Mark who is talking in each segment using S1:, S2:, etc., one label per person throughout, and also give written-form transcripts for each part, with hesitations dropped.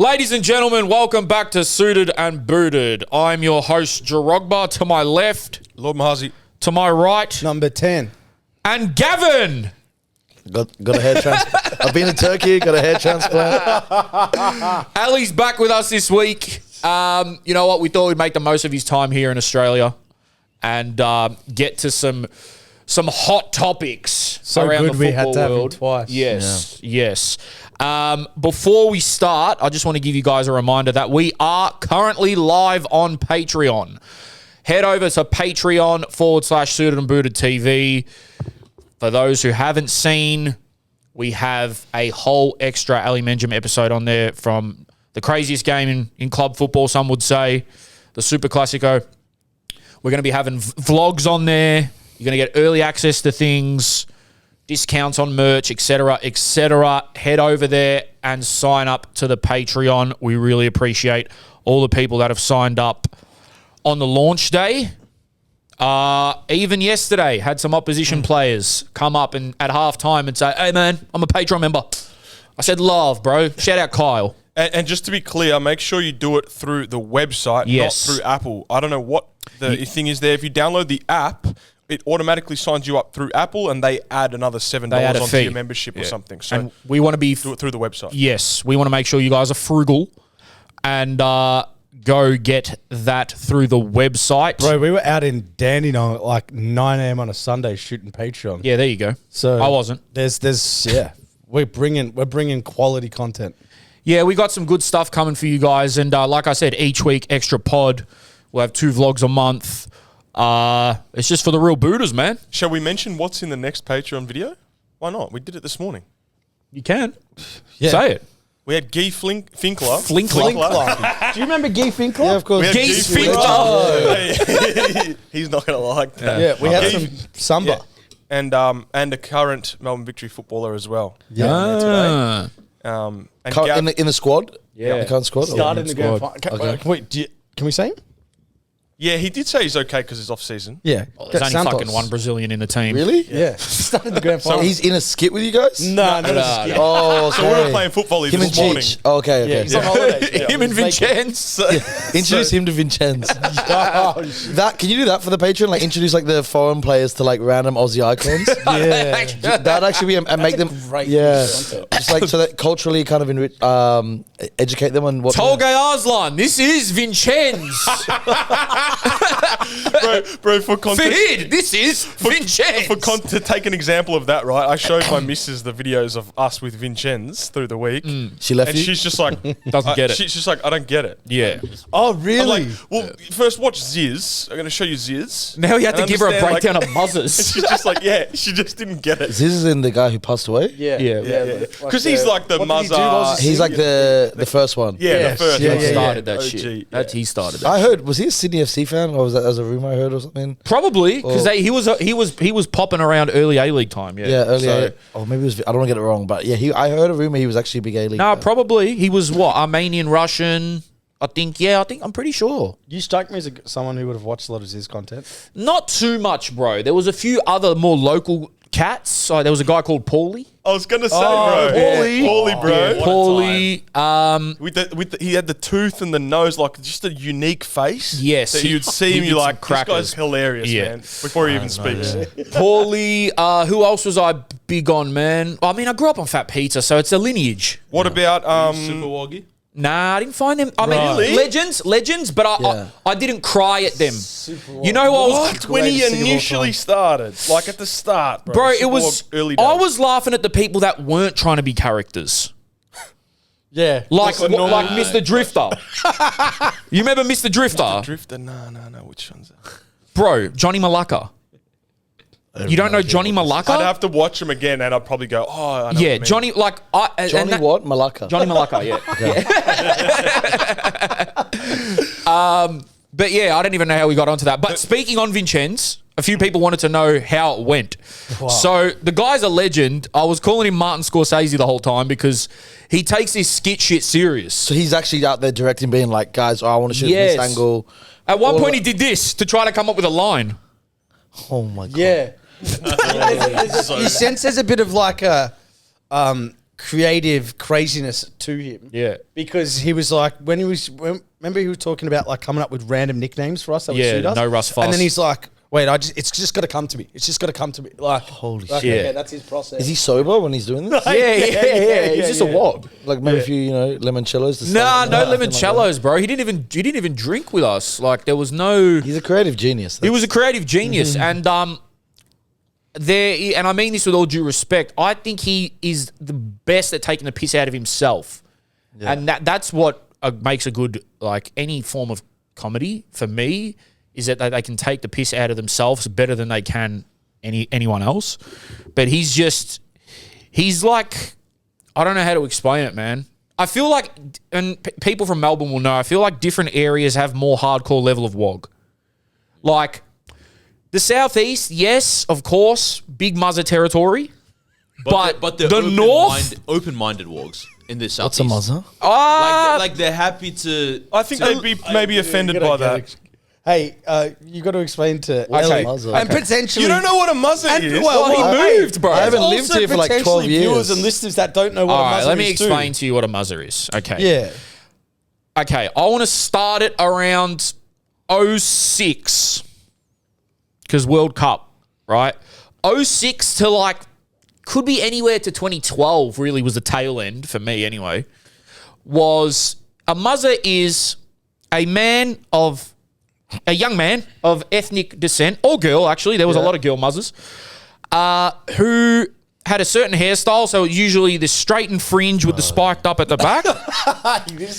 S1: Ladies and gentlemen, welcome back to Suited and Booted. I'm your host, Jarogba. To my left,
S2: Lord Mahazi.
S1: to my right,
S3: Number 10.
S1: and Gavin.
S4: Got a hair transplant. I've been to Turkey, got a hair transplant.
S1: Ali's back with us this week. You know what? We thought we'd make the most of his time here in Australia and get to some hot topics
S3: So
S1: around
S3: good
S1: the
S3: we had
S1: football
S3: to have him
S1: world.
S3: twice.
S1: Yes. Before we start, I just want to give you guys a reminder that we are currently live on Patreon. Head over to Patreon/Suited and Booted TV. For those who haven't seen, we have a whole extra Ali Menjum episode on there from the craziest game in club football, some would say, the Super Classico. We're going to be having vlogs on there. You're going to get early access to things, discounts on merch, etc., etc. Head over there and sign up to the Patreon. We really appreciate all the people that have signed up on the launch day. Even yesterday, had some opposition players come up and at halftime and say, "Hey man, I'm a Patreon member." I said, "Love, bro." Shout out Kyle.
S2: And just to be clear, make sure you do it through the website,
S1: Yes.
S2: not through Apple. I don't know what the thing is there. If you download the app, it automatically signs you up through Apple, and they add another $7
S1: They add a
S2: onto
S1: fee.
S2: your membership or something. So
S1: And we want to be
S2: do it through the website.
S1: Yes, we want to make sure you guys are frugal and go get that through the website.
S3: Bro, we were out in Dandenong at like 9 a.m. on a Sunday shooting Patreon.
S1: Yeah, there you go.
S3: So
S1: I wasn't.
S3: Yeah. We're bringing quality content.
S1: Yeah, we got some good stuff coming for you guys. And like I said, each week, extra pod. We'll have 2 vlogs a month. It's just for the real booters, man.
S2: Shall we mention what's in the next Patreon video? Why not? We did it this morning.
S1: You can.
S3: Yeah.
S1: Say it.
S2: We had Guy Finkler.
S1: Flinkler.
S3: Do you remember Guy Finkler?
S4: Yeah, of course.
S2: We had
S1: Geese
S2: Guy
S1: Finkler.
S2: He's not going to like that.
S3: Yeah, we had
S2: Guy-
S3: some samba.
S2: Yeah. And a current Melbourne Victory footballer as well.
S1: Ah.
S2: And
S4: In the squad?
S1: Yeah.
S4: The current squad?
S3: Started in the grand
S4: Squad.
S3: final.
S4: Okay.
S3: Wait, can we say him?
S2: yeah, he did say he's okay because he's off season.
S3: Yeah.
S1: There's only fucking one Brazilian in the team.
S4: Really?
S3: Yeah. Started in the grand final.
S4: He's in a skit with you guys?
S3: No.
S4: Oh, okay.
S2: So we were playing football
S4: Him and
S2: this morning.
S4: Cheech. Oh, okay.
S3: Yeah, he's on holidays. Yeah.
S1: Him and Vincenz.
S4: Introduce him to Vincenz. Can you do that for the Patreon? Like introduce like the foreign players to like random Aussie icons?
S3: Yeah.
S4: That'd actually be and make them
S3: great
S4: yeah,
S3: content.
S4: just like so that culturally kind of educate them on what.
S1: Tolga Arslan, this is Vincenz.
S2: bro, for context.
S1: Fahid, this is Vincenz.
S2: To take an example of that, right? I showed my missus the videos of us with Vincenz through the week.
S4: She left
S2: And
S4: you.
S2: she's just like,
S1: Doesn't get it.
S2: She's just like, I don't get it.
S1: Yeah.
S3: Oh,
S2: I'm
S3: really?
S2: like, well, first watch Ziz. I'm going to show you Ziz.
S1: Now you have to
S2: And
S1: give her a
S2: understand,
S1: breakdown
S2: like-
S1: of Muzzas.
S2: She's just like, yeah, she just didn't get it.
S4: This isn't the guy who passed away.
S3: Yeah.
S1: Yeah.
S2: Because he's like the Muzza.
S4: He's like the first one.
S2: Yeah, the first
S4: Yeah,
S2: one.
S4: yeah, yeah.
S1: started that
S2: OG,
S1: shit.
S2: yeah.
S1: He started that.
S4: I heard. Was he a Sydney FC fan, or was that as a rumor I heard or something?
S1: Probably because he was popping around early A League time. Yeah,
S4: Yeah, earlier.
S1: So,
S4: Or maybe it was. I don't want to get it wrong, but yeah, I heard a rumor he was actually a big A League.
S1: no,
S4: fan.
S1: probably he was what Armenian Russian. I think I'm pretty sure.
S3: You strike me as someone who would have watched a lot of his content.
S1: Not too much, bro. There was a few other more local cats. So there was a guy called Paulie.
S2: I was going to say, bro.
S1: Paulie.
S2: Paulie, bro.
S1: Yeah, Paulie.
S2: With he had the tooth and the nose, like just a unique face.
S1: Yes.
S2: That you'd see
S1: He
S2: him,
S1: did
S2: you're
S1: some
S2: like, this
S1: crackers.
S2: guy's hilarious,
S1: Yeah.
S2: man. Before he even speaks.
S1: Paulie. Who else was I big on, man? I mean, I grew up on Fat Pizza, so it's a lineage.
S2: What about
S5: Super Woggy?
S1: Nah, I didn't find them. I mean,
S2: Really?
S1: legends, but I didn't cry at them. You know what? I was,
S2: when he
S4: Greatest thing of all
S2: initially
S4: time.
S2: started, like at the start, bro?
S1: bro, it
S2: Super
S1: was.
S2: early days.
S1: I was laughing at the people that weren't trying to be characters,
S3: Yeah.
S1: like Mr. Drifter. You remember Mr. Drifter,
S2: Drifter. No. Which one's that?
S1: bro? Johnny Malacca. You don't know Johnny
S2: I'd
S1: Malacca?
S2: have to watch him again, and I'd probably go, oh, I know what you
S1: Yeah,
S2: mean.
S1: Johnny. Like
S4: Johnny what? Malacca.
S1: Johnny Malacca. Yeah. But yeah, I don't even know how we got onto that. But speaking on Vincenz, a few people wanted to know how it went. Wow. So the guy's a legend. I was calling him Martin Scorsese the whole time because he takes this skit shit serious.
S4: So he's actually out there directing, being like, guys, I want to shoot
S1: Yes.
S4: this angle.
S1: At one
S4: All
S1: point,
S4: that-
S1: he did this to try to come up with a line.
S4: Oh my god.
S3: Yeah. You sense there's a bit of like a creative craziness to him.
S1: Yeah.
S3: Because he was like, remember he was talking about like coming up with random nicknames for us that would
S1: Yeah,
S3: suit us?
S1: no Russ Fuss.
S3: And then he's like, wait, it's just got to come to me. It's just got to come to me. Like,
S4: Holy
S3: like,
S1: shit.
S3: okay, that's his process.
S4: Is he sober when he's doing this?
S1: Yeah. He's just a wog.
S4: Like maybe a few, limoncellos. to
S1: Nah,
S4: start
S1: no
S4: with, nothing like
S1: limoncellos, bro. He didn't even drink with us. Like there was no.
S4: that. He's a creative genius.
S1: He was a creative genius, and and I mean this with all due respect. I think he is the best at taking the piss out of himself, and that's what makes a good like any form of comedy for me is that they can take the piss out of themselves better than they can anyone else. But he's like, I don't know how to explain it, man. I feel like, and people from Melbourne will know, I feel like different areas have more hardcore level of wog. Like the Southeast, yes, of course, big Muzza territory. But the North,
S5: open-minded wogs in the
S4: What's
S5: southeast.
S4: a Muzza?
S5: Like they're happy to.
S2: I think they'd be maybe offended by that.
S3: Hey, you got to explain to
S1: Okay.
S4: Muzza?
S3: and potentially
S2: You don't know what a muzza is?
S1: he moved, bro.
S4: I haven't
S3: also
S4: lived here for like 12
S3: potentially
S4: years.
S3: viewers and listeners that don't know what
S1: all
S3: a
S1: right,
S3: muzzle
S1: let me
S3: is too.
S1: explain to you what a Muzza is. Okay.
S3: Yeah.
S1: Okay, I want to start it around 06 because World Cup, right? 06 to like, could be anywhere to 2012 really was the tail end for me anyway, was a Muzza is a young man of ethnic descent, or girl actually, there was a lot of girl Muzzas, who had a certain hairstyle, so usually the straightened fringe with the spiked up at the back.
S3: We were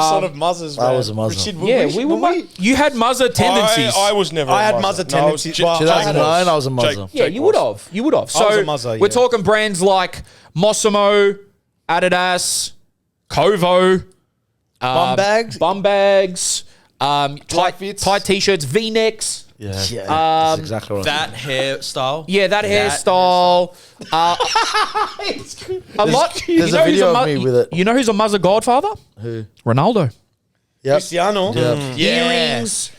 S3: sort of muzzers, man.
S4: I was a Muzza.
S3: Rashid,
S1: Yeah, we were. You had Muzza tendencies.
S2: I was never.
S3: I
S2: a
S3: had
S2: muzza.
S3: Muzza
S2: No, I was
S3: tendencies.
S2: J-
S3: Well,
S4: 2009, I was a
S2: Jake-
S4: Muzza.
S1: Yeah,
S2: Jake
S1: you
S2: was.
S1: would have. You would have. So
S3: was a Muzza,
S1: we're
S3: yeah.
S1: talking brands like Mossimo, Adidas, Kovo,
S3: Bum bags.
S1: tight
S3: fits.
S1: t-shirts, V-necks.
S4: Yeah, that's exactly right.
S5: That hairstyle.
S1: Yeah, that hairstyle. A lot.
S4: there's a
S1: know who's
S4: video of me with it.
S1: You know who's a Muzza godfather?
S4: Who?
S1: Ronaldo.
S4: Yep.
S3: Cristiano.
S4: Yeah.
S1: Earrings.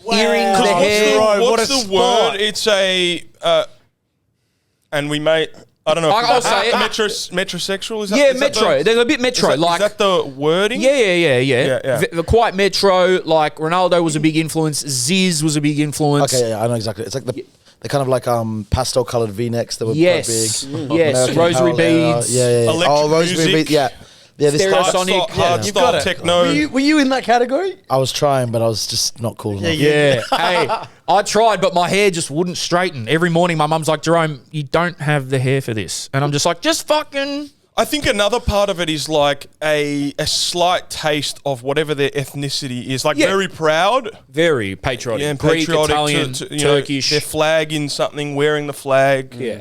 S3: Wow.
S1: Earrings, the
S3: What's
S1: hair.
S3: the-
S2: What's
S3: What a
S2: the word? It's a, and we may. I don't know.
S1: I'll say it.
S2: Metrosexual is that?
S1: Yeah,
S2: is that
S1: metro. There's a bit metro.
S2: Is
S1: like,
S2: that the wording?
S1: yeah.
S2: Yeah.
S1: Quite metro. Like Ronaldo was a big influence. Ziz was a big influence.
S4: Okay, yeah, I know exactly. It's like they're kind of like pastel colored V-necks that were
S1: Yes.
S4: quite big.
S1: Yes.
S4: American
S1: Rosary
S4: Apparel era.
S1: beads.
S4: Yeah.
S2: Electric
S4: Oh, rosary
S2: music.
S4: beads. Yeah. Yeah, this
S1: Stereo
S4: stuff.
S1: Sonic.
S2: Hardstyle techno.
S3: Were you in that category?
S4: I was trying, but I was just not cool enough.
S1: Yeah. Hey, I tried, but my hair just wouldn't straighten. Every morning, my mum's like, Jerome, you don't have the hair for this. And I'm just like, just fucking.
S2: I think another part of it is like a slight taste of whatever their ethnicity is. Like
S1: Yeah.
S2: very proud.
S1: Very patriotic.
S2: Yeah, and
S1: Greek,
S2: patriotic
S1: Italian,
S2: to you know,
S1: Turkish.
S2: their flag in something, wearing the flag.
S1: Yeah.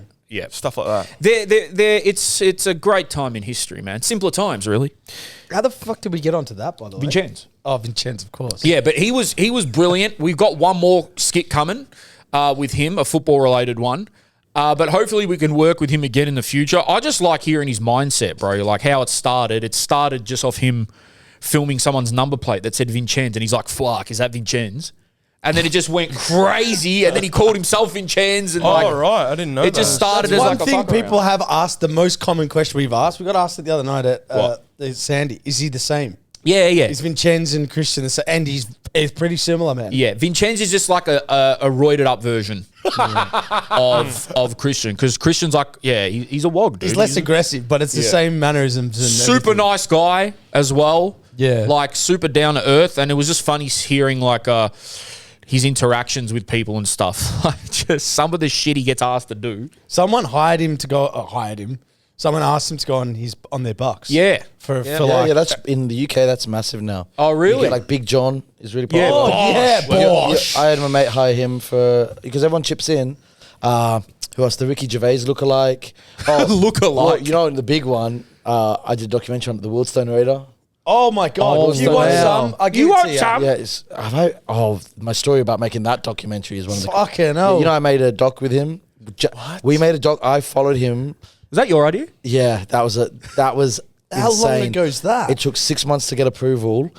S2: Stuff like that.
S1: It's a great time in history, man. Simpler times, really.
S3: How the fuck did we get onto that, by the way?
S1: Vincenz.
S3: Oh, Vincenz, of course.
S1: Yeah, but he was brilliant. We've got one more skit coming with him, a football-related one. But hopefully we can work with him again in the future. I just like hearing his mindset, bro. Like how it started. It started just off him filming someone's number plate that said Vincenz, and he's like, fuck, is that Vincenz? And then it just went crazy, and then he called himself Vincenz. And like,
S2: Right. I didn't know
S1: it
S2: that.
S1: just started
S3: That's
S1: as
S3: one
S1: like a
S3: thing
S1: fuck
S3: people
S1: around.
S3: have asked, the most common question we've asked. We got asked it the other night at
S1: What?
S3: Sandy. Is he the same?
S1: Yeah.
S3: Is Vincenz and Christian the same? And he's pretty similar, man.
S1: Yeah, Vincenz is just like a roided up version of Christian, because Christian's like, he's a wog, dude.
S3: He's less aggressive, but it's the same mannerisms. And
S1: super
S3: everything.
S1: nice guy as well.
S3: Yeah.
S1: Like super down to earth, and it was just funny hearing like his interactions with people and stuff. Like just some of the shit he gets asked to do.
S3: Someone hired him to go. Someone asked him to go on their bucks.
S1: Yeah.
S3: For
S4: Yeah,
S3: like.
S4: that's in the UK. That's massive now.
S1: Oh, really?
S4: You get, like Big John is really
S1: Yeah,
S4: popular.
S1: Bosh.
S3: yeah, Bosh.
S4: I had my mate hire him for because everyone chips in. Who else? The Ricky Gervais lookalike. Oh,
S1: Lookalike.
S4: well, you know, the big one. I did a documentary on the Wealdstone Raider.
S3: Oh my god!
S4: Oh,
S3: you want
S4: wow.
S3: some? I give
S1: You
S3: it
S1: want
S3: to you.
S1: some?
S4: Yeah, my story about making that documentary is one of the.
S3: Fucking hell.
S4: You know, I made a doc with him. We made a doc. I followed him.
S1: Is that your idea?
S4: Yeah, that was
S3: How long
S4: insane.
S3: ago is that?
S4: It took 6 months to get approval.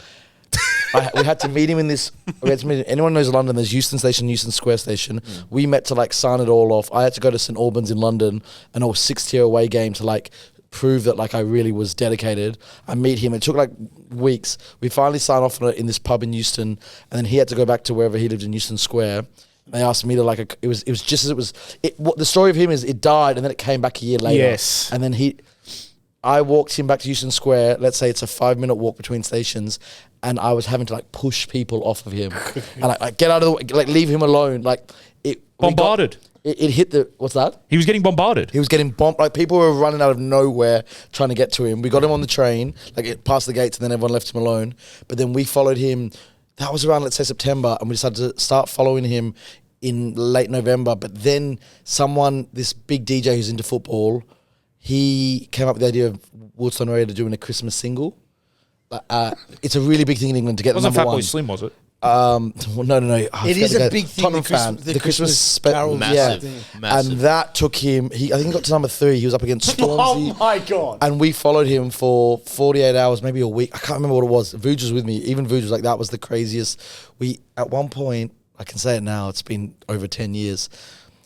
S4: We had to meet him in this. Anyone knows London? There's Euston Station, Euston Square Station. We met to like sign it all off. I had to go to St Albans in London, and it was 6-tier away game to like prove that like I really was dedicated. I meet him. It took like weeks. We finally signed off on it in this pub in Euston, and then he had to go back to wherever he lived in Euston Square. They asked me to like it was just as it was. What the story of him is, it died and then it came back a year later.
S1: Yes,
S4: and then I walked him back to Euston Square. Let's say it's a 5-minute walk between stations, and I was having to like push people off of him and like get out of the way, like leave him alone. Like
S1: bombarded.
S4: It hit the, what's that?
S1: He was getting bombarded.
S4: He was getting bombed. Like people were running out of nowhere trying to get to him. We got him on the train, like past the gates, and then everyone left him alone. But then we followed him. That was around, let's say, September, and we decided to start following him in late November. But then this big DJ who's into football, he came up with the idea of Wealdstone Radio doing a Christmas single. It's a really big thing in England to get the number one.
S1: Wasn't Fatboy Slim, was it?
S4: Well, no.
S3: It is a big thing.
S4: Tottenham fan. The Christmas
S3: Carol,
S5: Massive.
S4: And that took him. I think he got to number 3. He was up against Stormzy.
S3: Oh my god!
S4: And we followed him for 48 hours, maybe a week. I can't remember what it was. Vuj was with me. Even Vuj was like, that was the craziest. At one point, I can say it now, it's been over 10 years.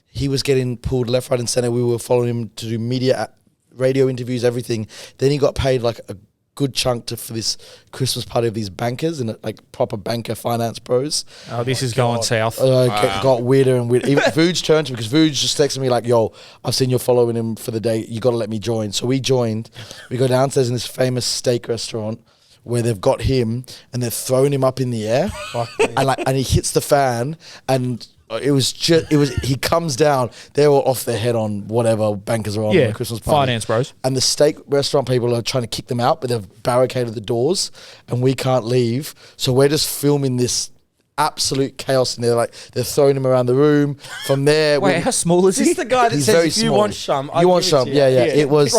S4: He was getting pulled left, right, and center. We were following him to do media, radio interviews, everything. Then he got paid like a good chunk for this Christmas party of these bankers and like proper banker finance bros.
S1: Oh, this is going south.
S4: Got weirder and weirder. Even Vuj turned to me because Vuj just texted me like, yo, I've seen you're following him for the day. You got to let me join. So we joined. We go downstairs in this famous steak restaurant where they've got him and they're throwing him up in the air and he hits the fan and he comes down, they're all off their head on whatever bankers are on the Christmas party.
S1: Finance bros.
S4: And the steak restaurant people are trying to kick them out, but they've barricaded the doors and we can't leave. So we're just filming this absolute chaos in there. Like they're throwing him around the room. From there,
S1: Wait, how small is
S3: Is
S1: he?
S3: this the guy that
S4: He's
S3: says
S4: very
S3: if you
S4: small.
S3: want some,
S4: You want some? Yeah. It was.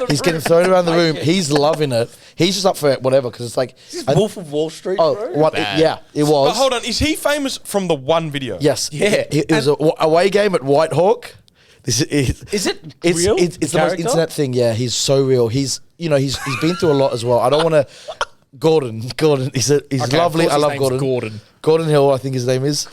S4: He's getting thrown around the room. He's loving it. He's just up for it, whatever, because it's like
S3: Wolf of Wall Street,
S4: oh,
S3: bro?
S4: what? It was.
S2: But hold on, is he famous from the one video?
S4: Yes.
S1: Yeah.
S4: It was a away game at Whitehawk.
S3: Is it real?
S4: It's the most internet thing. Yeah, he's so real. He's been through a lot as well. I don't want to. Gordon. He's lovely. I love Gordon. Gordon Hill, I think his name is.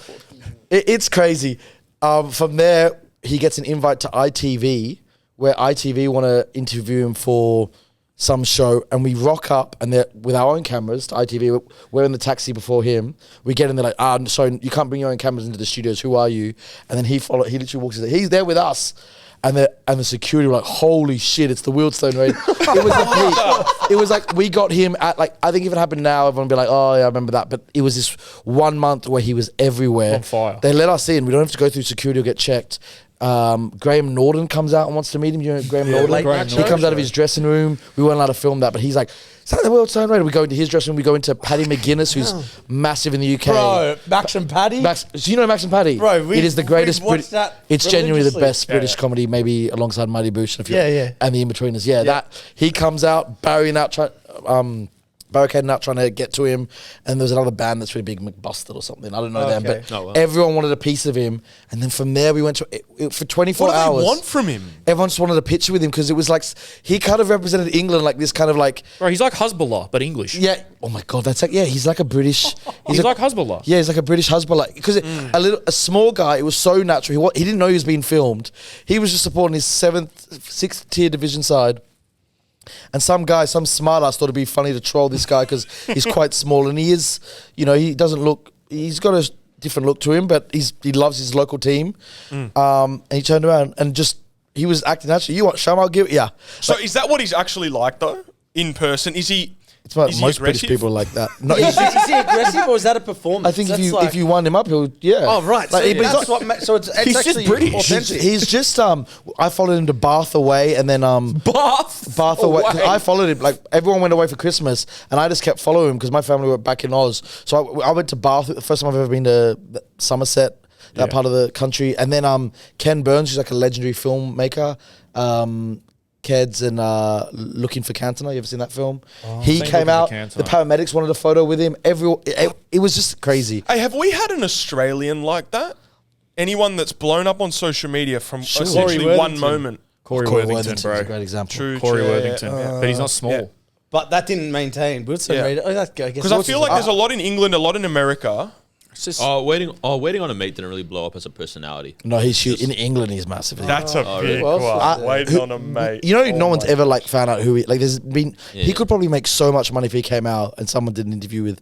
S4: It's crazy. From there, he gets an invite to ITV, where ITV want to interview him for some show, and we rock up, and they're with our own cameras to ITV. We're in the taxi before him. We get in there like, sorry, you can't bring your own cameras into the studios. Who are you? And then he literally walks in. He's there with us. And the security were like, holy shit, it's the Wealdstone raid. It was the peak. It was like, we got him at like, I think if it happened now, everyone would be like, oh yeah, I remember that. But it was this 1 month where he was everywhere.
S1: On fire.
S4: They let us in. We don't have to go through security or get checked. Graham Norton comes out and wants to meet him. You know Graham Norton? He comes out of his dressing room. We weren't allowed to film that, but he's like, is that the Wealdstone raid? We go into his dressing room. We go into Paddy McGuinness, who's massive in the UK.
S3: Bro, Max and Paddy?
S4: So you know Max and Paddy?
S3: Bro,
S4: it is the greatest.
S3: watched that
S4: It's genuinely the
S3: religiously.
S4: best British comedy, maybe alongside Mighty Boosh and and the In-Betweeners. That he comes out, barricading out, trying to get to him, and there's another band that's really big, McBusted or something. I don't know them, but everyone wanted a piece of him. And then from there, we went to for 24 hours.
S2: What do they want from him?
S4: Everyone just wanted a picture with him because it was like he kind of represented England, like this kind of like.
S1: Bro, he's like Hezbollah, but English.
S4: Yeah. Oh my god, that's like he's like a British.
S1: He's like Hezbollah.
S4: Yeah, he's like a British Hezbollah because a small guy. It was so natural. He didn't know he was being filmed. He was just supporting his 6th tier division side. And some smart ass thought it'd be funny to troll this guy because he's quite small and he is, he doesn't look. He's got a different look to him, but he loves his local team. And he turned around and he was acting naturally. You want Sham? I'll give
S2: So is that what he's actually like though? In person, is he?
S4: It's like
S2: is
S4: most
S2: he
S4: British
S2: aggressive?
S4: people are like that. No,
S3: Is he aggressive or is that a performance?
S4: I think if you wind him up, he'll
S3: Oh right, so
S4: Like,
S3: that's what. So it's
S1: He's just
S3: actually
S1: British.
S3: authentic.
S4: He's just I followed him to Bath away and then Bath away. 'Cause I followed him, like everyone went away for Christmas and I just kept following him because my family were back in Oz. So I went to Bath, the first time I've ever been to Somerset, that part of the country. And then Ken Burns, who's like a legendary filmmaker, Keds and Looking for Cantona. You ever seen that film? He
S1: seen
S4: came
S1: Looking
S4: out.
S1: for Cantona.
S4: The paramedics wanted a photo with him. It was just crazy.
S2: Hey, have we had an Australian like that? Anyone that's blown up on social media from essentially
S3: Corey
S2: one
S3: Worthington.
S2: moment?
S1: Corey
S4: Corey
S1: Worthington,
S4: Worthington's
S1: bro.
S4: a great example.
S2: True.
S1: Corey
S2: yeah.
S1: Worthington, but he's not small.
S2: yeah.
S3: But that didn't maintain. Wilson
S2: Yeah.
S3: rated. I guess
S2: Because I feel like there's a lot in England, a lot in America.
S1: It's just,
S5: Waiting on a mate didn't really blow up as a personality.
S4: No, he's huge. In England, he's massive.
S2: That's a big
S3: Well,
S2: one. Waiting on a mate.
S4: You know, no one's ever like found out who he. Like, there's been. He could probably make so much money if he came out and someone did an interview with.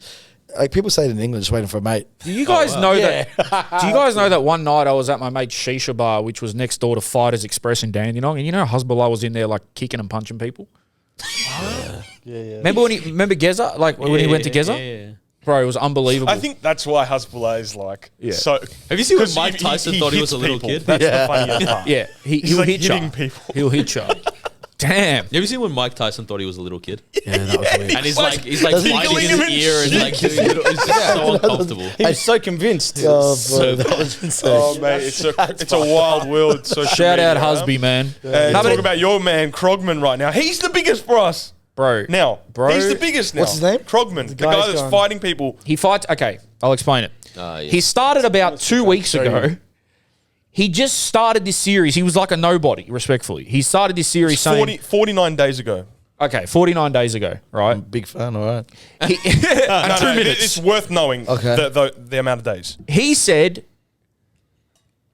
S4: Like, people say it in England, just waiting for a mate.
S1: do you guys know that? Do you guys know that one night I was at my mate's shisha bar, which was next door to Fighters Express in Dandenong, and you know Hezbollah was in there like kicking and punching people.
S3: Yeah.
S1: Remember Geza? Like when he went to Geza, bro, it was unbelievable.
S2: I think that's why Hezbollah is like so.
S5: Have you seen when
S2: 'cause
S5: Mike Tyson thought he was a
S2: hits
S5: little
S2: people.
S5: kid?
S2: That's the funniest part.
S1: yeah,
S2: He's
S1: he'll
S2: like
S1: hit you.
S2: hitting people.
S1: He'll hit you. Damn.
S5: Have you seen when Mike Tyson thought he was a little kid?
S4: Yeah, that was weird.
S5: And he's like
S4: Doesn't he
S5: biting
S2: kill
S5: his
S2: him and
S5: ear and
S2: shit?
S5: like doing little. It's just so uncomfortable.
S3: He was so convinced.
S4: Oh,
S5: So
S4: bro, that
S5: bad.
S4: was insane.
S2: Oh mate, it's a wild world. So
S1: Shout out Husby, man.
S2: Talk about your man Crogman right now. He's the biggest for us
S1: Bro.
S2: now.
S1: Bro.
S2: He's the biggest now.
S4: What's his name?
S2: Crogman, the
S3: guy's
S2: guy that's
S3: gone.
S2: fighting people.
S1: He fights. Okay, I'll explain it.
S5: Yeah.
S1: He started about 2 weeks ago. He just started this series. He was like a nobody, respectfully. He started this series saying,
S2: 49 days ago.
S1: okay, 49 days ago, right?
S4: Big fan, all right.
S1: He, and 2 minutes.
S2: It's worth knowing the amount of days.
S1: He said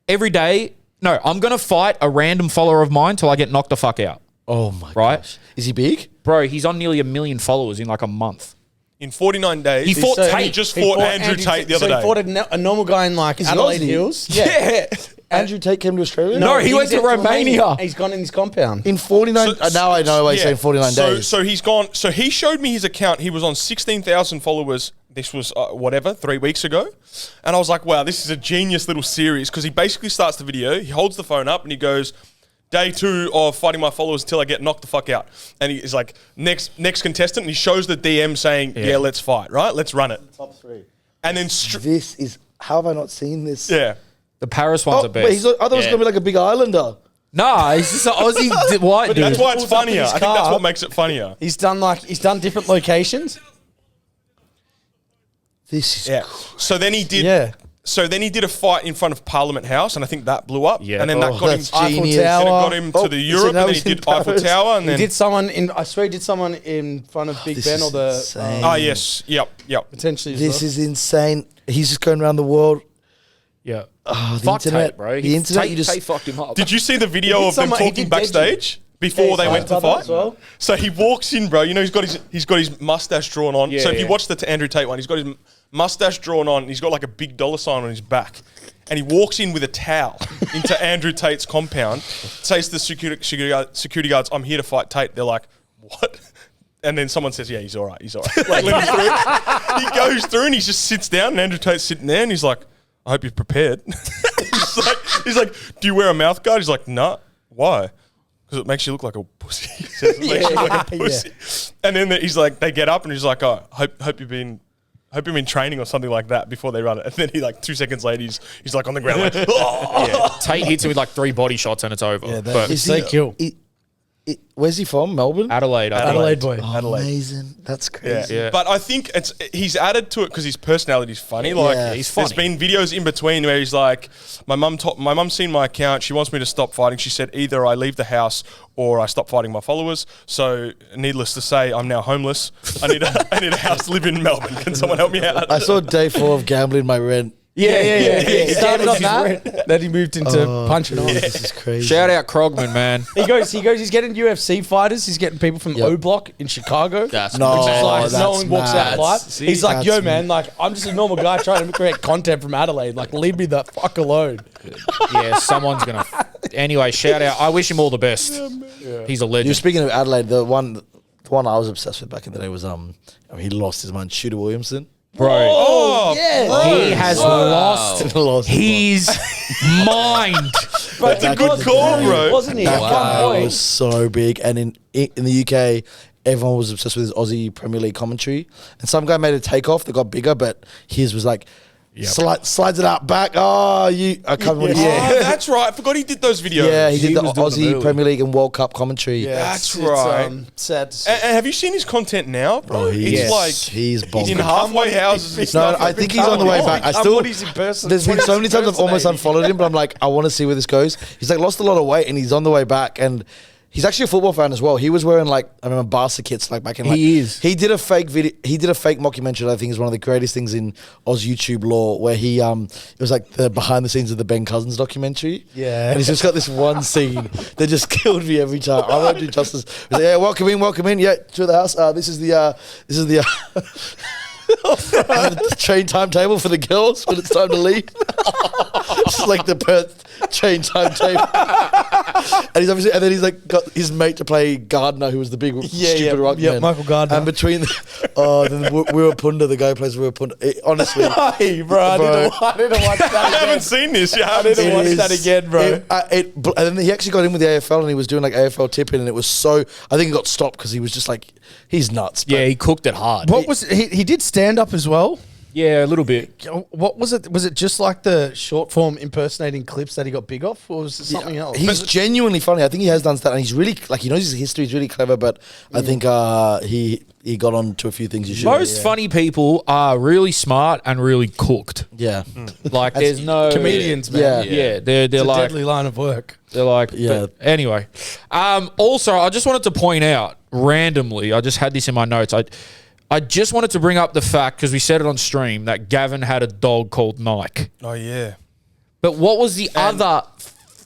S1: every day, no, I'm going to fight a random follower of mine till I get knocked the fuck out.
S4: Oh my
S1: Right?
S4: gosh. Is he big?
S1: Bro, he's on nearly 1 million followers in like a month.
S2: In 49 days,
S1: He fought Tate.
S2: He just fought Andrew Tate the other
S3: So
S2: day.
S3: he fought a normal guy in like
S4: Is he
S3: Adelaide
S4: Aussie?
S3: Hills.
S1: Yeah.
S4: Andrew Tate came to Australia?
S1: No, he went to Romania.
S3: He's gone in his compound.
S4: In 49... now I know why you're saying 49 days.
S2: So he's gone. So he showed me his account. He was on 16,000 followers. This was 3 weeks ago. And I was like, wow, this is a genius little series. Because he basically starts the video. He holds the phone up and he goes, day 2 of fighting my followers until I get knocked the fuck out. And he's like, next contestant. And he shows the DM saying, yeah, let's fight, right? Let's run it.
S4: Top 3.
S2: And then,
S4: This is... How have I not seen this?
S2: yeah.
S1: The Paris one's
S4: Oh,
S1: the best.
S4: wait, I thought it was going to be like a big islander.
S1: Nah, he's just an Aussie white dude.
S2: That's why it's
S3: pulls up in
S2: funnier.
S3: his
S2: I think that's
S3: car.
S2: what makes it funnier.
S3: He's done different locations.
S4: This is...
S2: Yeah. So then he did...
S3: Yeah.
S2: So then he did a fight in front of Parliament House, and I think that blew up.
S1: Yeah.
S2: And then that got him...
S4: that's
S3: Eiffel
S4: genius.
S3: Tower.
S2: Then it got him to the
S4: so
S2: Europe, and
S4: now
S2: then he
S4: he's in
S2: did Eiffel
S4: Paris.
S2: Tower, and
S3: He
S2: then...
S3: did someone in. I swear he did someone in front of Big
S4: This
S3: Ben
S4: is
S3: or the
S4: insane.
S2: Ah, yes. Yep.
S3: potentially. as
S4: This
S3: well.
S4: is insane. He's just going around the world.
S1: Yeah.
S4: Oh, the
S1: Fuck
S4: internet,
S1: Tate, bro.
S4: The internet,
S1: Tate,
S4: you just...
S1: Tate fucked him up.
S2: Did you see the video
S3: He
S2: of
S3: did
S2: them
S3: some- he
S2: talking
S3: did
S2: backstage before
S3: Yeah,
S2: they
S3: he's
S2: went to
S3: done that
S2: fight?
S3: as well.
S2: So he walks in, bro. You know, he's got his mustache drawn on.
S1: Yeah,
S2: So if you
S1: yeah.
S2: watch the Andrew Tate one, he's got his mustache drawn on. He's got like a big dollar sign on his back. And he walks in with a towel into Andrew Tate's compound, says to the security guards, I'm here to fight Tate. They're like, what? And then someone says, yeah, he's all right. Like, let him through. He goes through and he just sits down, and Andrew Tate's sitting there, and he's like, I hope you're prepared. he's like, do you wear a mouth guard? He's like, nah. Why? Because it makes you look like a pussy. He says it makes you look like a pussy. And then he's like, they get up and he's like, oh, hope you've been training or something like that before they run it. And then he like 2 seconds later, he's like on the ground like, oh.
S1: Yeah. Tate hits him with like 3 body shots and it's over.
S3: Yeah, that
S1: but
S3: is so cool.
S4: Where's he from? Melbourne?
S1: Adelaide.
S3: Adelaide boy.
S4: Oh,
S2: Adelaide.
S4: amazing. That's
S2: Yeah.
S4: crazy.
S1: Yeah.
S2: But I think he's added to it because his personality's funny. Like
S4: Yeah.
S1: He's
S2: there's
S1: funny.
S2: been videos in between where he's like, my mum's seen my account. She wants me to stop fighting. She said either I leave the house or I stop fighting my followers. So needless to say, I'm now homeless. I need a house to live in Melbourne. Can someone help me out?
S4: I saw day 4 of gambling my rent.
S3: Yeah. He
S1: Yeah.
S3: started on that. Then he moved into punching on.
S4: This is crazy.
S1: Shout out Crogman, man.
S3: He goes. He's getting UFC fighters. He's getting people from
S4: Yep.
S3: O Block in Chicago.
S5: That's
S4: No,
S3: Which is like
S4: that's
S3: no one walks
S4: mad.
S3: out live.
S5: See,
S3: He's like,
S4: that's
S3: yo, man, like I'm just a normal guy trying to create content from Adelaide. Like, leave me the fuck alone.
S1: Yeah, someone's going to... Anyway, shout out. I wish him all the best. He's a
S4: You're
S1: legend.
S4: speaking of Adelaide. The one I was obsessed with back in the day was he lost his mind. Shooter Williamson.
S1: Bro,
S2: Oh,
S3: Yeah.
S1: he has lost
S4: Lost his
S1: his mind.
S2: that's a good call, bro.
S3: Wasn't he? At
S4: That
S3: one
S4: guy
S3: point.
S4: was so big, and in the UK, everyone was obsessed with his Aussie Premier League commentary. And some guy made a takeoff that got bigger, but his was like slides it out back. Oh, I can't remember what he said.
S2: Oh, that's right. I forgot he did those videos.
S4: Yeah, he did the
S1: was doing them
S4: Aussie
S1: early.
S4: Premier League and World Cup commentary.
S3: Yeah,
S2: That's
S3: it's,
S2: right.
S3: Sad to see.
S2: And have you seen his content now, bro? It's like
S4: he's
S2: in
S4: bonkers.
S2: halfway houses. and
S4: No,
S2: stuff.
S4: I think he's on the way back. I still.
S3: what he's in person.
S4: There's been so many times I've almost unfollowed him, but I'm like, I want to see where this goes. He's like lost a lot of weight, and he's on the way back, and He's actually a football fan as well. He was wearing I remember Barca kits back in He did a fake video. He did a fake mockumentary that I think is one of the greatest things in Oz YouTube lore, where he it was the behind the scenes of the Ben Cousins documentary.
S3: Yeah.
S4: And he's just got this one scene that just killed me every time. I won't do justice. He's like, yeah, welcome in. Yeah, to the house. This is the the train timetable for the girls when it's time to leave. Just like the Perth train timetable. And he's obviously, and then he's got his mate to play Gardner, who was the big stupid rock man.
S3: Michael Gardner.
S4: And between then we were Punda, the guy who plays we were Punda. Honestly,
S3: Hey, bro, I didn't watch that.
S2: I haven't seen this. Yeah,
S3: I didn't watch that again, bro.
S4: And then he actually got in with the AFL and he was doing AFL tipping, and it was so. I think he got stopped because he was just he's nuts.
S1: Yeah, he cooked it hard.
S3: What was he did stand up as well?
S1: Yeah, a little bit.
S3: What was it? Was it just the short form impersonating clips that he got big off, or was it something else?
S4: He's genuinely funny. I think he has done that, and he's really he knows his history. He's really clever, but I think he got on to a few things.
S1: Most funny people are really smart and really cooked.
S4: Yeah,
S1: there's no
S3: comedians, man.
S1: Yeah, they're
S3: It's a deadly line of work.
S1: They're
S4: yeah.
S1: Anyway, also I just wanted to point out randomly. I just had this in my notes. I just wanted to bring up the fact, because we said it on stream, that Gavin had a dog called Nike.
S2: Oh yeah.
S1: But what was the other?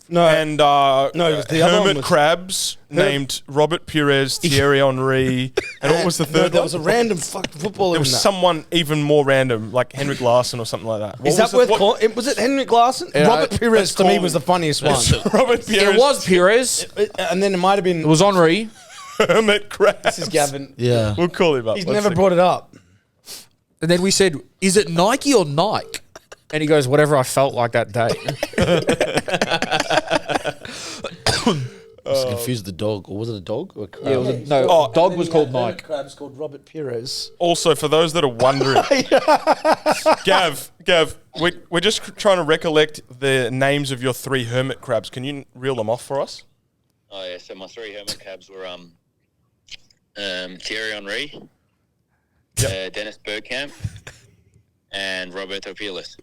S3: No,
S2: And
S3: it was the other one
S2: hermit
S3: was-
S2: crabs named Robert Pires, Thierry Henry, and what was the third
S3: There
S2: one?
S3: was a random fucking footballer.
S2: There was
S3: in that.
S2: someone even more random, like Henrik Larsson or something like that.
S3: Is that worth calling? Was it Henrik Larsson? Robert Pires
S2: let's
S3: to me
S2: call
S3: was the funniest one.
S2: Robert Pires.
S1: It was Pires.
S3: And then it might have been.
S1: It was Henri.
S2: hermit crabs.
S3: This is Gavin.
S4: yeah.
S2: We'll call him up.
S3: He's
S2: Let's
S3: never
S2: see.
S3: brought it up.
S1: And then we said, "Is it Nike or Nike?" And he goes, "Whatever I felt like that day."
S4: Just confused the dog, or was it a dog or a crab?
S1: Yeah, it was no.
S2: Oh,
S1: dog was called Nike.
S3: Crab's called Robert Pires.
S2: Also, for those that are wondering, Gav, we're just trying to recollect the names of your 3 hermit crabs. Can you reel them off for us?
S6: Oh yeah, so my 3 hermit crabs were Thierry Henry, Dennis Bergkamp, and Roberto Pirles.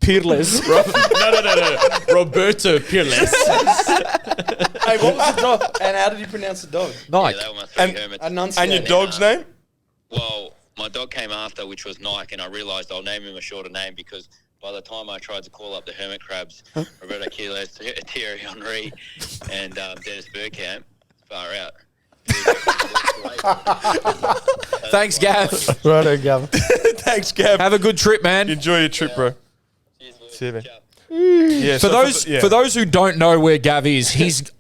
S1: Peerless.
S2: No.
S5: Roberto Pirles.
S3: Hey, what was the dog? And how did you pronounce the dog?
S1: Nike.
S6: Yeah, they were my 3
S2: And-
S6: hermits.
S3: Enunciate.
S2: And your dog's name?
S6: Well, my dog came after, which was Nike, and I realised I'll name him a shorter name because by the time I tried to call up the hermit crabs, Roberto Pirles, Thierry Henry, and Dennis Bergkamp, far out.
S1: Thanks, Gav.
S3: Righto, Gavin.
S2: Thanks, Gav.
S1: Have a good trip, man.
S2: Enjoy your trip, bro.
S6: Cheers, boys.
S2: See you, man.
S6: Ciao.
S2: Yeah,
S1: For those who don't know where Gav is, he's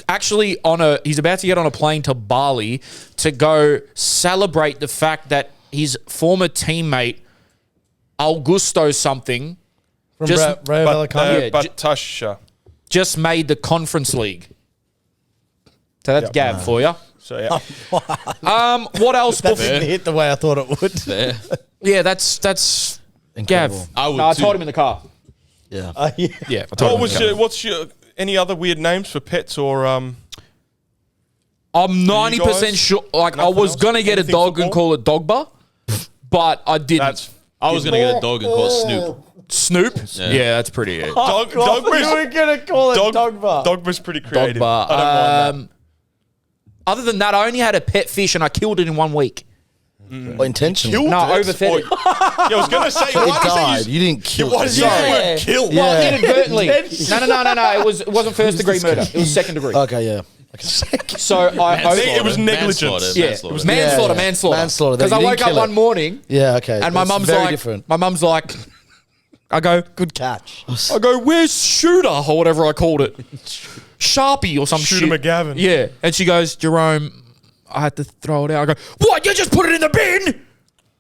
S1: actually he's about to get on a plane to Bali to go celebrate the fact that his former teammate Augusto something
S3: From
S1: Just-
S3: Rayo Vallecano.
S1: Yeah,
S2: Batasha.
S1: just made the Conference League. So that's
S2: Yep.
S1: Gav for you.
S2: So yeah,
S1: What else?
S3: That didn't hit the way I thought it would.
S5: There.
S1: Yeah, that's
S4: Incredible.
S1: Gav.
S5: I would
S1: No, I
S5: too.
S1: told him in the car.
S4: Yeah.
S3: Yeah.
S1: Yeah, I told him. in the car.
S2: what's your any other weird names for pets or
S1: I'm 90%
S2: guys?
S1: sure. Like I
S2: Nothing
S1: was
S2: else?
S1: gonna get a
S2: Anything
S1: dog and
S2: football?
S1: call it Dogba, but I didn't.
S2: that's
S5: I was going to get a dog and call it Snoop.
S1: Snoop.
S5: Yeah.
S1: Yeah, that's pretty.
S2: Dogba's
S3: You were going to call it Dogba.
S2: Dogba's pretty creative.
S1: Dogba.
S2: I don't mind
S1: Other than that, I only had a pet fish and I killed it in 1 week.
S4: Well, intentionally.
S2: Killed
S1: No,
S2: it?
S1: overfed it.
S2: Yeah, I was gonna say
S4: It
S2: why does
S4: died.
S2: he use,
S4: You didn't kill
S2: why
S4: it.
S2: does he use the
S1: Sorry.
S2: word kill?
S4: Yeah.
S1: Well, inadvertently. No. It wasn't first degree murder. It was second degree.
S4: Okay, yeah.
S1: So I
S2: It was negligence.
S5: Manslaughter,
S1: yeah,
S5: manslaughter.
S1: it was manslaughter.
S4: Yeah, yeah.
S1: Manslaughter.
S4: Manslaughter.
S1: Because
S4: You
S1: I
S4: didn't
S1: woke up
S4: kill
S1: one
S4: it.
S1: morning
S4: Yeah, okay.
S1: and my
S4: That's
S1: mum's
S4: very
S1: like,
S4: different.
S1: I go,
S3: Good catch.
S1: I go, where's Shooter or whatever I called it, Sharpie or some
S2: Shooter
S1: shit.
S2: McGavin.
S1: Yeah, and she goes, Jerome, I had to throw it out. I go, what? You just put it in the bin?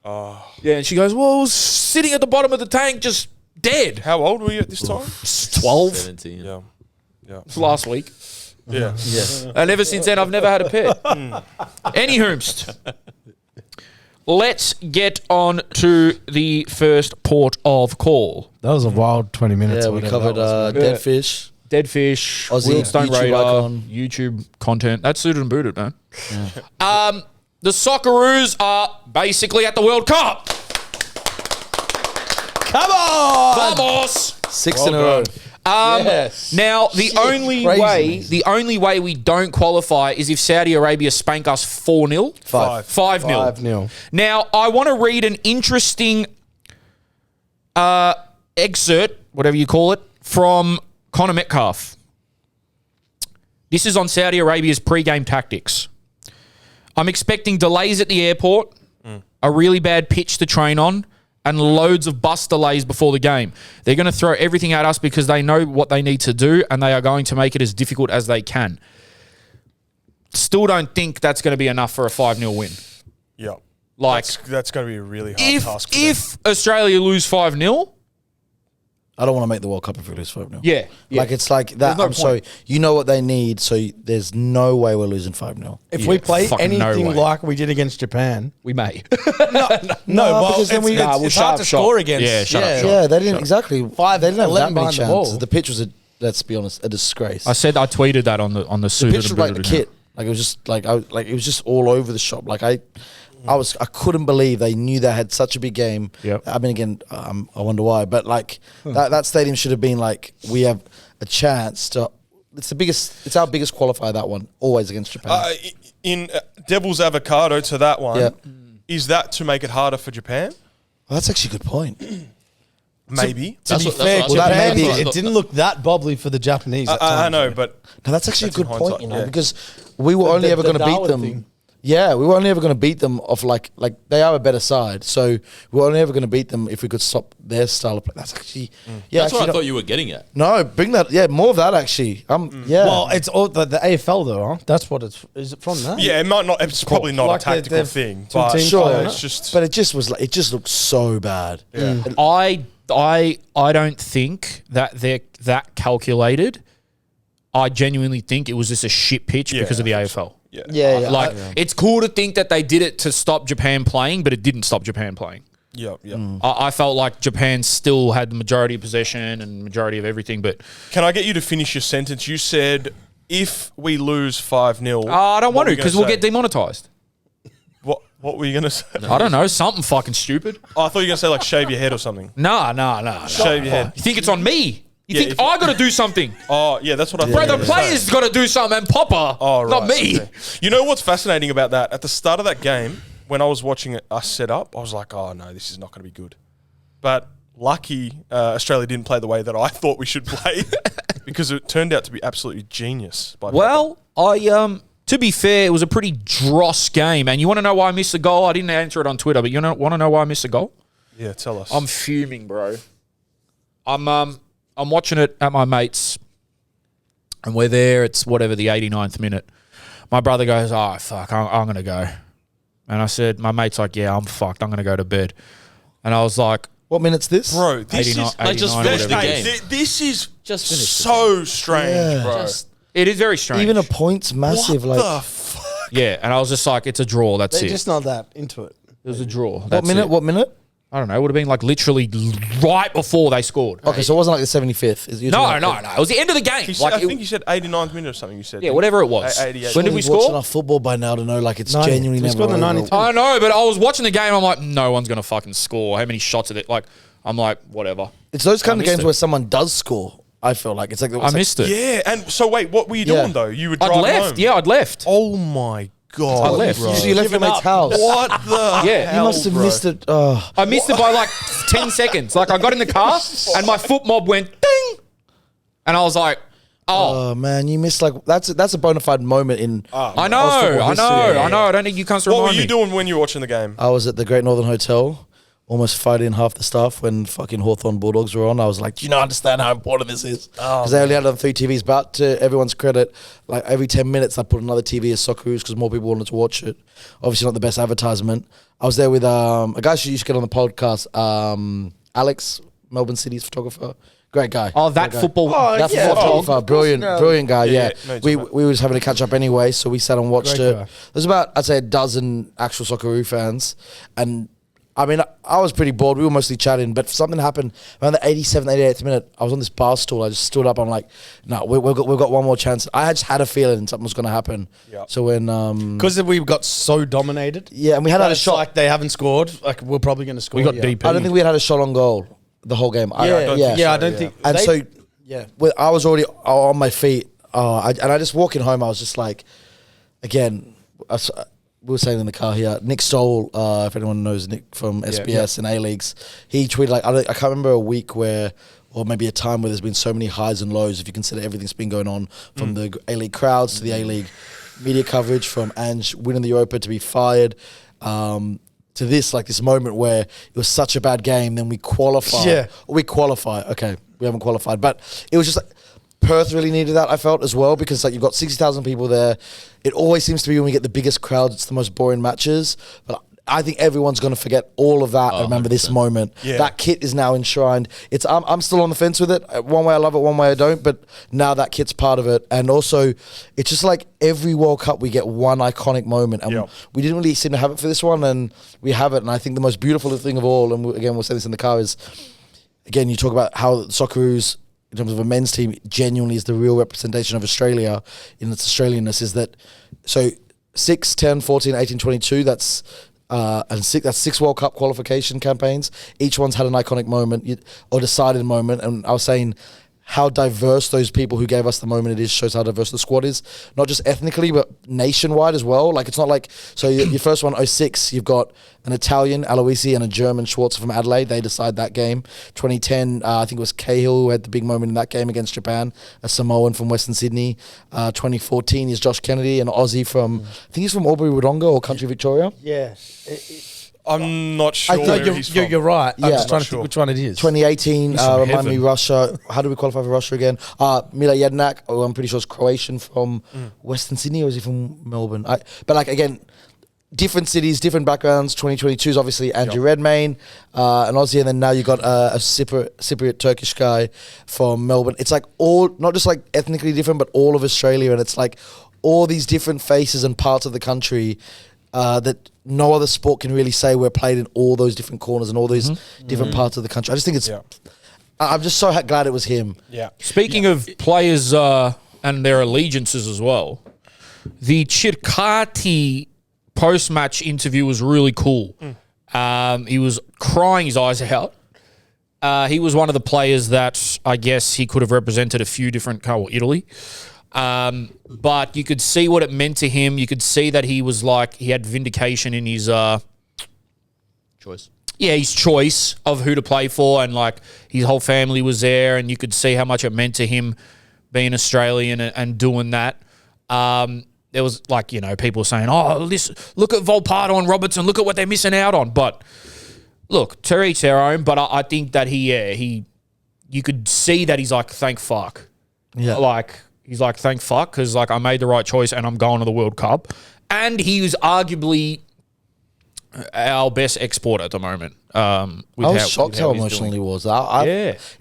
S1: Oh. Yeah, and she goes, well, it was sitting at the bottom of the tank, just dead.
S2: How old were you at this time?
S1: 12.
S5: 17.
S2: Yeah.
S1: Last week.
S2: Yeah.
S1: And ever since then, I've never had a pet. Anyhoomst. Let's get on to the first port of call.
S3: That was a wild 20 minutes.
S4: Yeah,
S3: or
S4: we
S3: whatever
S4: covered
S3: that was.
S4: dead fish.
S1: Dead fish,
S4: Aussie
S1: Wealdstone
S4: YouTube
S1: Radar,
S4: icon.
S1: YouTube content. That's suited and booted, man. The Socceroos are basically at the World Cup.
S3: Come on!
S1: Vamos!
S4: 6 in a row.
S3: Yes.
S1: Now, the only way we don't qualify is if Saudi Arabia spank us 4-0.
S4: 5.
S1: 5-0.
S3: 5-0.
S1: Now, I want to read an interesting excerpt, whatever you call it, from Connor Metcalf. This is on Saudi Arabia's pre-game tactics. I'm expecting delays at the airport, a really bad pitch to train on, and loads of bus delays before the game. They're going to throw everything at us because they know what they need to do, and they are going to make it as difficult as they can. Still don't think that's going to be enough for a 5-0 win.
S2: Yeah.
S1: Like,
S2: That's going to be a really hard task for them.
S1: if Australia lose 5-0,
S4: I don't want to make the World Cup if we lose 5-0.
S1: yeah.
S4: Like, it's like that.
S3: no
S4: I'm sorry. You know what they need, so there's no way we're losing 5-0.
S3: If we play
S1: fucking no
S3: anything
S1: way.
S3: like we did against Japan,
S1: we may.
S3: no,
S4: because then we-
S3: it's hard to
S1: sharp
S3: score
S1: shot.
S3: against.
S1: Yeah, sharp shot.
S4: Yeah, they didn't exactly.
S3: 5,
S4: they didn't have
S3: 11
S4: that many
S3: behind the ball.
S4: chances. The pitch was let's be honest, a disgrace.
S1: I tweeted that on the
S4: The
S1: suit.
S4: pitch was like the kit. Like it was just it was just all over the shop. Like I couldn't believe they knew they had such a big game.
S1: Yep.
S4: I mean, again, I wonder why, but like that stadium should have been like, we have a chance to. It's our biggest qualifier, that one, always against Japan.
S2: In devil's avocado to that one,
S4: Yeah.
S2: is that to make it harder for Japan?
S4: Well, that's actually a good point.
S2: Maybe.
S3: To be
S5: That's what-
S3: fair,
S5: that's what
S4: I
S3: Japan,
S4: thought.
S3: it didn't look that bubbly for the Japanese. At
S2: I
S3: times.
S2: know, but
S4: No, that's actually
S2: That's
S4: a
S2: in
S4: good point,
S2: hindsight,
S4: you know,
S2: yeah.
S4: because we were only ever
S3: the
S4: going to beat
S3: Darwin
S4: them.
S3: thing.
S4: Yeah, we were only ever going to beat them off like they are a better side, so we were only ever going to beat them if we could stop their style of play. That's actually, yeah,
S5: That's what I
S4: actually,
S5: thought you were getting at.
S4: no, bring that, yeah, more of that actually. Yeah,
S3: Well, it's all the AFL though, huh? That's what it's. Is it from that?
S2: yeah, it might not. It's probably not
S3: Like
S2: a tactical
S3: they've-
S2: thing,
S3: some
S2: but
S3: teams
S4: sure,
S3: play on
S2: it's
S3: it.
S2: just.
S4: but it just was like, it just looked so bad.
S2: yeah.
S1: I don't think that they're that calculated. I genuinely think it was just a shit pitch
S2: Yeah,
S1: because of the
S2: I
S1: AFL.
S2: Yeah.
S4: Yeah,
S1: Like, it's cool to think that they did it to stop Japan playing, but it didn't stop Japan playing.
S2: Yeah.
S1: I felt like Japan still had the majority of possession and majority of everything, but
S2: Can I get you to finish your sentence? You said if we lose 5-0.
S1: I don't want to
S2: what were you
S1: because
S2: gonna
S1: we'll get
S2: say?
S1: demonetized.
S2: What were you going to say?
S1: I don't know, something fucking stupid.
S2: Oh, I thought you were going to say like shave your head or something.
S1: Nah.
S2: Shave your head.
S1: You think it's on me? You
S2: Yeah,
S1: think
S2: if-
S1: I got to do something?
S2: Oh, yeah, that's what I
S1: Bro,
S2: thought.
S1: the players got to do something, and Popper,
S2: Oh, right.
S1: not me.
S2: Okay. You know what's fascinating about that? At the start of that game, when I was watching it, us set up, I was like, oh, no, this is not going to be good. But lucky Australia didn't play the way that I thought we should play because it turned out to be absolutely genius.
S1: Well, to be fair, it was a pretty dross game, and you want to know why I missed a goal? I didn't answer it on Twitter, but want to know why I missed a goal?
S2: Yeah, tell us.
S1: I'm fuming, bro. I'm watching it at my mate's, and we're there. It's whatever, the 89th minute. My brother goes, oh, fuck, I'm going to go. And I said, my mate's like, yeah, I'm fucked. I'm going to go to bed. And I was like,
S4: What minute's this?
S2: Bro, this
S1: 89
S2: is...
S5: Like, just
S1: 89 or
S5: finish the
S1: whatever.
S5: game.
S2: This is
S5: Just finish the
S2: so strange,
S4: Yeah.
S2: bro.
S1: It is very strange.
S4: Even a point's massive.
S2: What
S4: Like
S2: the fuck?
S1: Yeah, and I was just like, it's a draw. That's
S3: They're
S1: it.
S3: just not that into it.
S1: It was a draw.
S4: what
S1: That's
S4: minute?
S1: it.
S4: What minute?
S1: I don't know. It would have been like literally right before they scored.
S4: Okay, so it wasn't like the 75th.
S1: No. It was the end of the game.
S2: He said,
S1: Like,
S2: I think you said 89th minute or something you said.
S1: yeah, whatever it was.
S2: 88.
S1: When did we
S4: He's watched
S1: score?
S4: enough football by now to know like it's
S3: 90.
S4: genuinely
S3: We
S4: never
S3: scored the
S4: over.
S3: 92.
S1: I know, but I was watching the game. I'm like, no one's going to fucking score. How many shots are there? Like, I'm like, whatever.
S4: It's those kind of
S1: missed
S4: games
S1: it.
S4: where someone does score. I feel like it's like
S1: I missed it.
S2: Yeah, and so wait, what were you
S4: Yeah.
S2: doing though? You were
S1: I'd
S2: driving
S1: left.
S2: home?
S1: Yeah, I'd left.
S2: Oh my god.
S1: I left.
S2: bro.
S4: So you left your mate's house.
S2: What the
S1: Yeah.
S4: You must have
S2: bro?
S4: missed it. Oh.
S1: I missed it by like 10 seconds. Like, I got in the car and my foot mob went ding. And I was like, oh.
S4: Oh man, you missed like that's a bona fide moment in.
S1: I know.
S4: Of football history.
S1: I don't think you can't
S2: What
S1: remind
S2: were you
S1: me.
S2: doing when you were watching the game?
S4: I was at the Great Northern Hotel, almost fighting half the staff when fucking Hawthorn Bulldogs were on. I was like, do you not understand how important this is? Because they only had it on 3 TVs. But to everyone's credit, like every 10 minutes, I put another TV as Socceroos because more people wanted to watch it. Obviously, not the best advertisement. I was there with a guy who used to get on the podcast, Alex, Melbourne City's photographer. Great guy.
S1: Oh, that
S4: Great guy.
S1: football.
S4: That
S3: yeah,
S4: photographer, brilliant guy.
S2: Yeah,
S4: Yeah,
S2: yeah, no, it's
S4: we
S2: alright.
S4: we was having to catch up anyway, so we sat and watched
S3: Great
S4: it.
S3: guy.
S4: There's about I'd say a dozen actual Socceroo fans, and I mean I was pretty bored. We were mostly chatting, but something happened around the 87th, 88th minute. I was on this bar stool. I just stood up. I'm like, no, we've got one more chance. I just had a feeling something was going to happen.
S2: Yeah.
S4: So when
S3: Because we got so dominated.
S4: yeah, and we had
S3: That
S4: had a
S3: it's
S4: shot.
S3: like they haven't scored. Like we're probably going to score.
S1: We got
S3: yeah.
S1: DP.
S4: I don't think we had a shot on goal the whole game.
S2: I don't think
S3: Yeah,
S2: so,
S3: I don't
S2: yeah.
S3: think.
S4: And
S3: they-
S4: so Yeah, well, I was already on my feet, and I just walking home. I was just like, again, we were saying in the car here. Nick Stoll, if anyone knows Nick from SBS and A Leagues, he tweeted like I can't remember a week where, or maybe a time where there's been so many highs and lows. If you consider everything's been going on from the A League crowds to the A League media coverage, from Ange winning the Europa to be fired. To this, like this moment where it was such a bad game, then we qualify.
S3: Yeah.
S4: We qualify. Okay, we haven't qualified. But it was just like, Perth really needed that, I felt, as well, because like you've got 60,000 people there. It always seems to be when we get the biggest crowds, it's the most boring matches. But I think everyone's going to forget all of that and remember 100%. This moment. Yeah. That kit is now enshrined. I'm still on the fence with it. One way I love it, one way I don't. But now that kit's part of it. And also, it's just like every World Cup we get one iconic moment. And we didn't really seem to have it for this one. And we have it. And I think the most beautiful thing of all, and again, we'll say this in the car, is, again, you talk about how Socceroos, in terms of a men's team, genuinely is the real representation of Australia in its Australianness, is that, so 6, 10, 14, 18, 22, that's 6 World Cup qualification campaigns. Each one's had an iconic moment or decided moment. And I was saying how diverse those people who gave us the moment it is shows how diverse the squad is, not just ethnically, but nationwide as well. Like, it's not like, so your first one, 06, you've got an Italian, Aloisi, and a German, Schwarzer from Adelaide. They decide that game. 2010, I think it was Cahill who had the big moment in that game against Japan, a Samoan from Western Sydney. 2014 is Josh Kennedy, an Aussie from, I think he's from Albury Wodonga or Country Victoria.
S3: Yeah.
S2: I'm not sure
S3: you're right.
S4: Yeah.
S3: I'm just trying to think which one it is.
S4: 2018, remind me, Russia. How do we qualify for Russia again? Mila Jednak, I'm pretty sure is Croatian from Western Sydney, or is he from Melbourne? But like, again, different cities, different backgrounds. 2022 is obviously Andrew Redmayne, an Aussie, and then now you got a Cypriot Turkish guy from Melbourne. It's like all, not just like ethnically different, but all of Australia, and it's like all these different faces and parts of the country that no other sport can really say were played in all those different corners and all these different parts of the country. I just think it's... I'm just so glad it was him.
S2: Yeah.
S1: Speaking of players and their allegiances as well, the Chirkati post-match interview was really cool. He was crying his eyes out. He was one of the players that I guess he could have represented a few different... Italy. But you could see what it meant to him. You could see that he was like, he had vindication in his choice. Yeah, his choice of who to play for, and like his whole family was there, and you could see how much it meant to him being Australian and doing that. There was like, people saying, oh, look at Volpato and Robertson, look at what they're missing out on. But look, to each their own, but I think that you could see that he's like, thank fuck.
S4: Yeah.
S1: He's like, thank fuck, because like I made the right choice and I'm going to the World Cup. And he was arguably our best exporter at the moment.
S4: I was shocked how emotional he was.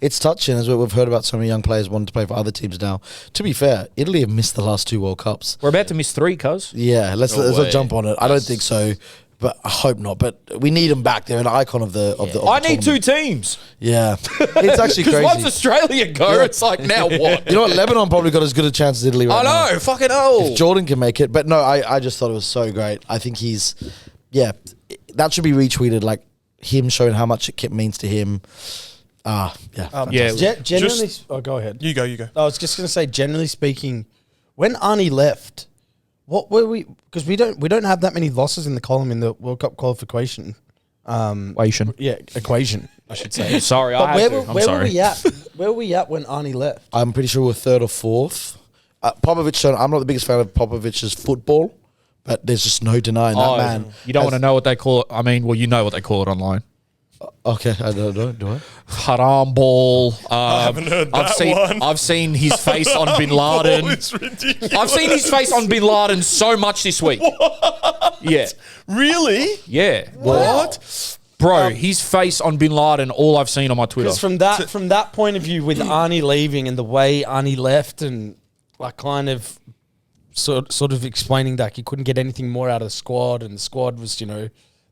S4: It's touching, as we've heard about so many young players wanting to play for other teams now. To be fair, Italy have missed the last 2 World Cups.
S1: We're about to miss 3, cuz.
S4: Yeah, let's jump on it. I don't think so, but I hope not. But we need them back. They're an icon of the
S1: I need 2 teams.
S4: Yeah. It's actually crazy.
S1: Because once Australia go, it's like, now what?
S4: You know what? Lebanon probably got as good a chance as Italy right now.
S1: I know. Fucking hell.
S4: If Jordan can make it. But no, I just thought it was so great. I think that should be retweeted, like him showing how much it means to him.
S3: Generally, go ahead.
S2: You go.
S3: I was just going to say, generally speaking, when Arnie left, what were we? Because we don't have that many losses in the column in the World Cup qualification. Equation, I should say.
S1: Sorry,
S3: but where were we at? Where were we at when Arnie left?
S4: I'm pretty sure we're 3rd or 4th. Popovic, I'm not the biggest fan of Popovic's football, but there's just no denying that man.
S1: You don't want to know what they call it. I mean, well, you know what they call it online.
S4: Okay, I don't know. Do I?
S1: Haram ball.
S2: I haven't heard that one.
S1: I've seen his face on Bin Laden.
S2: It's ridiculous.
S1: I've seen his face on Bin Laden so much this week. What? Yeah.
S2: Really?
S1: Yeah.
S2: What?
S1: Bro, his face on Bin Laden, all I've seen on my Twitter.
S3: Because from that point of view, with Arnie leaving and the way Arnie left, and like kind of sort of explaining that he couldn't get anything more out of the squad, and the squad was,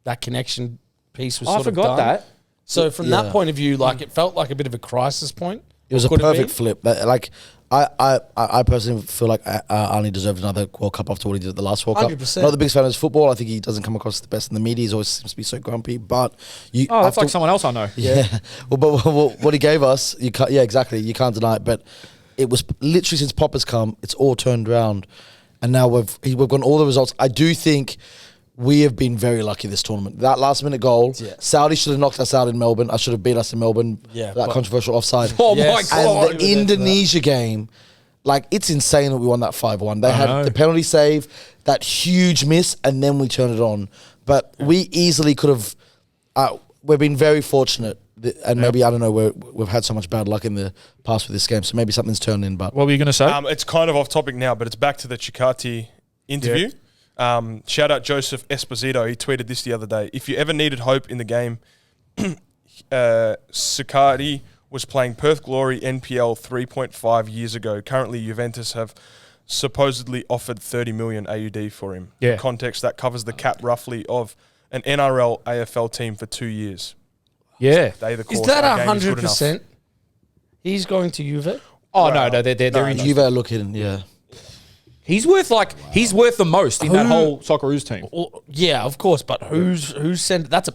S3: that connection piece was sort of done.
S1: I forgot that.
S3: So from that point of view, like it felt like a bit of a crisis point.
S4: It was a
S3: Could it
S4: perfect
S3: be?
S4: flip. Like I personally feel like Arnie deserved another World Cup after what he did at the last World Cup.
S3: 100%.
S4: Not the biggest fan of his football. I think he doesn't come across the best in the media. He always seems to be so grumpy. But you,
S1: Oh, that's
S4: after-
S1: like someone else I know.
S4: Yeah. Well, what he gave us, you can't. Yeah, exactly. You can't deny it. But it was literally since Popper's come, it's all turned around, and now we've gotten all the results. I do think we have been very lucky this tournament. That last minute goal, Saudi should have knocked us out in Melbourne. I should have beat us in Melbourne.
S3: Yeah,
S4: that
S3: but-
S4: controversial offside.
S1: Oh
S3: Yes.
S1: my god!
S4: And the Indonesia game, like, it's insane that we won that 5-1. They
S1: know.
S4: had the penalty save, that huge miss, and then we turned it on. But we easily could have. We've been very fortunate, and maybe I don't know. We've had so much bad luck in the past with this game, so maybe something's turned in. But
S1: What were you going to say?
S2: It's kind of off topic now, but it's back to the Chikati interview. Shout out Joseph Esposito. He tweeted this the other day. If you ever needed hope in the game, Chikati was playing Perth Glory NPL 3.5 years ago. Currently, Juventus have supposedly offered 30 million AUD for him.
S1: Yeah.
S2: In context, that covers the cap roughly of an NRL AFL team for 2 years.
S1: yeah.
S2: They the
S3: Is
S2: course,
S3: that
S2: our game is good enough.
S3: 100%? He's going to Juve?
S1: Oh no, they're in.
S4: Juve are looking, yeah.
S1: He's worth the most in that whole Socceroos team.
S3: Well, yeah, of course, but who's sent? That's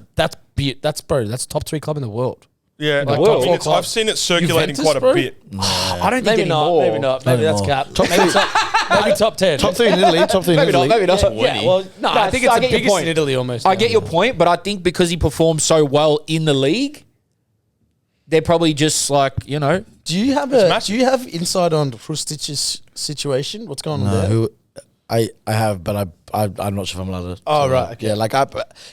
S3: top 3 club in the world.
S2: Yeah,
S1: the
S2: I
S1: world.
S2: mean, I've seen it circulating
S3: Juventus,
S2: quite a
S3: bro?
S2: bit.
S1: I don't think anymore.
S3: Maybe not. Maybe that's
S4: anymore.
S3: cap. Maybe top 10.
S4: Top 3 in Italy. Top 3 in
S1: Maybe
S4: Italy.
S1: not. Maybe not.
S3: Yeah, well, no, I think it's the
S1: get your
S3: biggest
S1: point.
S3: in Italy almost.
S1: I get your point, but I think because he performed so well in the league, they're probably just like, you know.
S3: Do you have
S2: massive.
S3: insight on Hrustic's situation? What's going on
S4: No,
S3: there?
S4: who I have, but I'm not sure if I'm allowed to.
S3: Oh, right, okay.
S4: Yeah, like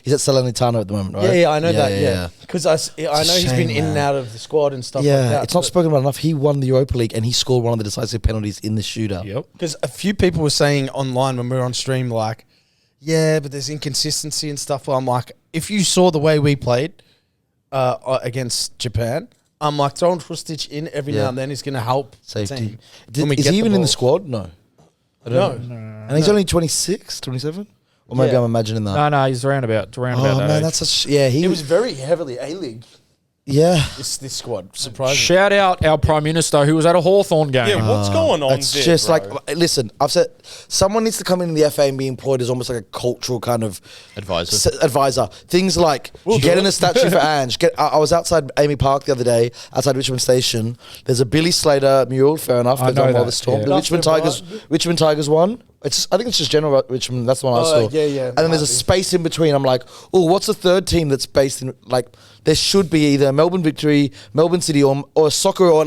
S4: he's at Salernitano at the moment, right?
S3: Yeah, I know that. Yeah, because I know
S4: It's a
S3: he's been
S4: shame,
S3: in and
S4: man.
S3: out of the squad and stuff
S4: Yeah,
S3: like that.
S4: it's not spoken about enough. He won the Europa League and he scored one of the decisive penalties in the shootout.
S1: Yep.
S3: Because a few people were saying online when we were on stream, like, yeah, but there's inconsistency and stuff. Well, I'm like, if you saw the way we played against Japan, I'm like, throwing Hrustic in every now and then is going to help the
S4: Safety.
S3: team. When we
S4: Is
S3: get
S4: he
S3: the
S4: even in the
S3: ball.
S4: squad? No.
S3: No.
S4: And he's only 26, 27? Or maybe
S3: Yeah.
S4: I'm imagining that.
S1: No, he's around about
S4: Oh,
S1: that
S4: man,
S1: age.
S4: that's such... Yeah,
S3: It was very heavily A-League,
S4: Yeah.
S3: this squad. Surprising.
S1: Shout out our Prime Minister who was at a Hawthorn game.
S2: Yeah, what's going on
S4: It's
S2: there,
S4: just
S2: bro?
S4: like, listen, I've said someone needs to come in the FA and be employed as almost like a cultural kind of advisor. Things like getting a statue for Ange. I was outside Amy Park the other day, outside Richmond Station. There's a Billy Slater mural. Fair enough.
S1: I
S4: They've
S1: know
S4: done well
S1: that,
S4: this storm.
S1: yeah.
S4: The Richmond Tigers won. I think it's just General Richmond. That's the one I saw.
S3: yeah.
S4: And then there's a space in between. I'm like, oh, what's the third team that's based in, like, there should be either Melbourne Victory, Melbourne City, or a soccer, or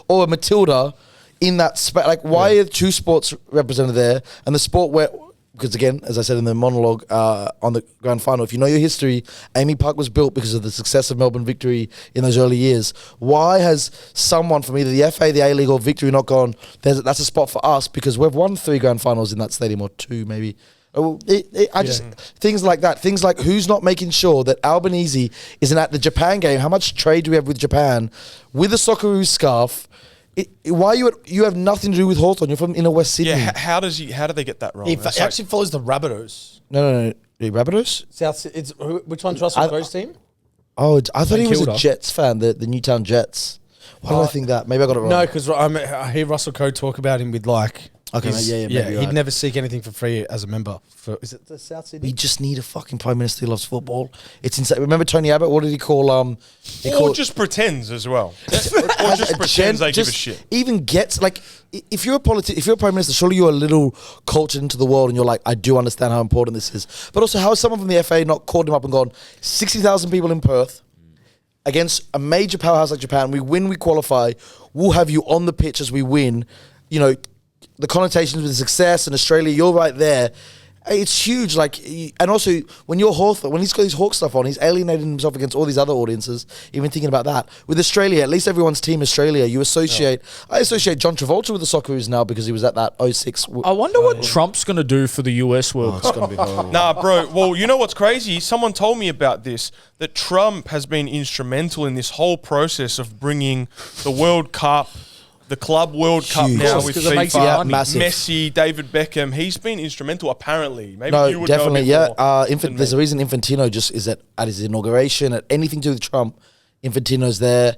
S4: or a Matilda in that space. Like, why are 2 sports represented there? And the sport where, because again, as I said in the monologue on the grand final, if you know your history, Amy Park was built because of the success of Melbourne Victory in those early years. Why has someone from either the FA, the A-League, or Victory not gone, that's a spot for us because we've won 3 grand finals in that stadium, or 2 maybe. Things like that. Things like who's not making sure that Albanese isn't at the Japan game. How much trade do we have with Japan? With a Socceroos scarf. Why you have nothing to do with Hawthorn? You're from inner West Sydney.
S2: Yeah, how do they get that wrong?
S3: He
S2: It's like-
S3: actually follows the Rabbitohs.
S4: No. The Rabbitohs?
S3: Which one's Russell Crowe's team?
S4: Oh, I thought he was a
S1: Kilda.
S4: Jets fan, the Newtown Jets. Why do I think that? Maybe I got it wrong.
S3: No, because I hear Russell Crowe talk about him with like.
S4: Okay,
S3: his-
S4: mate, yeah, maybe
S3: he'd
S4: right.
S3: never seek anything for free as a member. Is it the South Sydney?
S4: We just need a fucking Prime Minister who loves football. It's insane. Remember Tony Abbott? What did he call
S2: or just pretends as well. Or just pretends they give a shit.
S4: Even gets like if you're a if you're a prime minister, surely you're a little cultured into the world, and you're like, I do understand how important this is. But also, how has someone from the FA not called him up and gone, 60,000 people in Perth against a major powerhouse like Japan? We win, we qualify. We'll have you on the pitch as we win. You know, the connotations with the success in Australia, you're right there. It's huge, like, and also when you're Hawthorn, when he's got his Hawk stuff on, he's alienating himself against all these other audiences. Even thinking about that with Australia, at least everyone's team Australia. You associate. I associate John Travolta with the Socceroos now because he was at that 06.
S1: I wonder what Trump's going to do for the US World
S4: It's
S1: Cup.
S4: gonna be horrible.
S2: Nah, bro. Well, you know what's crazy? Someone told me about this, that Trump has been instrumental in this whole process of bringing the World Cup, the Club World Cup
S4: Huge.
S2: now
S4: Of
S2: with
S1: course, 'cause it makes you
S2: FIFA,
S1: money.
S4: Massive.
S2: Messi, David Beckham. He's been instrumental, apparently. Maybe
S4: No,
S2: you would
S4: definitely,
S2: know a bit
S4: yeah.
S2: more than
S4: There's
S2: me.
S4: a reason Infantino just is at his inauguration, at anything to do with Trump. Infantino's there.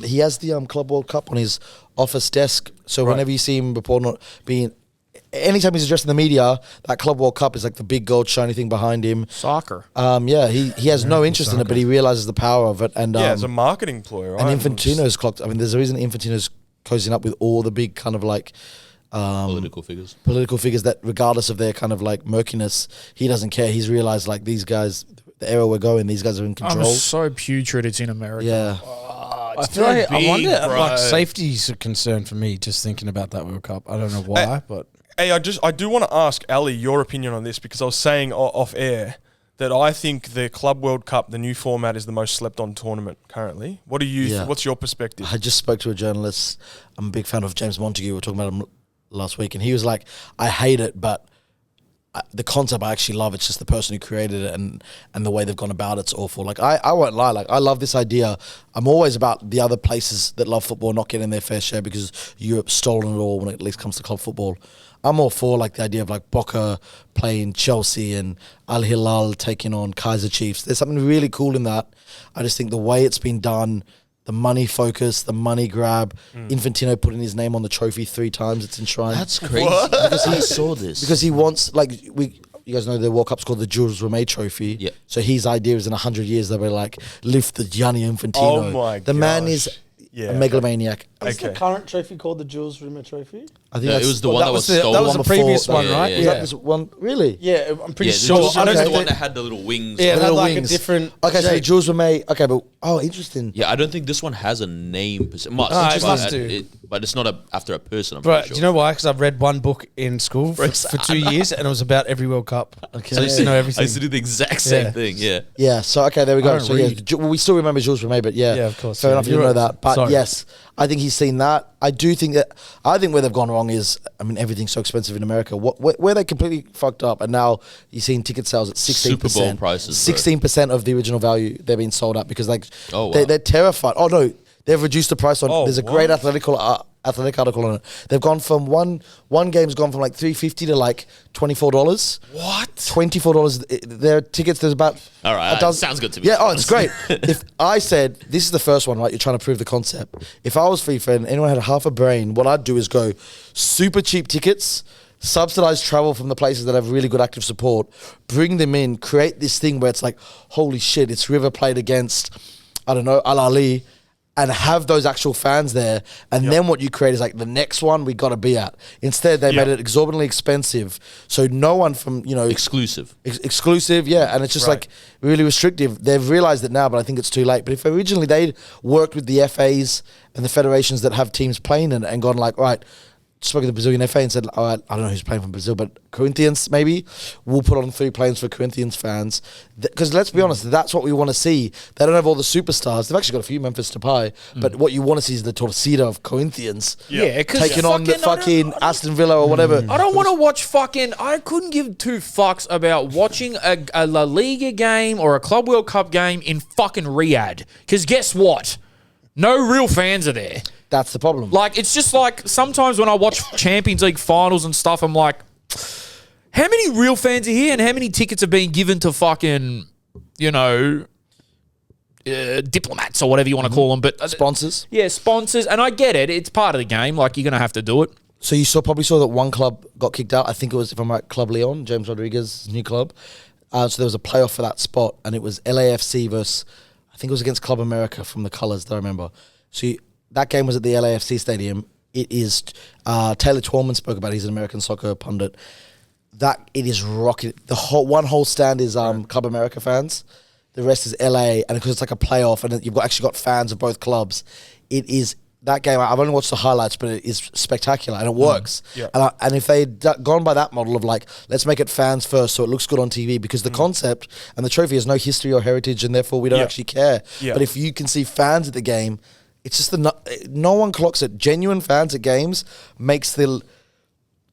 S4: he has the Club World Cup on his office desk. So whenever you see him report not being, anytime he's addressing the media, that Club World Cup is like the big gold shiny thing behind him.
S1: Soccer.
S4: He has no interest in it, but he realizes the power of it. And
S2: as a marketing ploy, right?
S4: And Infantino's clocked. I mean, there's a reason Infantino's closing up with all the big kind of like
S5: Political figures.
S4: Political figures that, regardless of their kind of like murkiness, he doesn't care. He's realized like these guys, the era we're going, these guys are in control.
S1: I'm so putrid it's in America.
S4: Yeah.
S3: I feel like I wonder,
S1: bro.
S3: like safety's a concern for me just thinking about that World Cup. I don't know why, but
S2: Hey, I do want to ask Ali your opinion on this, because I was saying off air that I think the Club World Cup, the new format, is the most slept on tournament currently. What do you? What's your perspective?
S4: I just spoke to a journalist. I'm a big fan of James Montague. We were talking about him last week, and he was like, "I hate it, but the concept I actually love. It's just the person who created it and the way they've gone about it's awful." Like I won't lie. Like, I love this idea. I'm always about the other places that love football not getting their fair share because Europe's stolen it all when it at least comes to club football. I'm all for like the idea of like Boca playing Chelsea and Al Hilal taking on Kaiser Chiefs. There's something really cool in that. I just think the way it's been done, the money focus, the money grab, Infantino putting his name on the trophy 3 times, it's enshrined.
S5: That's crazy. Because I saw this.
S4: Because he wants, like, you guys know the World Cup's called the Jules Rimet Trophy.
S5: Yeah.
S4: So his idea is in 100 years they'll be like, lift the Gianni Infantino.
S2: Oh my
S4: The man is a megalomaniac.
S3: is the current trophy called the Jules Rimet Trophy?
S4: I think
S5: it was the one that was stolen.
S3: That was the previous one, right?
S4: Is that this one? Really?
S3: Yeah, I'm pretty
S5: Yeah,
S3: sure.
S5: I know
S4: okay.
S5: the one that had the little wings.
S3: Yeah, it had
S4: Little
S3: like
S4: wings.
S3: a different.
S4: Okay, so
S3: shape.
S4: Jules Rimet. Okay, but interesting.
S5: Yeah, I don't think this one has a name. It must,
S3: it
S5: but,
S3: must do.
S5: But it's not after a person. I'm
S3: Bro,
S5: pretty
S3: do
S5: sure.
S3: you know why? Because I've read one book in school for 2 years, and it was about every World Cup.
S4: Okay.
S3: So I used to know everything.
S5: I used to do the exact same
S3: Yeah.
S5: thing. Yeah.
S4: Yeah, so okay, there we
S3: I
S4: go.
S3: don't
S4: So
S3: read.
S4: well, we still remember Jules Rimet, but yeah,
S3: Yeah, of course,
S4: fair
S3: yeah.
S4: enough. You didn't know that, but
S3: Sorry.
S4: yes, I think he's seen that. I think where they've gone wrong is, I mean, everything's so expensive in America. Where they completely fucked up, and now you're seeing ticket sales at 16%.
S5: Super Bowl prices, bro.
S4: 16% of the original value they're being sold at because like
S5: Oh, wow.
S4: they're terrified. Oh no, they've reduced the price on.
S2: Oh,
S4: there's a great athletic article on it. They've gone from one game's gone from like $3.50 to like $24.
S2: What?
S4: $24. Their tickets. There's about
S5: All right,
S4: a dozen-
S5: sounds good to me.
S4: Yeah, oh, it's great. If I said this is the first one, right? You're trying to prove the concept. If I was FIFA and anyone had half a brain, what I'd do is go super cheap tickets, subsidized travel from the places that have really good active support, bring them in, create this thing where it's like, holy shit, it's River played against, I don't know, Al Ali, and have those actual fans there. And then what you create is like the next one we got to be at. Instead, they made it exorbitantly expensive. So no one from,
S5: Exclusive.
S4: exclusive, yeah, and it's just like really restrictive. They've realized it now, but I think it's too late. But if originally they'd worked with the FAs and the federations that have teams playing and gone like, right, spoke to the Brazilian FA and said, all right, I don't know who's playing from Brazil, but Corinthians maybe, we'll put on 3 planes for Corinthians fans. Because let's be honest, that's what we want to see. They don't have all the superstars. They've actually got a few Memphis Depay, but what you want to see is the Torcida of Corinthians
S1: Yeah, because
S4: taking on the fucking Aston Villa or whatever.
S1: I don't want to watch fucking. I couldn't give 2 fucks about watching a La Liga game or a Club World Cup game in fucking Riyadh. Because guess what? No real fans are there.
S4: That's the problem.
S1: Like, it's just like sometimes when I watch Champions League finals and stuff, I'm like, how many real fans are here and how many tickets are being given to fucking, diplomats or whatever you want to call them? But
S4: Sponsors.
S1: yeah, sponsors. And I get it. It's part of the game. Like, you're going to have to do it.
S4: So you probably saw that one club got kicked out. I think it was, if I'm right, Club Leon, James Rodriguez's new club. So there was a playoff for that spot, and it was LAFC versus, I think it was against Club America from the colours that I remember. So that game was at the LAFC stadium. It is, Taylor Twellman spoke about it. He's an American soccer pundit. That it is rocking. The whole stand is Club America fans. The rest is LA, and because it's like a playoff, and you've actually got fans of both clubs. It is that game. I've only watched the highlights, but it is spectacular and it works.
S2: Yeah.
S4: And if they'd gone by that model of like, let's make it fans first, so it looks good on TV, because the concept and the trophy has no history or heritage, and therefore we don't actually care.
S2: Yeah.
S4: But if you can see fans at the game, it's just no one clocks it. Genuine fans at games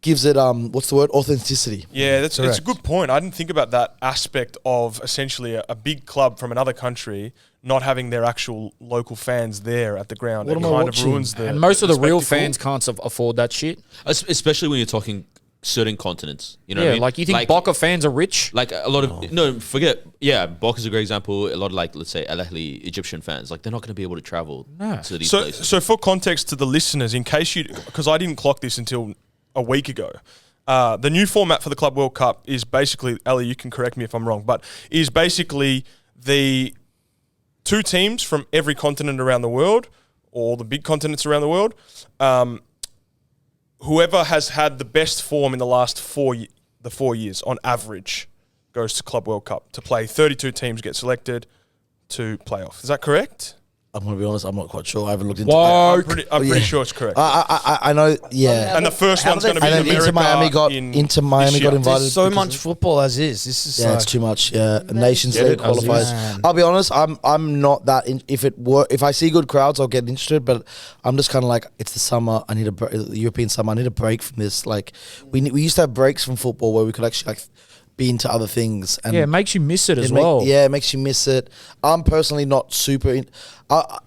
S4: gives it what's the word? Authenticity.
S2: Yeah, it's a good point. I didn't think about that aspect of essentially a big club from another country not having their actual local fans there at the ground.
S4: What
S2: it
S4: am I
S2: kind
S4: watching?
S2: of ruins the
S1: And most of the real
S2: spectacle.
S1: fans can't afford that shit.
S5: Especially when you're talking certain continents. You know what I
S1: Yeah,
S5: mean?
S1: like you think Boca fans are rich?
S5: Like a lot of Bok is a great example. A lot of like, let's say Al Ahly Egyptian fans, like they're not going to be able to travel to these places.
S2: So for context to the listeners, in case because I didn't clock this until a week ago, the new format for the Club World Cup is basically, Ali, you can correct me if I'm wrong, but is basically the 2 teams from every continent around the world, or the big continents around the world. Whoever has had the best form in the last 4 years on average goes to Club World Cup to play. 32 teams get selected to play off. Is that correct?
S4: I'm going to be honest, I'm not quite sure. I haven't looked into it.
S2: I'm pretty sure it's correct.
S4: I know, yeah.
S2: And the first one's going to be
S4: And
S2: in
S4: then
S2: America.
S4: Inter Miami got invited.
S3: There's so much football as is. This is
S4: Yeah, it's too much. Yeah, Nations League qualifiers. I'll be honest. I'm not that. If I see good crowds, I'll get interested. But I'm just kind of like, it's the summer. I need the European summer. I need a break from this. Like we used to have breaks from football where we could actually like be into other things. And
S1: Yeah, it makes you miss it as well.
S4: Yeah, it makes you miss it. I'm personally not super.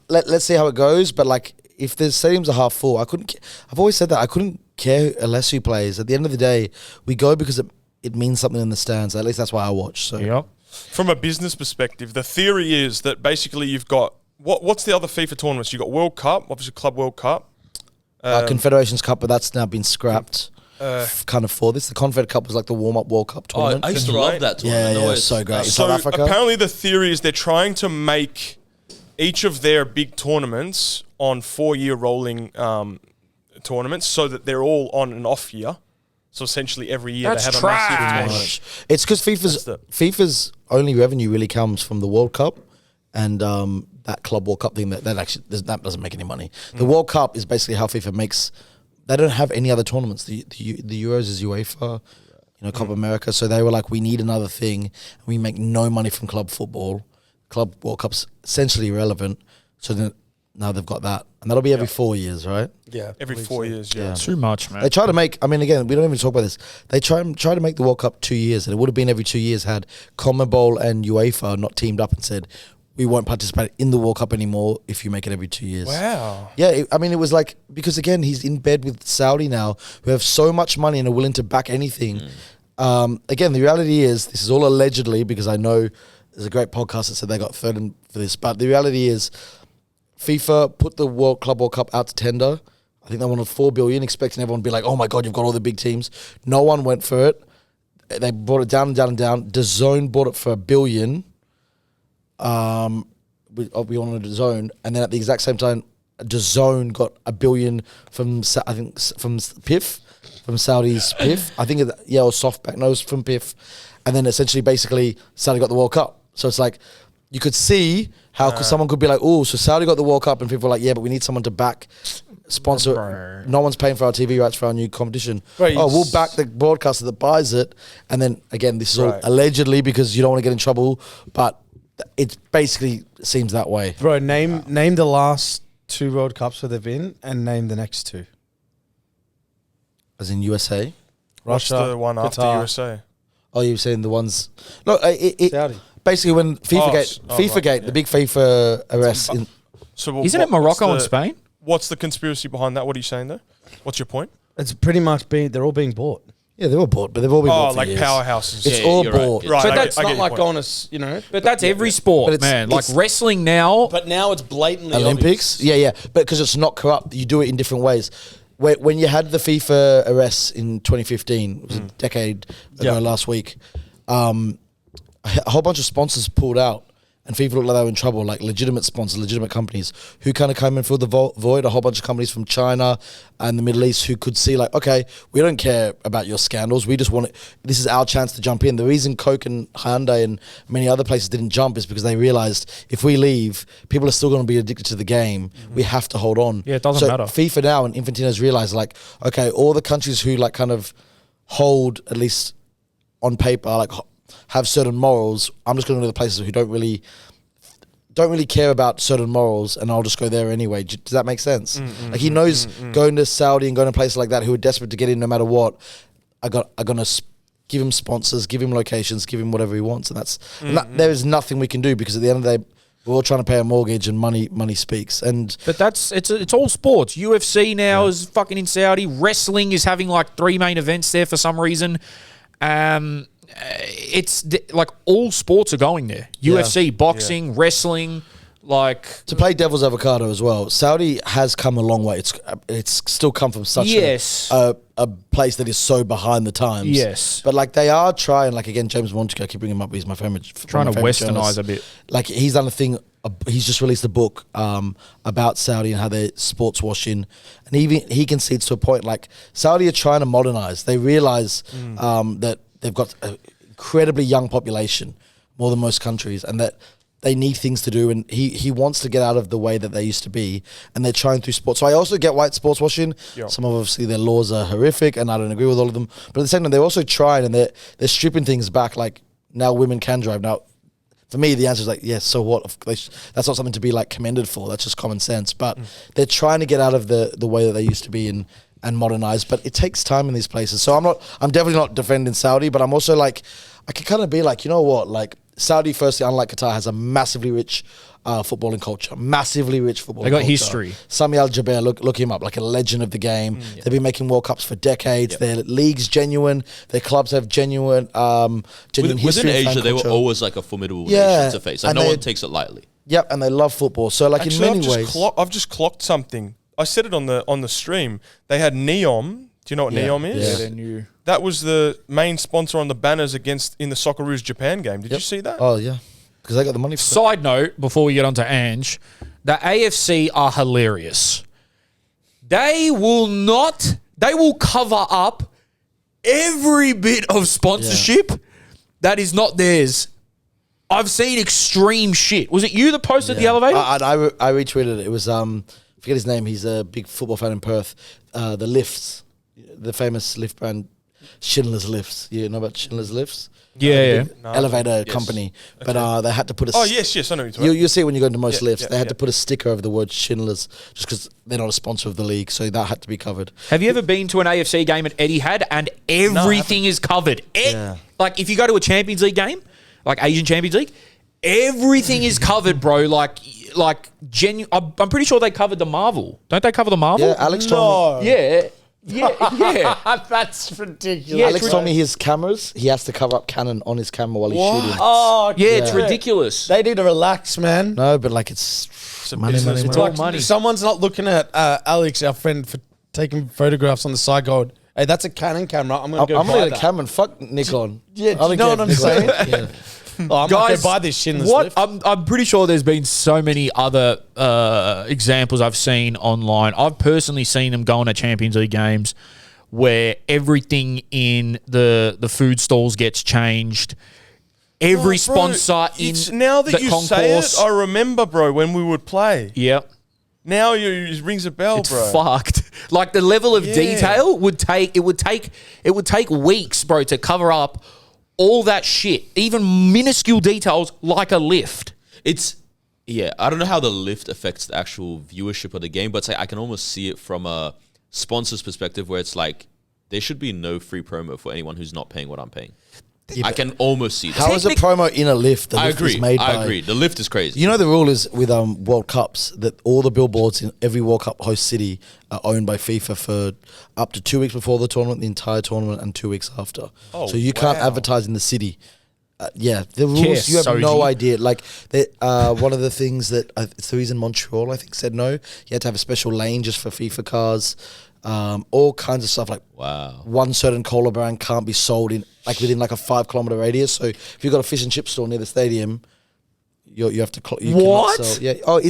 S4: Let's see how it goes. But like, if the stadiums are half full, I've always said that I couldn't care unless who plays. At the end of the day, we go because it means something in the stands. At least that's why I watch. So
S1: Yep.
S2: From a business perspective, the theory is that basically you've got what's the other FIFA tournaments? You've got World Cup, obviously Club World Cup.
S4: Confederations Cup, but that's now been scrapped. Kind of for this. The Confed Cup was like the warm-up World Cup tournament.
S5: I used to love that tournament.
S4: Yeah, so great.
S2: So
S4: South Africa.
S2: apparently the theory is they're trying to make each of their big tournaments on 4-year rolling tournaments so that they're all on and off year. So essentially every year
S1: That's
S2: they have
S1: trash.
S2: a massive tournament.
S4: It's because FIFA's only revenue really comes from the World Cup and that Club World Cup thing that doesn't make any money. The World Cup is basically how FIFA makes. They don't have any other tournaments. The Euros is UEFA, Copa America. So they were like, we need another thing. And we make no money from club football. Club World Cup's essentially irrelevant. So then now they've got that, and that'll be every 4 years, right?
S3: Yeah,
S2: Every 4 years, yeah.
S1: Too much, man.
S4: They try to make. I mean, again, we don't even talk about this. They try to make the World Cup 2 years, and it would have been every 2 years had CONMEBOL and UEFA not teamed up and said, we won't participate in the World Cup anymore if you make it every 2 years.
S2: Wow.
S4: Yeah, it was like, because again, he's in bed with Saudi now, who have so much money and are willing to back anything. Again, the reality is, this is all allegedly, because I know there's a great podcast that said they got third for this, but the reality is, FIFA put the Club World Cup out to tender. I think they wanted $4 billion, expecting everyone to be like, oh my God, you've got all the big teams. No one went for it. They brought it down and down and down. DAZN bought it for $1 billion. We wanted DAZN, and then at the exact same time, DAZN got $1 billion from PIF, from Saudi's PIF. I think or SoftBank. No, it was from PIF, and then essentially, basically, Saudi got the World Cup. So it's like you could see how someone could be like, oh, so Saudi got the World Cup, and people were like, yeah, but we need someone to sponsor. No one's paying for our TV rights for our new competition.
S3: Right,
S4: we'll back the broadcaster that buys it, and then again, this is all allegedly because you don't want to get in trouble, but it basically seems that way.
S3: Bro, name the last 2 World Cups where they've been, and name the next 2.
S4: As in USA?
S2: What's
S3: Russia,
S2: the one after
S3: Qatar.
S2: USA?
S4: Oh, you're saying the ones... No,
S3: Saudi.
S4: basically when FIFA the big FIFA arrests...
S2: So
S1: Isn't it Morocco and Spain?
S2: What's the conspiracy behind that? What are you saying there? What's your point?
S3: It's pretty much they're all being bought.
S4: Yeah, they're all bought, but they've all been bought for
S2: like
S4: years.
S2: powerhouses.
S4: It's all
S5: you're right.
S4: bought.
S2: Right,
S3: But
S2: I
S3: that's
S2: get
S3: not
S2: your
S3: like
S2: point.
S3: going to,
S1: But that's every sport,
S4: But it's-
S1: man. Like
S4: it's-
S1: wrestling now.
S3: But now it's blatantly
S4: Olympics?
S3: obvious.
S4: Yeah. But because it's not corrupt, you do it in different ways. When you had the FIFA arrests in 2015, it was a decade ago last week, a whole bunch of sponsors pulled out, and FIFA looked like they were in trouble, like legitimate sponsors, legitimate companies who kind of came and filled the void. A whole bunch of companies from China and the Middle East who could see like, okay, we don't care about your scandals. We just want it. This is our chance to jump in. The reason Coke and Hyundai and many other places didn't jump is because they realized if we leave, people are still going to be addicted to the game. We have to hold on.
S1: Yeah, it doesn't matter.
S4: FIFA now and Infantino's realized like, okay, all the countries who like kind of hold, at least on paper, like have certain morals, I'm just going to go to the places who don't really care about certain morals, and I'll just go there anyway. Does that make sense? Like he knows going to Saudi and going to places like that who are desperate to get in no matter what, are going to give him sponsors, give him locations, give him whatever he wants, and there is nothing we can do because at the end of the day, We're all trying to pay a mortgage, and money speaks.
S1: But it's all sports. UFC now is fucking in Saudi. Wrestling is having like 3 main events there for some reason. It's like all sports are going there. UFC, boxing, wrestling. Like
S4: to play devil's avocado as well, Saudi has come a long way. It's still come from such a place that is so behind the times.
S1: Yes,
S4: but like they are trying. Like again, James Montico, I keep bringing him up. He's my favorite.
S1: Trying to westernize a bit.
S4: Like he's done a thing. He's just released a book about Saudi and how they're sports washing, and he concedes to a point. Like Saudi are trying to modernize. They realize that they've got an incredibly young population, more than most countries, and that they need things to do, and he wants to get out of the way that they used to be, and they're trying through sports. So I also get white sports washing. Yep. Some of obviously their laws are horrific, and I don't agree with all of them. But at the same time, they're also trying, and they're stripping things back. Like now, women can drive. Now, for me, the answer is like, yes. So what? That's not something to be like commended for. That's just common sense. But they're trying to get out of the way that they used to be and modernize. But it takes time in these places. So I'm definitely not defending Saudi, but I'm also like, I can kind of be like, you know what, like. Saudi, firstly, unlike Qatar, has a massively rich footballing culture. Massively rich footballing culture.
S1: They got history.
S4: Sami Al-Jaber, look him up, like a legend of the game. They've been making World Cups for decades. Their league's genuine. Their clubs have genuine history.
S5: Within Asia, they were always like a formidable nation to face. Like no one takes it lightly.
S4: Yep, and they love football. So like actually, in many ways...
S2: I've just clocked something. I said it on the stream. They had Neom. Do you know what Neom is?
S1: Yeah, they're new.
S2: That was the main sponsor on the banners in the Socceroos Japan game. Did you see that?
S4: Oh, yeah. Because they got the money for
S1: Side note, before we get on to Ange, the AFC are hilarious. They will cover up every bit of sponsorship that is not theirs. I've seen extreme shit. Was it you that posted the elevator?
S4: I retweeted it. It was, forget his name. He's a big football fan in Perth. The lifts, the famous lift brand, Schindler's Lifts. You know about Schindler's Lifts?
S1: Yeah.
S4: Elevator company. But they had to put a...
S2: Oh, yes, I know what you're talking about.
S4: You'll see it when you go into most lifts. They had to put a sticker over the word Schindler's just because they're not a sponsor of the league. So that had to be covered.
S1: Have you ever been to an AFC game at Etihad and everything is covered? Like if you go to a Champions League game, like Asian Champions League, everything is covered, bro. I'm pretty sure they covered the Marvel. Don't they cover the Marvel?
S4: Yeah, Alex told me.
S1: Yeah.
S3: That's ridiculous.
S1: Yeah,
S4: Alex told me his cameras, he has to cover up Canon on his camera while he's shooting.
S3: Oh,
S1: yeah, it's ridiculous.
S3: They need to relax, man.
S4: No, but like it's money.
S1: It's all money.
S3: If someone's not looking at Alex, our friend, for taking photographs on the side going, hey, that's a Canon camera. I'm going to go
S4: I'm
S3: buy
S4: going to
S3: that.
S4: get a Canon. Fuck Nikon.
S3: Yeah, do you know what I'm saying?
S4: Yeah.
S3: I'm going to buy this Schindler's Lift.
S1: I'm pretty sure there's been so many other examples I've seen online. I've personally seen them going to Champions League games where everything in the food stalls gets changed. Every sponsor in
S2: now that
S1: the
S2: you
S1: concourse.
S2: say it, I remember, bro, when we would play.
S1: Yep.
S2: Now it rings a bell,
S1: It's
S2: bro.
S1: fucked. Like the level of detail would take weeks, bro, to cover up all that shit. Even minuscule details like a lift.
S5: I don't know how the lift affects the actual viewership of the game, but it's like I can almost see it from a sponsor's perspective where it's like there should be no free promo for anyone who's not paying what I'm paying.
S4: Yeah,
S5: I can almost see that.
S4: How is a promo in a lift? The
S5: I
S4: lift
S5: agree.
S4: is made
S5: I
S4: by,
S5: agree. The lift is crazy.
S4: You know the rule is with World Cups that all the billboards in every World Cup host city are owned by FIFA for up to 2 weeks before the tournament, the entire tournament, and 2 weeks after.
S2: Oh,
S4: so you can't advertise in the city. The rules, you have
S1: Soji.
S4: no idea. Like, one of the things that, it's the reason Montreal, I think, said no. You had to have a special lane just for FIFA cars. All kinds of stuff like one certain cola brand can't be sold in within a 5 kilometer radius. So if you've got a fish and chip store near the stadium, you have to. You
S1: what?
S4: Cannot sell. Yeah. Oh,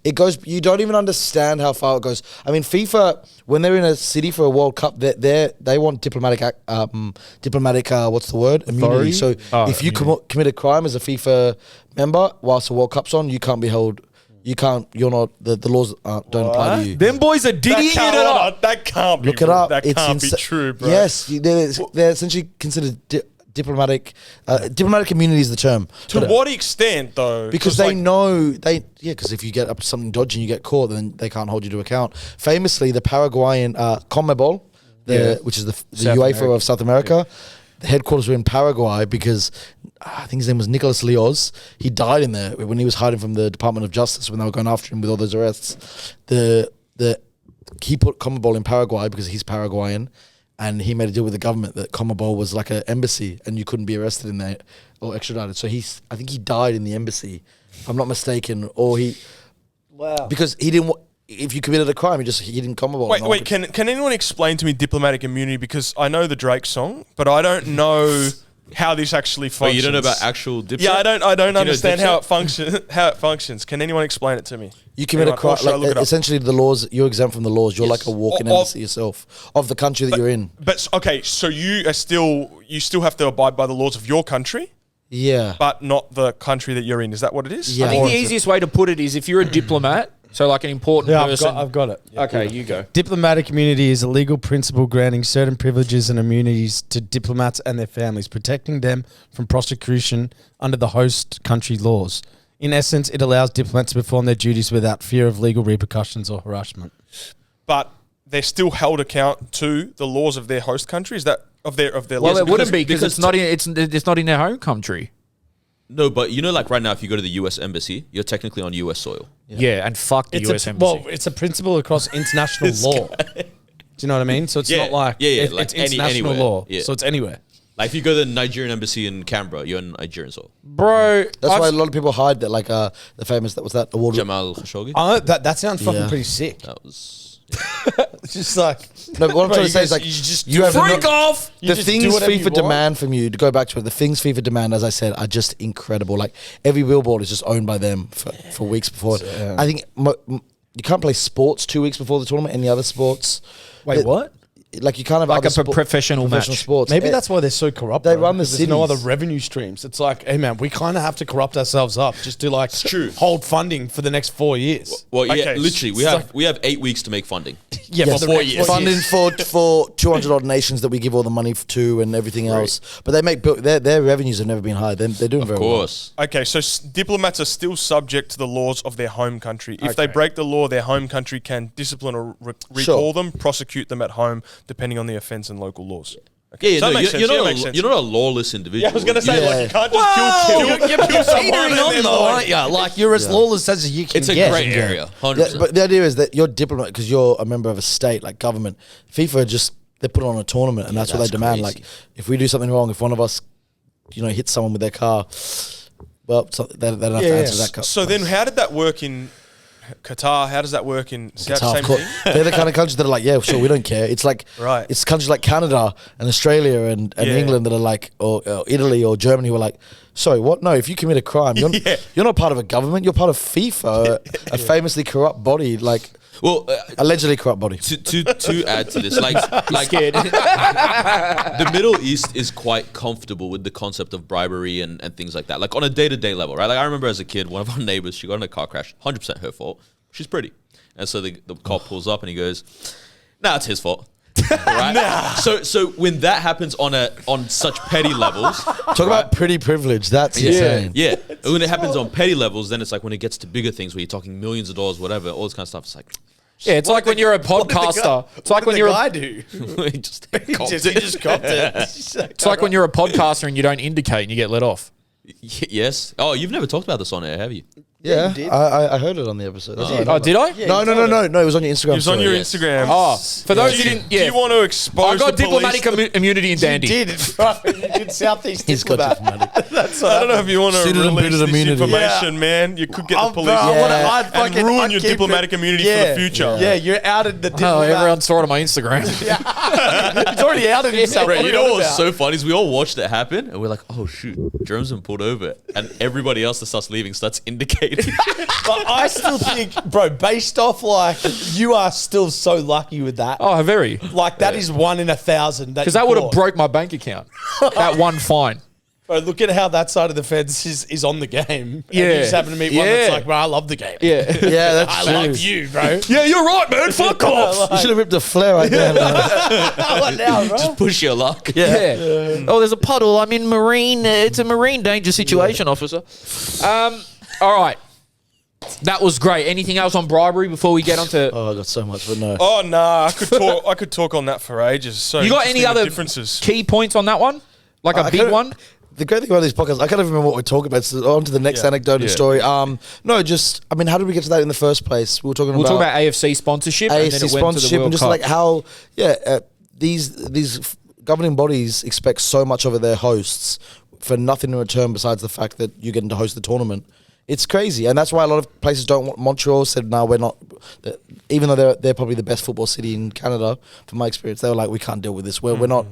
S4: it goes. You don't even understand how far it goes. I mean, FIFA when they're in a city for a World Cup, they want diplomatic. What's the word? Immunity. So if you commit a crime as a FIFA member whilst the World Cup's on, you can't be held. You can't. You're not. The laws don't apply to you.
S1: Them boys are diddying it up.
S2: That can't be.
S4: Look it up.
S2: That can't be true, bro.
S4: Yes, they're essentially considered diplomatic. Diplomatic immunity is the term.
S2: To what extent, though?
S4: Because they know because if you get up to something dodgy and you get caught, then they can't hold you to account. Famously, the Paraguayan CONMEBOL, which is the UEFA of South America, the headquarters were in Paraguay because I think his name was Nicolas Leoz. He died in there when he was hiding from the Department of Justice when they were going after him with all those arrests. He put CONMEBOL in Paraguay because he's Paraguayan, and he made a deal with the government that CONMEBOL was like an embassy and you couldn't be arrested in there or extradited. So I think he died in the embassy, if I'm not mistaken, or because he didn't. If you committed a crime, he didn't CONMEBOL.
S2: Wait. Can anyone explain to me diplomatic immunity? Because I know the Drake song, but I don't know how this actually functions.
S5: But you don't know about actual Dipset?
S2: Yeah, I don't understand how it functions. Can anyone explain it to me?
S4: You commit a crime. Essentially, the laws. You're exempt from the laws. You're like a walking embassy yourself of the country that you're in.
S2: But okay, so you still have to abide by the laws of your country.
S4: Yeah,
S2: but not the country that you're in. Is that what it is?
S1: Yeah. I think the easiest way to put it is if you're a diplomat. So like an important person.
S3: I've got it.
S1: Yeah, okay, you go.
S3: Diplomatic immunity is a legal principle granting certain privileges and immunities to diplomats and their families, protecting them from prosecution under the host country laws. In essence, it allows diplomats to perform their duties without fear of legal repercussions or harassment.
S2: But they're still held account to the laws of their host country. Is that of their
S1: Well,
S2: laws?
S1: it wouldn't be because it's not in their home country.
S5: No, but you know, like right now, if you go to the U.S. Embassy, you're technically on U.S. soil.
S1: Yeah, and fuck the U.S. Embassy.
S3: Well, it's a principle across international law. Do you know what I mean? So it's not like
S5: like
S3: it's international
S5: anywhere.
S3: law.
S5: Yeah.
S3: So it's anywhere.
S5: Like if you go to the Nigerian embassy in Canberra, you're on Nigerian soil.
S1: Bro,
S4: that's why a lot of people hide that. Like the famous that award.
S5: Jamal Khashoggi.
S3: That sounds fucking pretty sick.
S5: That was.
S3: It's just like
S4: no. What I'm trying to say is like you have
S1: freak off.
S4: The things FIFA demand from you, to go back to it, the things FIFA demand, as I said, are just incredible. Like every billboard is just owned by them for weeks before. I think you can't play sports 2 weeks before the tournament. Any other sports?
S3: Wait, what?
S4: Like you can't have
S1: like a professional match.
S4: Sports.
S3: Maybe that's why they're so corrupt.
S4: They run the
S3: There's no other revenue streams. It's like, hey man, we kind of have to corrupt ourselves up just to like hold funding for the next 4 years.
S5: Well, yeah, literally, we have 8 weeks to make funding.
S3: For 4 years.
S4: Funding for 200 odd nations that we give all the money to and everything else. But they make their revenues have never been high. They're doing very well. Of course.
S2: Okay, so diplomats are still subject to the laws of their home country. If they break the law, their home country can discipline or recall them, prosecute them at home, depending on the offence and local laws.
S5: Okay. Yeah, you're not a lawless individual.
S2: Yeah, I was going to say, like, you can't just kill someone
S3: on though, aren't you? Like, you're as lawless as you can
S5: get. It's a great area, 100%.
S4: Yeah, but the idea is that you're diplomat because you're a member of a state, like government. FIFA they put on a tournament, and that's what they demand. Crazy. Like, if we do something wrong, if one of us, hits someone with their car, well, they don't have to answer that.
S2: So then how did that work in Qatar? How does that work in Qatar? Same thing?
S4: They're the kind of countries that are like, yeah, sure, we don't care. It's like, it's countries like Canada and Australia and England that are like, or Italy or Germany who are like, sorry, what? No, if you commit a crime, you're not part of a government. You're part of FIFA, a famously corrupt body, like. Well, allegedly corrupt body.
S5: To add to this, like the Middle East is quite comfortable with the concept of bribery and things like that. Like on a day-to-day level, right? Like I remember as a kid, one of our neighbors, she got in a car crash, 100% her fault. She's pretty, and so the cop pulls up and he goes, "Nah, it's his fault." Right? So when that happens on such petty levels,
S4: talk about pretty privilege. That's insane.
S5: Yeah, when it happens on petty levels, then it's like when it gets to bigger things where you're talking millions of dollars, whatever, all this kind of stuff. It's like.
S1: Yeah, it's like when you're a podcaster. It's like when you're a guy
S3: do.
S5: He just
S3: copped it.
S1: It's like when you're a podcaster and you don't indicate and you get let off.
S5: Yes. Oh, you've never talked about this on air, have you?
S4: Yeah, I heard it on the episode.
S1: Did I?
S4: Yeah, no. It was on your Instagram.
S2: It was on your Instagram.
S1: Oh, for those who didn't,
S2: do you want to expose?
S1: I got diplomatic immunity in Dandy.
S3: You did, bro. You did Southeast diplomat. That's
S2: I don't know if you want to release this
S4: immunity.
S2: information, man. You could get the police
S3: and
S2: ruin your diplomatic immunity for the future.
S3: Yeah, you're outed the diplomat.
S1: Oh, everyone saw it on my Instagram.
S3: He's already outed himself.
S5: Bro, you know what's so funny is we all watched it happen and we're like, oh shoot, Jerome's been pulled over, and everybody else that starts leaving starts indicating.
S3: But I still think, bro, based off like you are still so lucky with that.
S1: Oh, very.
S3: Like that is 1 in 1,000.
S1: Because that would have broke my bank account. That one fine.
S3: Bro, look at how that side of the fence is on the game.
S1: Yeah.
S3: And you just happen to meet one that's like, bro, I love the game.
S1: Yeah.
S4: That's true.
S3: I love you, bro.
S1: Yeah, you're right, man. Fuck off.
S4: You should have ripped a flare right there.
S3: What now, bro?
S5: Just push your luck.
S1: Yeah. Oh, there's a puddle. I'm in marine. It's a marine danger situation, officer. All right. That was great. Anything else on bribery before we get onto?
S4: Oh, I got so much, but no.
S2: Oh no, I could talk on that for ages. So
S1: you got any other
S2: differences?
S1: Key points on that one? Like a big one?
S4: The great thing about these podcasts, I can't even remember what we're talking about. So on to the next anecdote and story. No, just, I mean, how did we get to that in the first place? We were talking
S1: We'll talk about AFC sponsorship.
S4: AFC
S1: and then it went to the
S4: sponsorship
S1: World
S4: and just
S1: Cup.
S4: like how, these governing bodies expect so much of their hosts for nothing in return besides the fact that you get to host the tournament. It's crazy, and that's why a lot of places don't want. Montreal said, "No, we're not." Even though they're probably the best football city in Canada, from my experience, they were like, "We can't deal with this. We're not."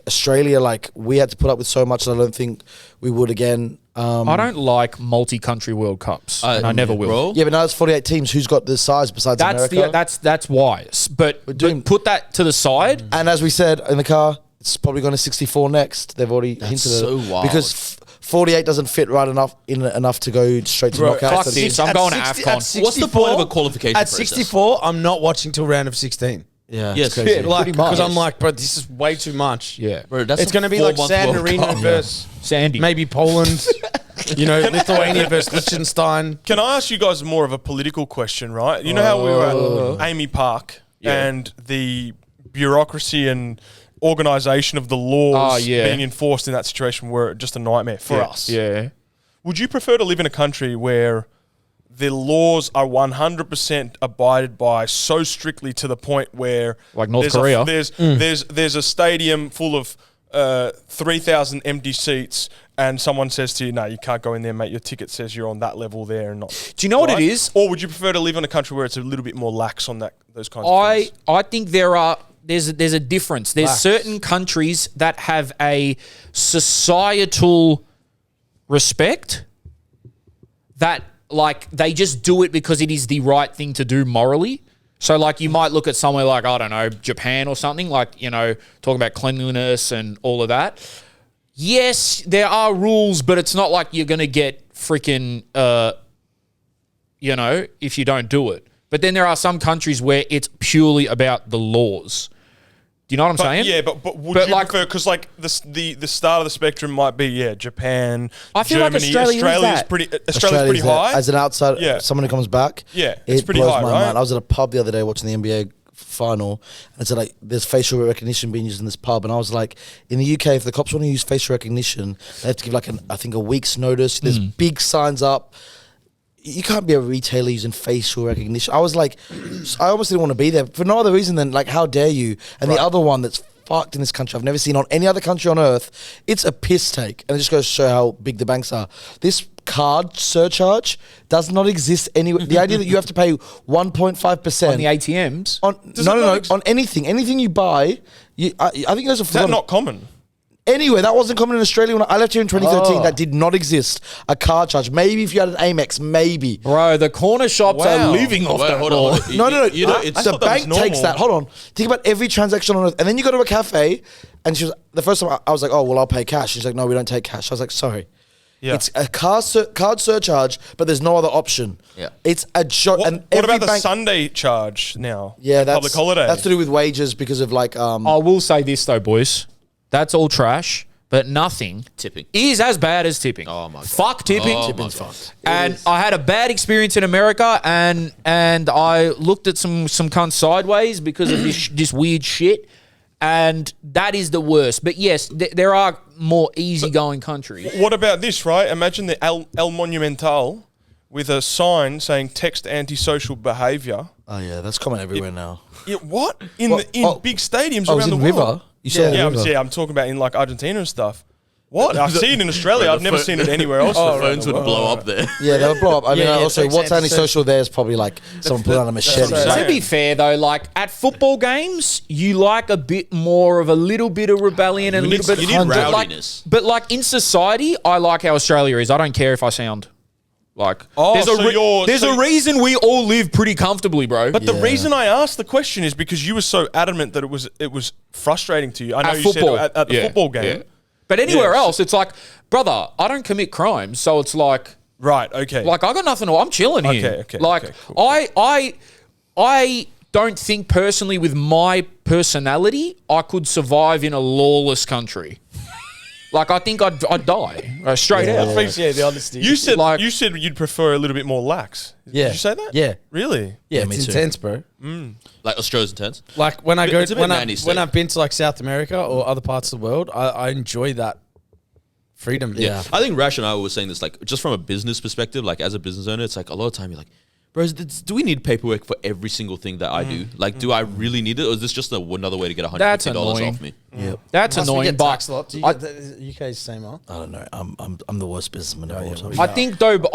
S4: Australia, like we had to put up with so much that I don't think we would again.
S1: I don't like multi-country World Cups, and I never will.
S5: Bro.
S4: Yeah, but now it's 48 teams. Who's got the size besides America?
S1: That's wise, but put that to the side.
S4: And as we said in the car, it's probably going to 64 next. They've already hinted
S5: so
S4: at it
S5: wild.
S4: because 48 doesn't fit right enough to go straight to knockouts.
S1: Fuck
S4: And-
S1: this. I'm going to AFCON.
S5: What's the point of a qualification
S3: At
S5: process?
S3: 64, I'm not watching till round of 16.
S4: Yeah,
S5: Yes.
S4: it's crazy.
S5: Yeah,
S3: Like,
S1: Pretty much.
S3: because I'm like, bro, this is way too much.
S1: Yeah.
S5: Bro, that's
S3: It's
S5: a
S3: going to be like
S5: 4-month
S3: San
S5: World
S3: Marino
S5: Cup.
S3: versus
S1: Sandy.
S3: maybe Poland, Lithuania versus Liechtenstein.
S2: Can I ask you guys more of a political question, right? You know how we were at Amy Park and the bureaucracy and organisation of the laws being enforced in that situation were just a nightmare for us.
S1: Yeah.
S2: Would you prefer to live in a country where the laws are 100% abided by so strictly to the point where
S1: Like North
S2: there's
S1: Korea?
S2: there's a stadium full of 3,000 empty seats and someone says to you, no, you can't go in there, mate. Your ticket says you're on that level there and not.
S1: Do you know what it is?
S2: Or would you prefer to live in a country where it's a little bit more lax on those kinds of things?
S1: I think there's a difference. There's certain countries that have a societal respect that like they just do it because it is the right thing to do morally. So like you might look at somewhere like, I don't know, Japan or something, like, talking about cleanliness and all of that. Yes, there are rules, but it's not like you're going to get freaking, if you don't do it. But then there are some countries where it's purely about the laws. Do you know what I'm saying?
S2: Yeah, but would you prefer, because like the start of the spectrum might be Japan,
S1: I feel like
S2: Germany,
S1: Australia's
S2: Australia's pretty high.
S4: As an outsider, someone who comes back,
S2: it's
S4: it
S2: pretty
S4: blows
S2: high,
S4: my
S2: right?
S4: mind. I was at a pub the other day watching the NBA final, and it said like there's facial recognition being used in this pub, and I was like, in the UK, if the cops want to use facial recognition, they have to give like I think a week's notice. There's big signs up. You can't be a retailer using facial recognition. I was like, I almost didn't want to be there for no other reason than like, how dare you? And the other one that's fucked in this country, I've never seen on any other country on earth, it's a piss take. And it just goes to show how big the banks are. This card surcharge does not exist anywhere. The idea that you have to pay 1.5%
S1: On the ATMs?
S4: on anything you buy, I think there's a
S2: Is that not common?
S4: Anyway, that wasn't common in Australia when I left here in 2013. That did not exist. A card charge. Maybe if you had an Amex, maybe.
S1: Bro, the corner shops are living off that
S5: hold
S1: law.
S5: on.
S4: No.
S2: I
S4: The
S2: thought that
S4: bank
S2: was
S4: takes
S2: normal.
S4: that. Hold on. Think about every transaction on earth. And then you go to a cafe, and she was the first time I was like, oh, well, I'll pay cash. She's like, no, we don't take cash. I was like, sorry.
S2: Yeah.
S4: It's a card surcharge, but there's no other option.
S5: Yeah.
S4: It's a joke.
S2: What about the Sunday charge now?
S4: Yeah, that's
S2: public holiday.
S4: That's to do with wages because of like
S1: I will say this though, boys. That's all trash, but nothing
S5: Tipping.
S1: is as bad as tipping.
S5: Oh my God.
S1: Fuck tipping.
S5: Oh my
S1: Tipping's
S5: God.
S1: fucked. And I had a bad experience in America, and I looked at some cunts sideways because of this weird shit. And that is the worst. But yes, there are more easygoing countries.
S2: What about this, right? Imagine the El Monumental with a sign saying text antisocial behaviour.
S4: oh yeah, that's common everywhere now.
S2: Yeah, what? In big stadiums
S4: Oh, it was
S2: around the
S4: in
S2: world.
S4: River. You saw it in River.
S2: I'm talking about in like Argentina and stuff. What? I've seen it in Australia. I've never seen it anywhere else.
S5: The phones would blow up there.
S4: Yeah, they'll blow up. I mean,
S3: yeah,
S4: also,
S3: text
S4: what's
S3: antisocial.
S4: antisocial there is probably like someone pulling out a machete.
S2: what I'm
S1: To be fair though, like at football games, you like a bit more of a little bit of rebellion and a little bit
S5: you need
S1: of
S5: rowdiness.
S1: But like in society, I like how Australia is. I don't care if I sound like there's a reason we all live pretty comfortably, bro.
S2: But the reason I asked the question is because you were so adamant that it was frustrating to you. I know
S1: At
S2: you
S1: football.
S2: said at the
S1: Yeah,
S2: football game.
S1: yeah. But anywhere
S2: Yes.
S1: else, it's like, brother, I don't commit crimes, so it's like,
S2: Right, okay.
S1: I got nothing to. I'm chilling here.
S2: Okay,
S1: Like
S2: okay, cool.
S1: I don't think personally with my personality I could survive in a lawless country. Like I think I'd die straight out.
S3: I appreciate the honesty.
S2: you said
S1: like-
S2: you said you'd prefer a little bit more lax.
S3: Yeah.
S2: Did you say that?
S3: Yeah.
S2: Really?
S3: Yeah,
S4: me
S3: it's
S4: too.
S3: intense, bro.
S5: Like Australia's intense.
S3: Like when I go
S5: It's a bit
S3: when
S5: nanny state.
S3: I've been to like South America or other parts of the world, I enjoy that freedom.
S5: Yeah. I think Rash and I were saying this, like, just from a business perspective, like, as a business owner, it's like a lot of time you're like, bro, do we need paperwork for every single thing that I do? Like, do I really need it? Or is this just another way to get $150 off me?
S4: Yep.
S1: That's annoying, but
S3: taxed a lot. Do you get the UK's same, huh?
S4: I don't know. I'm the worst businessman of all time.
S1: I think though, but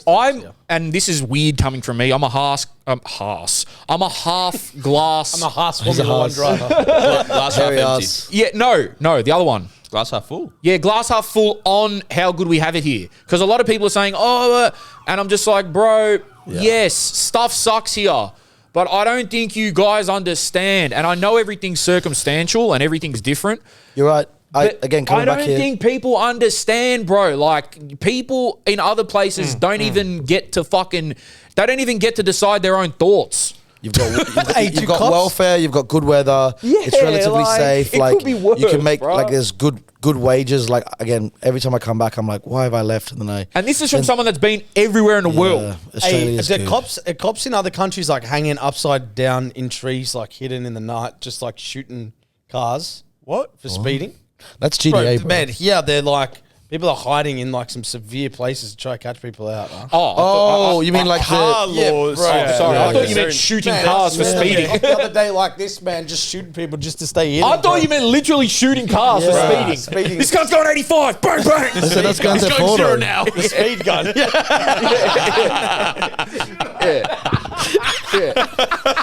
S1: I'm, and this is weird coming from me. I'm a half glass.
S3: I'm a Haas
S4: He's a
S3: Formula 1
S4: Haas.
S3: driver.
S5: Glass half
S4: Harry
S5: empty.
S4: Haas.
S1: Yeah, no, the other one.
S5: Glass half full.
S1: Yeah, glass half full on how good we have it here. Because a lot of people are saying, and I'm just like, bro, yes, stuff sucks here. But I don't think you guys understand. And I know everything's circumstantial and everything's different.
S4: You're right.
S1: I
S4: Coming
S1: don't
S4: back here.
S1: think people understand, bro. Like, people in other places don't even get to they don't even get to decide their own thoughts.
S4: You've got welfare, you've got good weather.
S1: Yeah,
S4: it's relatively
S1: like,
S4: safe.
S1: it
S4: Like
S1: could be worse,
S4: you can make
S1: bro.
S4: like there's good wages. Like again, every time I come back, I'm like, why have I left? And then
S1: And this is from someone that's been everywhere in the world.
S4: Australia is
S3: the
S4: good.
S3: cops in other countries like hanging upside down in trees, like hidden in the night, just like shooting cars.
S2: What?
S3: For speeding?
S4: That's GDA, bro.
S3: Man, yeah, they're like people are hiding in like some severe places to try to catch people out. Huh?
S4: Oh, you mean like
S2: Car
S4: the
S2: laws.
S3: bro.
S2: Yeah,
S1: Sorry, I
S2: yeah,
S1: thought you
S2: yeah.
S1: meant shooting cars for speeding.
S3: The other day, like this man just shooting people just to stay in.
S1: I thought you meant literally shooting cars for speeding. This guy's going 85. Bang, bang.
S4: So that's going to
S5: Going
S4: 40
S5: zero now.
S3: the speed gun.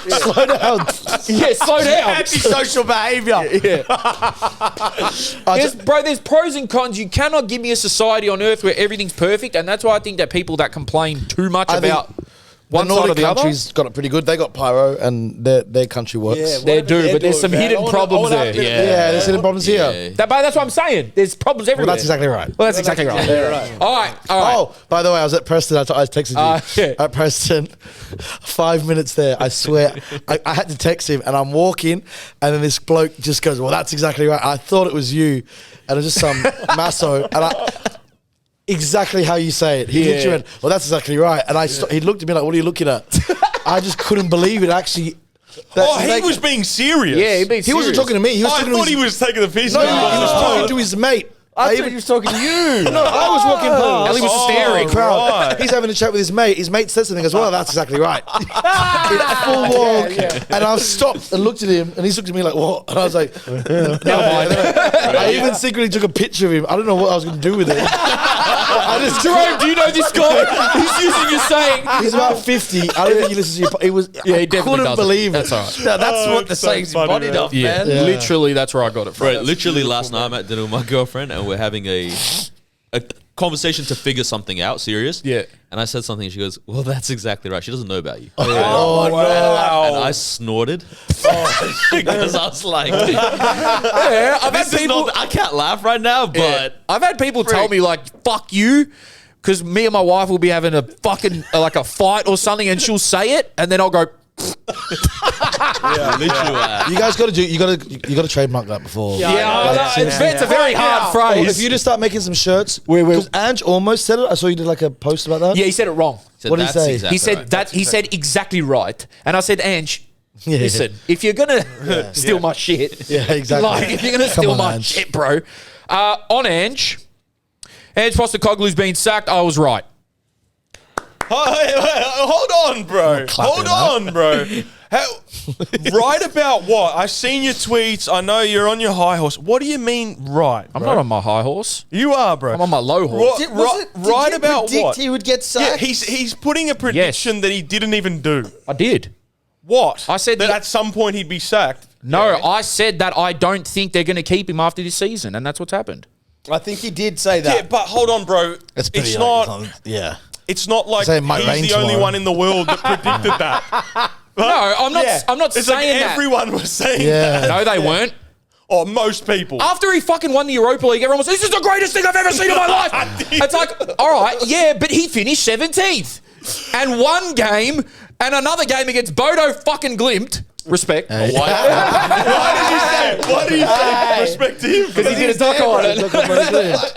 S4: Slow down.
S1: Yeah, slow down.
S3: Antisocial behaviour.
S1: There's pros and cons. You cannot give me a society on earth where everything's perfect, and that's why I think that people that complain too much
S4: I think
S1: about
S4: The
S1: one side or
S4: Nordic
S1: the other,
S4: countries got it pretty good. They got pyro and their country works.
S1: they do, but there's some hidden problems there.
S4: Yeah, there's hidden problems here.
S5: Yeah.
S1: But that's what I'm saying. There's problems everywhere.
S4: Well, that's exactly right.
S1: Well, that's exactly right. All right.
S4: Oh, by the way, I was at Preston. I texted you.
S1: Yeah.
S4: At Preston, 5 minutes there. I swear, I had to text him, and I'm walking, and then this bloke just goes, "Well, that's exactly right." I thought it was you, and it was just some masso, and exactly how you say it. He literally went, "Well, that's exactly right," and he looked at me like, "What are you looking at?" I just couldn't believe it. Actually,
S2: He was being serious.
S1: Yeah,
S4: he wasn't talking to me. He was
S2: I
S4: talking to
S2: thought
S4: his,
S2: he was taking the piss.
S4: No, he was talking to his mate.
S3: I thought he was talking to you.
S4: No, I was walking past.
S1: Ellie was staring.
S4: Crowd.
S2: Right.
S4: He's having a chat with his mate. His mate says something. He goes, "Well, that's exactly right." In full walk, and I stopped and looked at him, and he's looked at me like, "What?" And I was like, "Never mind." I even secretly took a picture of him. I don't know what I was going to do with it.
S1: Jerome, do you know this guy? He's using your saying.
S4: He's about 50. I don't think he listens to your. He was.
S1: Yeah, he
S4: I
S1: definitely
S4: couldn't
S1: doesn't.
S4: believe it.
S1: That's all right.
S3: No, that's what the
S2: so
S3: saying's
S2: funny,
S3: embodied
S2: man.
S3: of,
S1: Yeah,
S3: man.
S1: literally, that's where I got it from.
S5: Right, literally last night I'm at dinner with my girlfriend and we're having a conversation to figure something out, serious.
S1: Yeah.
S5: And I said something and she goes, "Well, that's exactly right. She doesn't know about you."
S2: Oh, wow.
S5: And I snorted because I was like,
S1: Yeah, I've had
S5: this is
S1: people.
S5: not, I can't laugh right now, but
S1: I've had people tell me like, "Fuck you," because me and my wife will be having a fucking like a fight or something, and she'll say it, and then I'll go.
S5: literally.
S4: You guys got to do. You got to trademark that before.
S1: It's a very hard
S4: If
S1: phrase.
S4: you just start making some shirts, because Ange almost said it. I saw you did like a post about that.
S1: Yeah, he said it wrong.
S5: So
S4: What did he
S5: that's
S4: say?
S5: exactly
S1: He said
S5: right.
S1: that. He said exactly right, and I said, Ange,
S4: Yeah.
S1: listen, if you're gonna steal my shit,
S4: Yeah, exactly.
S1: like if you're gonna
S4: Come
S1: steal
S4: on,
S1: my
S4: Ange.
S1: shit, bro. On Ange Postecoglou's been sacked. I was right.
S2: Hold on, bro. Hold on, bro. Right about what? I've seen your tweets. I know you're on your high horse. What do you mean right,
S1: I'm
S2: bro?
S1: not on my high horse.
S2: You are, bro.
S1: I'm on my low horse.
S2: Right
S3: you
S2: about
S3: predict
S2: what?
S3: he would get
S2: Yeah,
S3: sacked?
S2: he's putting a prediction that he didn't even do.
S1: I did.
S2: What?
S1: I said
S2: that
S1: the-
S2: at some point he'd be sacked.
S1: No, I said that I don't think they're going to keep him after this season, and that's what's happened.
S3: I think he did say that.
S2: Yeah, but hold on, bro.
S4: It's pretty.
S2: It's
S4: like,
S2: not.
S4: Yeah.
S2: It's not like
S4: Say it might rain
S2: he's the only
S4: tomorrow.
S2: one in the world that predicted that.
S1: No, I'm not.
S2: Yeah.
S1: I'm not
S2: It's
S1: saying
S2: like
S1: that.
S2: everyone was saying
S4: Yeah.
S2: that.
S1: No, they weren't.
S2: Or most people.
S1: After he fucking won the Europa League, everyone was, "This is the greatest thing I've ever seen in my life." It's like, all right, yeah, but he finished 17th and one game and another game against Bodo fucking Glimt. Respect.
S2: Why did you say respect to him?
S1: Because he did a doco on it.
S3: This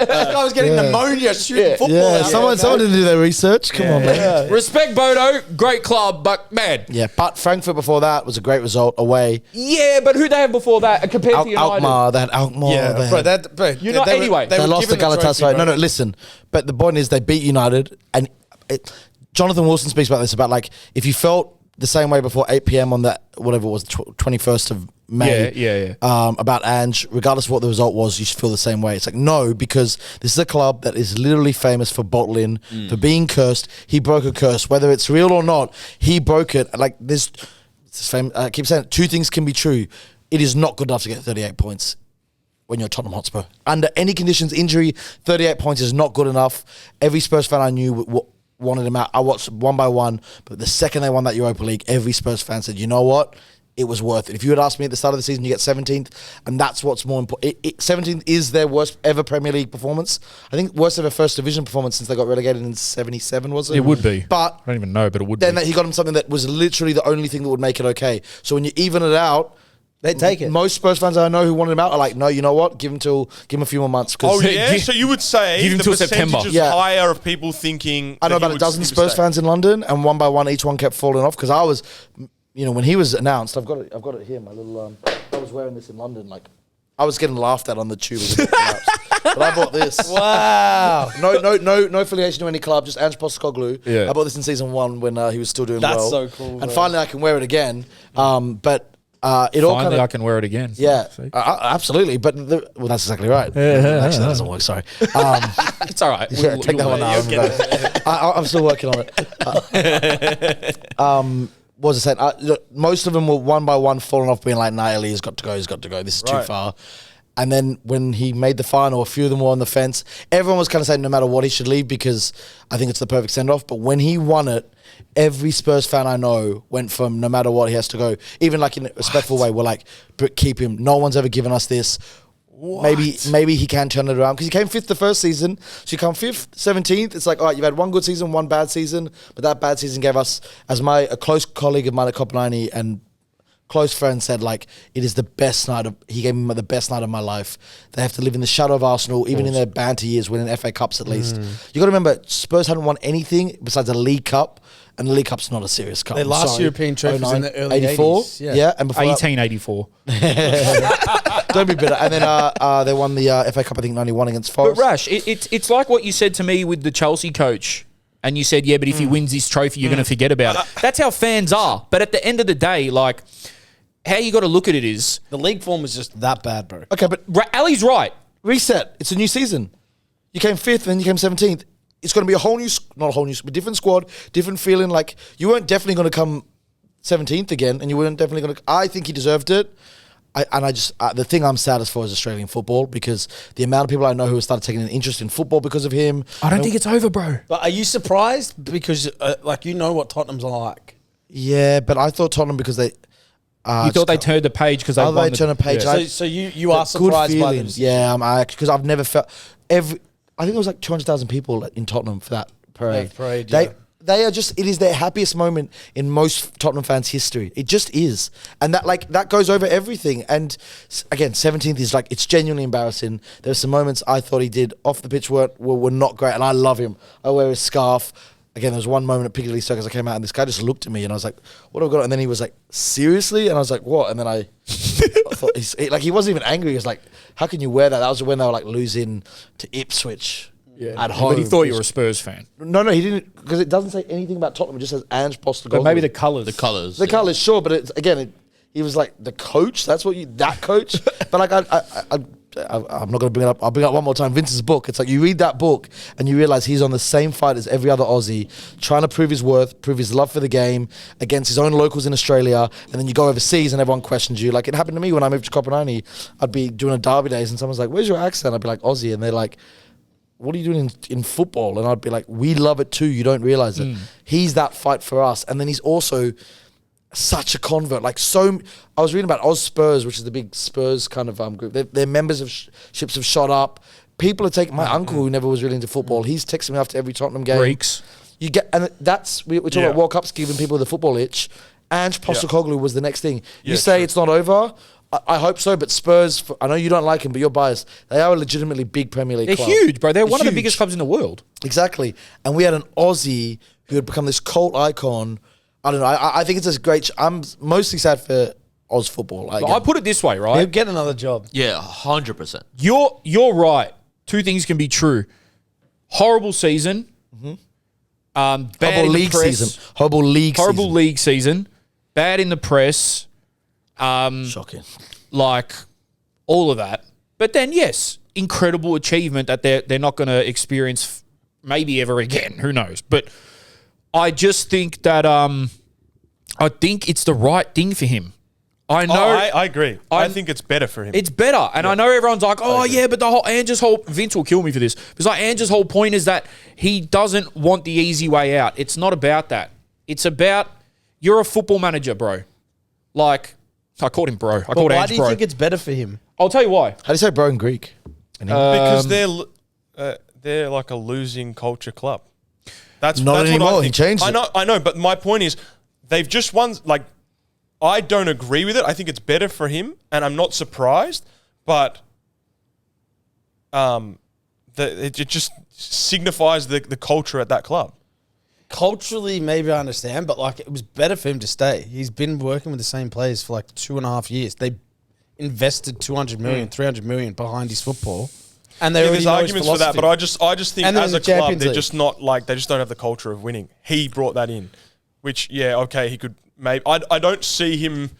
S3: guy was getting pneumonia shooting football.
S4: Yeah, someone didn't do their research. Come on, man.
S1: Respect Bodo, great club, but man.
S4: Yeah, but Frankfurt before that was a great result away.
S1: Yeah, but who they have before that compared to United?
S4: Alkmaar, they had Alkmaar. They lost to Galatasaray. No, listen. But the point is, they beat United, and Jonathan Wilson speaks about this, about like, if you felt the same way before 8 p.m. on that, whatever it was, 21st of May, about Ange, regardless of what the result was, you should feel the same way. It's like, no, because this is a club that is literally famous for bottling, for being cursed. He broke a curse. Whether it's real or not, he broke it. Like, this famous, I keep saying it, two things can be true. It is not good enough to get 38 points when you're Tottenham Hotspur. Under any conditions, injury, 38 points is not good enough. Every Spurs fan I knew wanted him out. I watched one by one, but the second they won that Europa League, every Spurs fan said, you know what? It was worth it. If you had asked me at the start of the season, you get 17th, and that's what's more important. 17th is their worst ever Premier League performance. I think worst ever first division performance since they got relegated in 77, was it?
S1: It would be.
S4: But
S1: I don't even know, but it would
S4: then
S1: be.
S4: He got him something that was literally the only thing that would make it okay. So when you even it out,
S3: they take it.
S4: Most Spurs fans I know who wanted him out are like, no, you know what? Give him a few more months.
S2: Oh yeah, so you would say
S1: give him
S2: the
S1: till
S2: percentage
S1: September.
S2: is higher of people thinking.
S4: I know about a dozen Spurs fans in London, and one by one, each one kept falling off because I was, when he was announced, I've got it here. My little, I was wearing this in London, like I was getting laughed at on the tube, but I bought this.
S3: Wow.
S4: No affiliation to any club, just Ange Postecoglou.
S1: Yeah.
S4: I bought this in season 1 when he was still doing well.
S3: That's so cool.
S4: And finally, I can wear it again. But it all
S1: Finally,
S4: kind
S1: I
S4: of,
S1: can wear it again.
S4: yeah,
S1: See?
S4: absolutely. But well, that's exactly right. Actually, that doesn't work. Sorry.
S1: It's all right.
S4: Yeah, take that one out. I'm still working on it. What was I saying? Look, most of them were one by one falling off, being like, nah, Ellie has got to go. This is too far. And then when he made the final, a few of them were on the fence. Everyone was kind of saying no matter what, he should leave because I think it's the perfect send-off. But when he won it, every Spurs fan I know went from no matter what, he has to go. Even like in a respectful way, we're like, but keep him. No one's ever given us this. What? Maybe he can turn it around because he came 5th the first season. So you come 5th, 17th. It's like, all right, you've had one good season, one bad season, but that bad season gave us, as a close colleague of mine at Copenhagen and close friend said, like, it is the best night of. He gave me the best night of my life. They have to live in the shadow of Arsenal, even in their banter years, winning FA Cups at least. You got to remember, Spurs hadn't won anything besides a League Cup. And the League Cup's not a serious cup.
S3: Their last European trophies in the early
S4: 84,
S3: 80s.
S4: Yeah, and before
S1: 1884.
S4: don't be bitter. And then they won the FA Cup, I think, 91 against Forest.
S1: But Rash, it's like what you said to me with the Chelsea coach. And you said, yeah, but if he wins this trophy, you're going to forget about it. That's how fans are. But at the end of the day, like, how you got to look at it is...
S3: The league form is just that bad, bro.
S4: Okay, but
S1: Ali's right.
S4: Reset. It's a new season. You came 5th, then you came 17th. It's going to be a whole new, not a whole new, but different squad, different feeling. Like, you weren't definitely going to come 17th again, and you weren't definitely going to... I think he deserved it. The thing I'm saddest for is Australian football, because the amount of people I know who have started taking an interest in football because of him.
S1: I don't think it's over, bro.
S3: But are you surprised? Because, you know what Tottenham's like.
S4: Yeah, but I thought Tottenham because they...
S1: you thought they turned the page because they won
S4: they turned a page.
S1: Yeah.
S3: So you are surprised by this?
S4: Yeah, because I've never felt... I think it was like 200,000 people in Tottenham for that parade. They are just, it is their happiest moment in most Tottenham fans' history. It just is. And that goes over everything. And again, 17th is like, it's genuinely embarrassing. There's some moments I thought he did off the pitch were not great. And I love him. I wear his scarf. Again, there was one moment at Piccadilly Circus I came out and this guy just looked at me and I was like, what have I got? And then he was like, seriously? And I was like, what? And then I thought, he wasn't even angry. He was like, how can you wear that? That was when they were like losing to Ipswich at home.
S1: But he thought you were a Spurs fan.
S4: No, he didn't, because it doesn't say anything about Tottenham. It just says Ange Postecoglou.
S1: But maybe the colours.
S5: The
S4: colours, sure. But it's, again, he was like, the coach? That's what that coach? But like, I'm not going to bring it up. I'll bring it up one more time. Vince's book. It's like you read that book and you realize he's on the same fight as every other Aussie, trying to prove his worth, prove his love for the game against his own locals in Australia. And then you go overseas and everyone questions you. Like it happened to me when I moved to Copenhagen. I'd be doing a derby days and someone's like, "Where's your accent?" I'd be like, "Aussie," and they're like, "What are you doing in football?" And I'd be like, "We love it too. You don't realize it." He's that fight for us, and then he's also such a convert. I was reading about Oz Spurs, which is the big Spurs kind of group. Their members of ships have shot up. People are taking my uncle who never was really into football. He's texting me after every Tottenham game.
S1: Greeks.
S4: You get, and that's we're talking about World Cups giving people the football itch. Ange Postecoglou was the next thing. You
S2: Yeah,
S4: say
S2: true.
S4: it's not over. I hope so, but Spurs, I know you don't like him, but you're biased. They are a legitimately big Premier League
S1: They're
S4: club.
S1: huge, bro. They're one of the
S4: huge.
S1: biggest clubs in the world.
S4: Exactly. And we had an Aussie who had become this cult icon. I don't know. I think it's a great... I'm mostly sad for Oz football.
S1: I put it this way,
S3: He'll
S1: right?
S3: get another job.
S5: Yeah, 100%.
S1: You're right. Two things can be true. Horrible season. Bad
S4: Horrible
S1: in the
S4: league
S1: press.
S4: season. Horrible league
S1: Horrible
S4: season.
S1: league season. Bad in the press.
S4: Shocking.
S1: Like all of that. But then, yes, incredible achievement that they're not going to experience maybe ever again. Who knows? But I just think that I think it's the right thing for him. I know.
S2: I agree. I think it's better for him.
S1: It's better. And I know everyone's like, oh, yeah, but Ange's whole... Vince will kill me for this. Because like Ange's whole point is that he doesn't want the easy way out. It's not about that. It's about... You're a football manager, bro. Like, I called him bro. I
S3: But
S1: called
S3: why
S1: Ange
S3: do you
S1: bro.
S3: think it's better for him?
S1: I'll tell you why.
S4: How do you say bro in Greek?
S2: because they're like a losing culture club. That's
S4: Not
S2: that's
S4: anymore.
S2: What I
S4: He
S2: think.
S4: changed
S2: I
S4: it.
S2: know, but my point is, they've just won. Like, I don't agree with it. I think it's better for him, and I'm not surprised. But it just signifies the culture at that club.
S3: Culturally, maybe I understand, but like it was better for him to stay. He's been working with the same players for like 2.5 years. They invested 200 million, 300 million behind his football. And they already
S2: There's
S3: know his
S2: arguments for that, but
S3: philosophy.
S2: I just think
S3: And they're
S2: as
S3: in
S2: a
S3: the
S2: club,
S3: Champions
S2: they're
S3: League.
S2: just not like, they just don't have the culture of winning. He brought that in, which, yeah, okay, he could maybe. I don't see him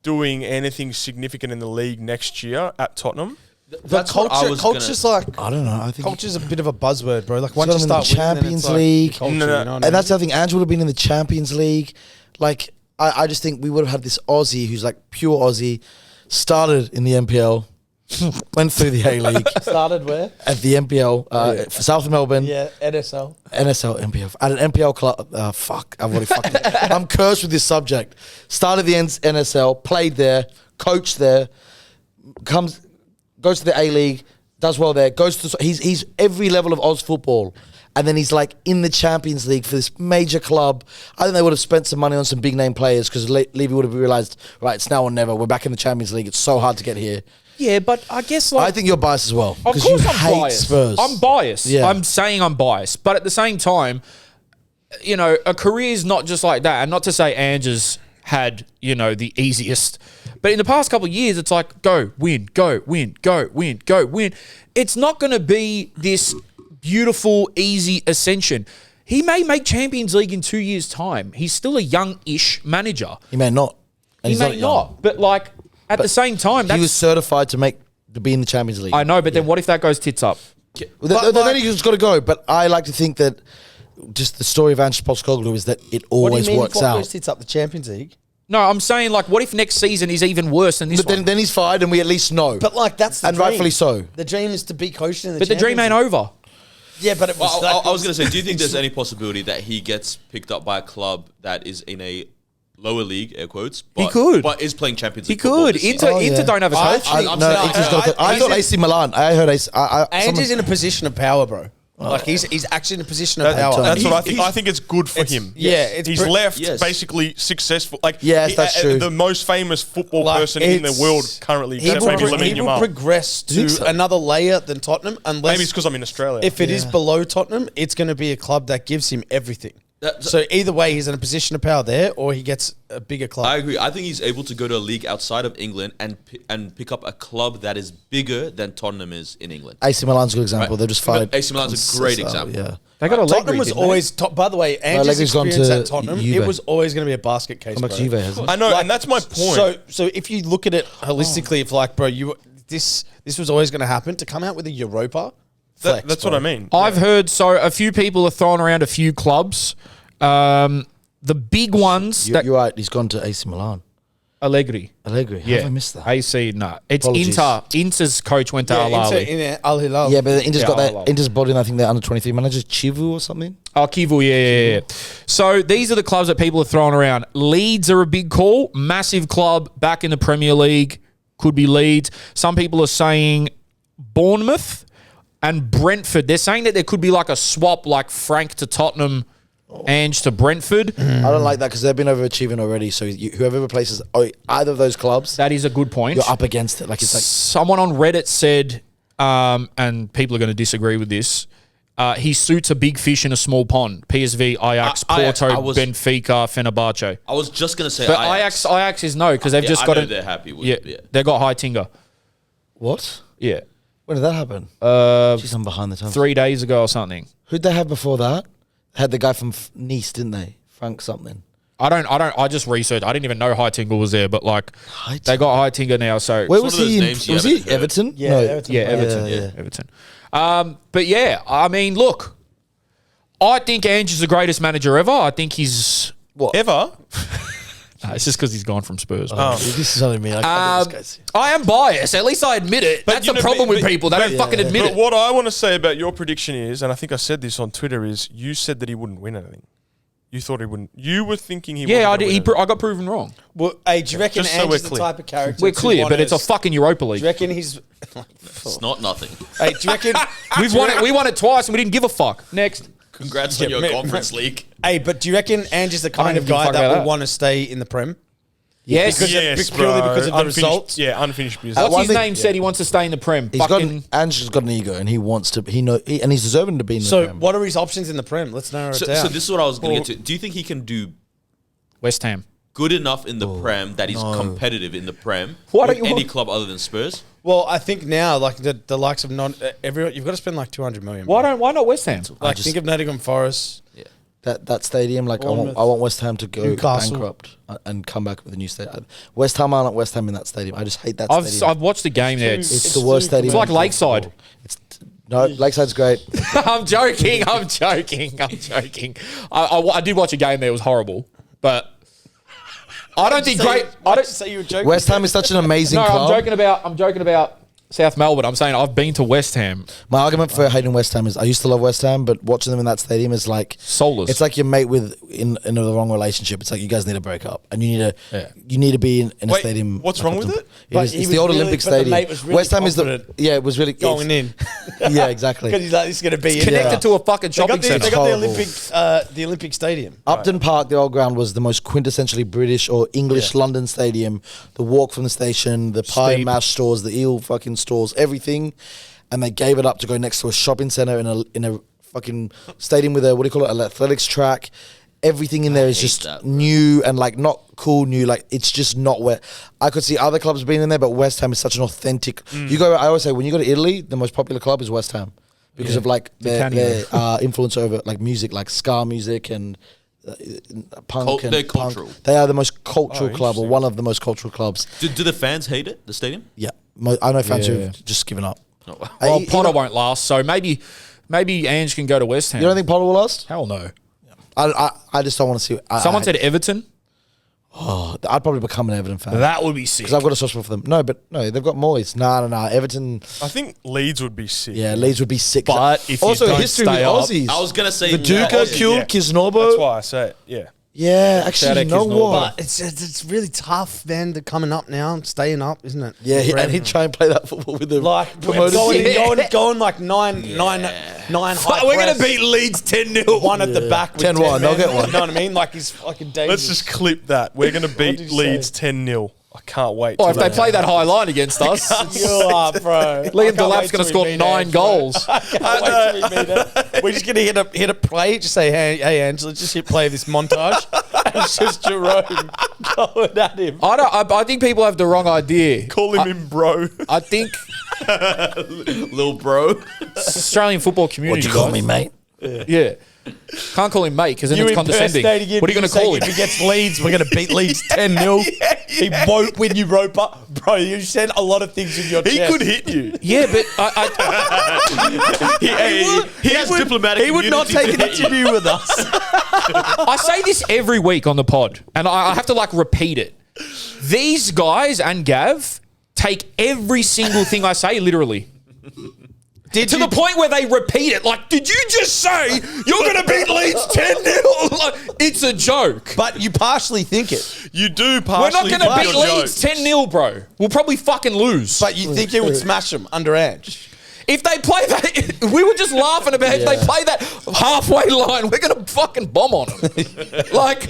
S2: doing anything significant in the league next year at Tottenham.
S5: That's what I was
S3: culture's
S5: gonna-
S3: like
S4: I don't know. I think
S3: culture's a bit of a buzzword, bro. Like once
S4: got
S3: you
S4: him in the
S3: start winning, then
S4: Champions
S3: it's like
S4: League.
S3: culture,
S2: No.
S3: you know what I mean?
S4: and that's the other thing. Ange would have been in the Champions League. Like, I just think we would have had this Aussie who's like pure Aussie, started in the NPL, went through the A-League
S3: started where?
S4: at the NPL, for South Melbourne,
S3: Yeah, NSL.
S4: NSL, NPL, at an NPL club. Fuck, I've already fucked it. I'm cursed with this subject. Started the NSL, played there, coached there, goes to the A-League, does well there, goes to, he's every level of Oz football. And then he's like in the Champions League for this major club. I think they would have spent some money on some big name players because Levy would have realised, right, it's now or never. We're back in the Champions League. It's so hard to get here.
S1: Yeah, but I guess like...
S4: I think you're biased as well.
S1: Of
S4: Because
S1: course
S4: you
S1: I'm
S4: hate
S1: biased.
S4: Spurs.
S1: I'm biased.
S4: Yeah.
S1: I'm saying I'm biased. But at the same time, you know, a career is not just like that. And not to say Ange's had, you know, the easiest. But in the past couple of years, it's like, go, win, go, win, go, win, go, win. It's not going to be this beautiful, easy ascension. He may make Champions League in 2 years' time. He's still a young-ish manager.
S4: He may not. And
S1: He
S4: he's
S1: may
S4: young.
S1: not. But, like, at the same time,
S4: He
S1: that's...
S4: was certified to be in the Champions League.
S1: I know, but then what if that goes tits up?
S4: Then he's just got to go. But I like to think that just the story of Ange Postecoglou is that it
S3: What do
S4: always
S3: you mean
S4: works
S3: if what
S4: out.
S3: goes tits up the Champions League?
S1: No, I'm saying, like, what if next season is even worse than this
S4: But
S1: one?
S4: then he's fired and we at least know.
S3: But like that's the
S4: And
S3: dream.
S4: rightfully so.
S3: The dream is to be coached in the
S1: But the dream ain't
S3: Champions League.
S1: over.
S3: Yeah, but it was
S5: I was going to say, do you think there's any possibility that he gets picked up by a club that is in a lower league, air quotes, but,
S1: could.
S5: but is playing Champions
S1: He
S5: League football
S1: could.
S5: this season?
S1: Inter,
S4: Oh,
S1: Inter
S4: yeah.
S1: don't have a
S3: I
S1: coach.
S3: actually-
S5: I'm
S4: No,
S5: saying-
S4: Inter's got to- I thought AC Milan. I heard AC.
S3: Ange
S4: someone-
S3: is in a position of power, bro. Like he's actually in a position of power.
S2: That's what I
S3: He's-
S2: think. I think it's good for him.
S3: yeah, it's
S2: he's
S3: pre-
S2: left
S5: Yes.
S2: basically successful. Like,
S4: Yes, that's true.
S2: The most famous football
S3: Like,
S2: person in the
S3: it's-
S2: world currently.
S3: He
S2: That's
S3: will,
S2: maybe
S3: he
S2: Lamine
S3: will
S2: Yamal.
S3: progress
S4: think
S3: to
S4: so?
S3: another layer than Tottenham unless
S2: Maybe it's because I'm in Australia.
S3: if it is below Tottenham, it's going to be a club that gives him everything. So either way, he's in a position of power there, or he gets a bigger club.
S5: I agree. I think he's able to go to a league outside of England and pick up a club that is bigger than Tottenham is in England.
S4: AC Milan's a good example.
S5: Right.
S4: They've just fired.
S5: But AC Milan's a great example.
S4: Yeah.
S1: They got a
S3: Tottenham was always top. By the way, Ange's
S4: Allegri's gone
S3: experience
S4: to
S3: at Tottenham,
S4: Juve.
S3: it was always going to be a basket case.
S4: Come back
S3: bro.
S4: to Juve, hasn't it?
S2: I know, and that's my point.
S3: So if you look at it holistically, if like, bro, this was always going to happen. To come out with a Europa, flex,
S2: that's
S3: bro.
S2: what I mean.
S1: I've heard a few people are throwing around a few clubs. The big ones
S4: You're right. He's gone to AC Milan.
S1: Allegri.
S4: Allegri. How have I missed that?
S1: AC, no. It's
S4: Apologies.
S1: Inter. Inter's coach went to
S3: Yeah,
S1: Al Ahly.
S3: in Al Hilal.
S4: Yeah, but Inter's
S1: Yeah,
S4: got that.
S1: I'll-
S4: Inter's brought in, I think, their under 23 manager, Chivu or something.
S1: Oh, Kivu, yeah. So these are the clubs that people are throwing around. Leeds are a big call. Massive club back in the Premier League. Could be Leeds. Some people are saying Bournemouth and Brentford. They're saying that there could be like a swap like Frank to Tottenham Ange to Brentford.
S4: I don't like that because they've been overachieving already. So whoever replaces either of those clubs,
S1: That is a good point.
S4: you're up against it. Like it's like
S1: Someone on Reddit said, and people are going to disagree with this, he suits a big fish in a small pond. PSV, Ajax, Porto, Benfica, Fenerbahce.
S5: I was just gonna say,
S1: But Ajax is no, because they've just got
S5: they're happy with it.
S1: They got Heitinga.
S4: what?
S1: Yeah.
S4: When did that happen? Jeez, I'm behind the times.
S1: 3 days ago or something.
S4: Who'd they have before that? Had the guy from Nice, didn't they? Frank something.
S1: I just researched. I didn't even know Heitinga was there, but like they got Heitinga now. So
S4: Where
S5: one
S4: was
S5: of those
S4: he?
S5: names you
S4: Was
S5: haven't
S4: he
S5: heard.
S4: Everton?
S3: Yeah,
S4: No.
S3: Everton.
S1: yeah, Everton.
S4: Yeah.
S1: Everton. But yeah, I mean, look, I think Ange is the greatest manager ever. I think he's.
S2: Ever?
S1: It's just because he's gone from Spurs.
S4: This is only me. I think this guy's-
S1: I am biased. At least I admit it. That's
S2: you
S1: the
S2: know,
S1: problem
S2: but-
S1: with people. They don't fucking admit
S2: But
S1: it.
S2: what I want to say about your prediction is, and I think I said this on Twitter, is you said that he wouldn't win anything. You thought he wouldn't. You were thinking he
S1: Yeah, I
S2: wasn't
S1: did.
S2: gonna win
S1: I got proven wrong.
S3: Well, hey, do you reckon
S2: Just so
S3: Ange
S2: we're
S3: is the
S2: clear.
S3: type of character?
S1: We're
S3: to
S1: clear,
S3: want
S1: but it's a
S3: us-
S1: fucking Europa
S3: Do
S1: League.
S3: you reckon he's?
S5: It's not nothing.
S3: Hey, do you reckon?
S1: We've won it. We won it twice, and we didn't give a fuck. Next.
S5: Congrats on your conference league.
S3: Hey, but do you reckon Ange is the kind
S1: don't
S3: of
S1: give a
S3: guy
S1: anything
S3: that
S1: about
S3: will
S1: that.
S3: want to stay in the Prem?
S1: Yes.
S2: Yes,
S3: purely because of the
S2: Unfinished-
S3: results?
S2: Yeah, unfinished business.
S1: What's
S4: one
S1: his
S4: thing-
S1: name said he wants to stay in the Prem.
S4: He's got
S1: Fucking
S4: Ange's got an ego, and he wants to. And he's deserving to be in the
S3: So,
S4: Prem.
S3: what are his options in the Prem? Let's narrow it
S5: So
S3: down.
S5: this is what I was going to get to. Do you think he can do
S1: West Ham.
S5: good enough in the Prem that he's competitive in the Prem
S1: Why don't
S5: with
S1: you
S5: any
S1: want-
S5: club other than Spurs?
S3: Well, I think now, like the likes of everyone, you've got to spend like 200 million.
S1: Why not West Ham?
S3: Like think of Nottingham Forest.
S4: That stadium, like I want West Ham to go
S3: Newcastle.
S4: bankrupt and come back with a new stadium. West Ham aren't West Ham in that stadium. I just hate that
S1: I've
S4: stadium.
S1: watched the game there.
S4: It's the worst stadium.
S1: It's like
S4: in
S1: Lakeside.
S4: football. No, Lakeside's great.
S1: I'm joking. I did watch a game there. It was horrible, but I don't think great. I don't
S3: say you were joking.
S4: West Ham is such an amazing
S1: No,
S4: club.
S1: I'm joking about South Melbourne. I'm saying I've been to West Ham.
S4: My argument for hating West Ham is I used to love West Ham, but watching them in that stadium is like
S1: Soulless.
S4: It's like your mate in the wrong relationship. It's like you guys need to break up, and you need to be in a
S2: Wait,
S4: stadium.
S2: what's wrong with it?
S4: It's
S3: he
S4: the
S3: was
S4: old
S3: really-
S4: Olympic
S3: but the
S4: Stadium.
S3: mate was really
S4: West Ham is
S3: confident
S4: it was really
S3: going in.
S4: Yeah, exactly.
S3: Because he's like, this is going to be
S1: Connected
S3: it.
S1: to a fucking
S3: They
S1: shopping
S3: got the
S1: centre.
S4: Horrible.
S3: the Olympic Stadium.
S4: Upton Park, the old ground, was the most quintessentially British or English London stadium. The walk from the station, the pie and mash stores, the eel fucking stores, everything, and they gave it up to go next to a shopping centre in a fucking stadium with an athletics track. Everything in there is
S5: hate
S4: just
S5: that, bro.
S4: new and like not cool new. Like it's just not where I could see other clubs being in there, but West Ham is such an authentic. You go. I always say when you go to Italy, the most popular club is West Ham because of like their influence over like music, like ska music and punk.
S5: They're
S4: punk.
S5: cultural.
S4: They are the most cultural club, or
S2: interesting.
S4: one of the most cultural clubs.
S5: Do the fans hate it? The stadium?
S4: Yeah, I know fans who've just given up.
S5: Oh, wow.
S1: Well,
S4: You
S1: Potter won't last, so maybe Ange can go to West Ham.
S4: don't think Potter will last?
S1: Hell no.
S4: I just don't want to see.
S1: Someone said Everton.
S4: I'd probably become an Everton fan
S1: That would be sick.
S4: because I've got a soft spot for them. No, they've got Moyes. No. Everton.
S2: I think Leeds would be sick.
S4: Yeah, Leeds would be sick.
S1: But if you
S4: also
S1: don't
S4: history
S1: stay up-
S4: with Aussies.
S5: I was gonna say
S4: Viduka
S5: Aussie,
S4: killed
S2: yeah.
S4: Kisnorbo.
S2: That's why I say it. Yeah.
S4: Yeah,
S1: Shout
S4: actually,
S1: out
S4: you know
S1: Kisnorbo.
S4: what?
S3: But it's really tough, man. They're coming up now, staying up, isn't it?
S4: Yeah, and he'd try and play that football with the
S3: Like
S4: promoted
S3: going like nine high
S1: We're going
S3: press,
S1: to beat Leeds 10-0.
S3: one at the back with
S4: 10-1, they'll get one.
S3: You know what I mean? Like he's fucking dangerous.
S2: Let's just clip that. We're going to beat
S3: did you
S2: Leeds
S3: say?
S2: 10-0. I can't wait.
S1: Oh,
S2: till
S1: if they
S2: that
S1: play that high line against us,
S3: You are, bro.
S1: Liam Delap's going to score 9 goals.
S3: We're just gonna hit a play. Just say, hey, Angela, just hit play this montage. And it's just Jerome going at him.
S1: I think people have the wrong idea.
S2: Call him in, bro.
S1: I think
S5: little bro.
S1: it's Australian football community.
S4: What'd you call
S1: guys.
S4: me, mate?
S1: Yeah. Can't call him mate because then it's condescending. What are you going to call him?
S3: If he gets Leeds, we're going to beat Leeds 10-0. He won't win Europa. Bro, you said a lot of things in your
S2: He
S3: chest.
S2: could hit you.
S1: Yeah, but
S5: He has diplomatic
S3: He would not take an interview with us.
S1: I say this every week on the pod, and I have to like repeat it. These guys and Gav take every single thing I say literally. To the point where they repeat it. Like, did you just say you're going to beat Leeds 10-0? Like, it's a joke.
S3: But you partially think it.
S2: You do
S1: We're
S2: partially.
S1: not going to beat
S2: your
S1: Leeds
S2: joke.
S1: 10-0, bro. We'll probably fucking lose.
S3: But you think he would smash him under Ange.
S1: If they play that, we were just laughing about if they play that halfway line, we're going to fucking bomb on them. Like,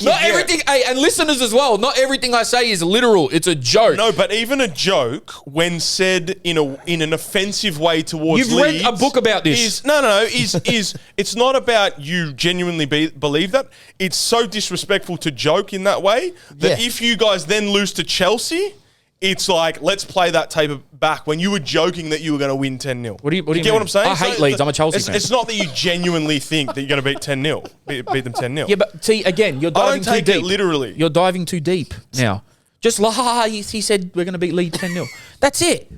S1: not everything, hey, and listeners as well, not everything I say is literal. It's a joke.
S2: No, but even a joke, when said in an offensive way towards
S1: You've
S2: Leeds,
S1: read a book about this.
S2: Is it's not about you genuinely believe that. It's so disrespectful to joke in that way that if you guys then lose to Chelsea, it's like, let's play that tape back when you were joking that you were going to win 10-0.
S1: What do you
S2: get
S1: mean?
S2: what I'm saying?
S1: I hate Leeds. I'm a Chelsea fan.
S2: It's not that you genuinely think that you're going to beat 10-0, beat them 10-0.
S1: Yeah, but see, again, you're diving too
S2: take
S1: deep.
S2: it literally.
S1: You're diving too deep now. Just he said we're going to beat Leeds 10-0. That's it.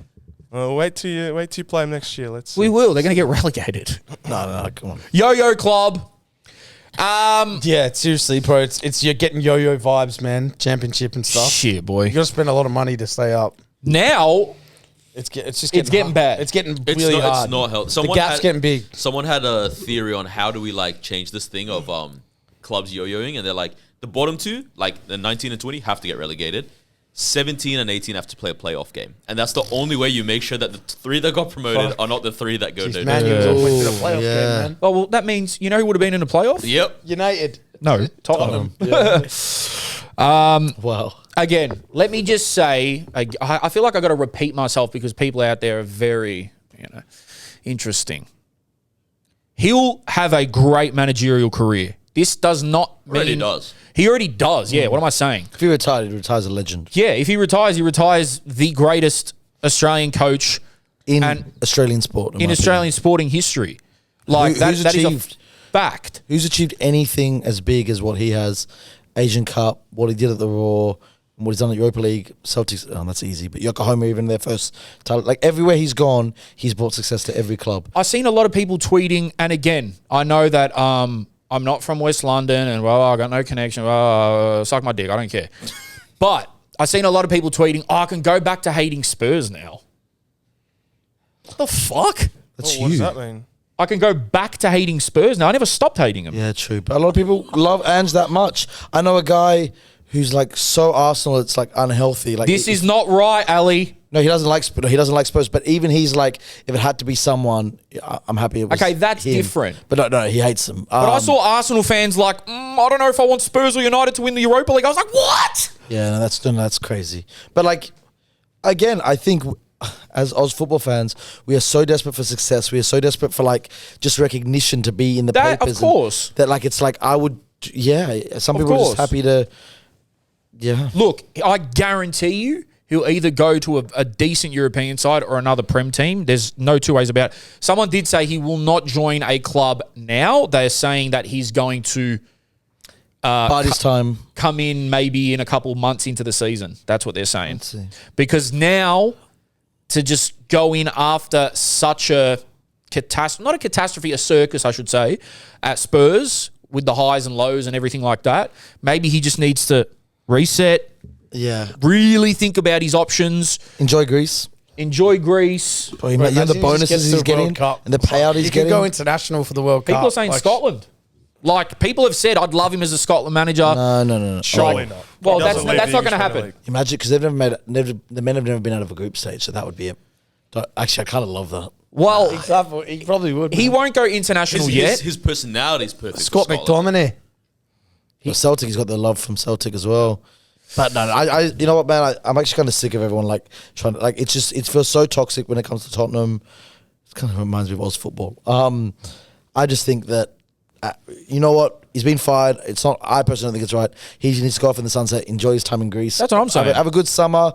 S2: Well, wait till you play them next year. Let's see.
S1: We will. They're going to get relegated.
S4: No, come on.
S1: Yo-yo club.
S3: Yeah, seriously, bro. It's you're getting yo-yo vibes, man. Championship and stuff.
S1: Shit, boy.
S3: You got to spend a lot of money to stay up.
S1: Now,
S3: It's just
S1: getting bad.
S3: It's getting
S5: It's
S3: really
S5: not,
S3: hard.
S5: It's not helpful.
S3: The gap's getting big.
S5: Someone had a theory on how do we like change this thing of clubs yo-yoing, and they're like the bottom two, like the 19 and 20, have to get relegated. 17 and 18 have to play a playoff game, and that's the only way you make sure that the three that got promoted are not the three that go down.
S3: Man, you was all the way to the playoff game, man.
S1: oh, well, that means, you know who would have been in the playoff?
S5: Yep.
S3: United.
S1: No, Tottenham.
S4: Wow.
S1: Again, let me just say, I feel like I got to repeat myself because people out there are very, interesting. He'll have a great managerial career. This does not mean...
S5: Already does.
S1: He already does, yeah. What am I saying?
S4: If he retired, he retires a legend.
S1: Yeah, if he retires the greatest Australian coach
S4: In
S1: And-
S4: Australian sport.
S1: in Australian sporting history. Like,
S4: Who's
S1: that is a
S4: achieved-
S1: fact.
S4: Who's achieved anything as big as what he has? Asian Cup, what he did at the Raw, what he's done at Europa League, Celtics. Oh, that's easy. But Yokohama, even their first title. Like, everywhere he's gone, he's brought success to every club.
S1: I've seen a lot of people tweeting, and again, I know that I'm not from West London, and I got no connection. Suck my dick, I don't care. But I've seen a lot of people tweeting, I can go back to hating Spurs now. What the fuck?
S4: That's
S2: What does
S4: you.
S2: that mean?
S1: I can go back to hating Spurs now. I never stopped hating them.
S4: Yeah, true. But a lot of people love Ange that much. I know a guy who's like so Arsenal, it's like unhealthy. Like
S1: This is not right, Ali.
S4: No, he doesn't like Spurs. But even he's like, if it had to be someone, I'm happy it was
S1: Okay, that's
S4: him.
S1: different.
S4: But no, he hates them.
S1: But I saw Arsenal fans like, I don't know if I want Spurs or United to win the Europa League. I was like, what?
S4: Yeah, no, that's crazy. But like, again, I think as Oz football fans, we are so desperate for success. We are so desperate for like just recognition to be in the
S1: That,
S4: papers.
S1: of course.
S4: That like it's like I would. Yeah, some
S1: Of
S4: people are
S1: course.
S4: just happy to. Yeah.
S1: Look, I guarantee you he'll either go to a decent European side or another Prem team. There's no two ways about it. Someone did say he will not join a club now. They're saying that he's going to
S4: By this time,
S1: come in maybe in a couple of months into the season. That's what they're saying.
S4: Let's see.
S1: Because now to just go in after such a catastrophe, not a catastrophe, a circus, I should say, at Spurs with the highs and lows and everything like that, maybe he just needs to reset,
S4: yeah.
S1: really think about his options,
S4: Enjoy Greece.
S1: enjoy Greece.
S4: Bro, you know the
S3: imagine he just
S4: bonuses
S3: gets to
S4: he's
S3: the
S4: getting
S3: World Cup.
S4: and the payout he's
S3: You can
S4: getting.
S3: go international for the World Cup.
S1: People are saying
S3: Like,
S1: Scotland. Like, people have said, I'd love him as a Scotland manager.
S4: No.
S2: Surely not.
S1: Well,
S2: He
S1: that's
S2: doesn't leave
S1: not
S2: the
S1: going to
S2: English Premier
S1: happen.
S2: League.
S4: Imagine, because the men have never been out of a group stage, so that would be it. Actually, I kind of love that.
S1: Well,
S3: Exactly. He probably would.
S1: he won't go international yet.
S5: His personality is perfect.
S3: Scott
S5: for Scotland.
S3: McTominay.
S4: Well, Celtic, he's got the love from Celtic as well. But no, I you know what, man? I'm actually kind of sick of everyone like trying to like. It feels so toxic when it comes to Tottenham. It kind of reminds me of Oz football. I just think that you know what? He's been fired. It's not. I personally don't think it's right. He needs to go off in the sunset. Enjoy his time in Greece.
S1: That's what I'm saying.
S4: Have a good summer.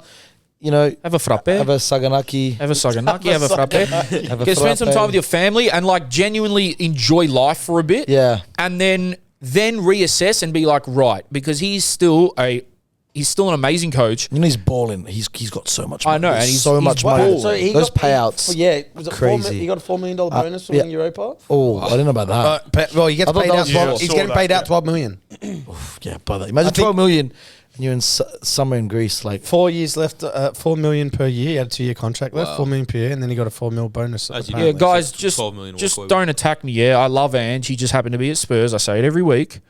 S4: You know,
S1: Have a frappe.
S4: have a saganaki.
S1: Have a saganaki, have a frappe.
S4: Have a
S1: Get spend some
S4: frappe.
S1: time with your family and like genuinely enjoy life for a bit.
S4: Yeah.
S1: And then reassess and be like, right, because he's still an amazing coach.
S4: You know, he's balling. He's got so much money.
S1: I know,
S4: There's
S1: and he's
S4: so much
S1: balling.
S4: money.
S3: So he
S4: Those
S3: got,
S4: payouts.
S3: was it
S4: crazy.
S3: he got a $4 million bonus for winning Europa?
S4: Oh, I didn't know about that.
S3: Well, he gets
S4: I thought
S3: paid
S4: that
S3: out.
S4: was more.
S3: He's
S2: Saw
S3: getting
S2: that,
S3: paid out
S2: yeah.
S3: $12 million.
S4: Yeah, brother. Imagine 12 million and you're in somewhere in Greece. Like,
S3: 4 years left, $4 million per year. He had a 2-year contract left,
S5: Wow.
S3: $4 million per year, and then he got a $4 million bonus.
S5: As you
S1: Yeah,
S3: apparently.
S1: guys,
S5: So
S1: just
S5: 12 million
S1: just
S5: walkaway.
S1: don't attack me. Yeah, I love Ange. He just happened to be at Spurs. I say it every week.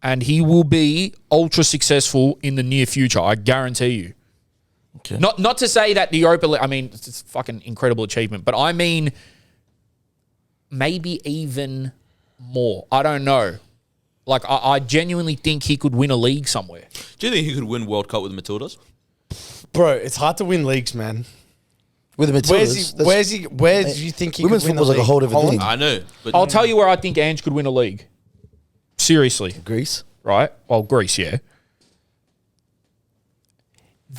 S1: And he will be ultra successful in the near future. I guarantee you.
S4: Okay.
S1: Not to say that the Europa League, I mean, it's a fucking incredible achievement, but I mean, maybe even more. I don't know. Like, I genuinely think he could win a league somewhere.
S5: Do you think he could win World Cup with Matildas?
S3: Bro, it's hard to win leagues, man.
S4: With the Matildas.
S3: Where do you think he could
S4: women's
S3: win the
S4: football's like a
S3: league?
S4: whole different thing.
S5: I know. But
S1: I'll tell you where I think Ange could win a league. Seriously.
S4: Greece.
S1: Right? Well, Greece, yeah.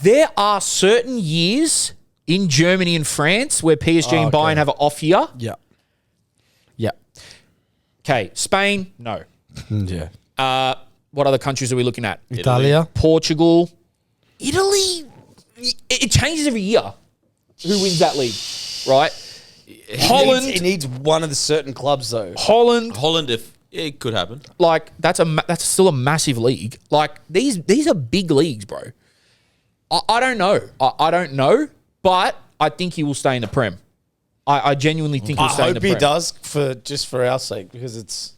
S1: There are certain years in Germany and France where PSG and Bayern have an off year.
S3: Yeah. Yeah.
S1: Okay, Spain, no.
S3: Yeah.
S1: What other countries are we looking at?
S3: Italia.
S1: Portugal. Italy. It changes every year. Who wins that league, right? Holland.
S3: He needs one of the certain clubs, though.
S5: Holland, if it could happen.
S1: Like, that's still a massive league. Like, these are big leagues, bro. I don't know. I don't know, but I think he will stay in the Prem. I genuinely think he'll stay in the Prem.
S3: I hope he does for our sake, because it's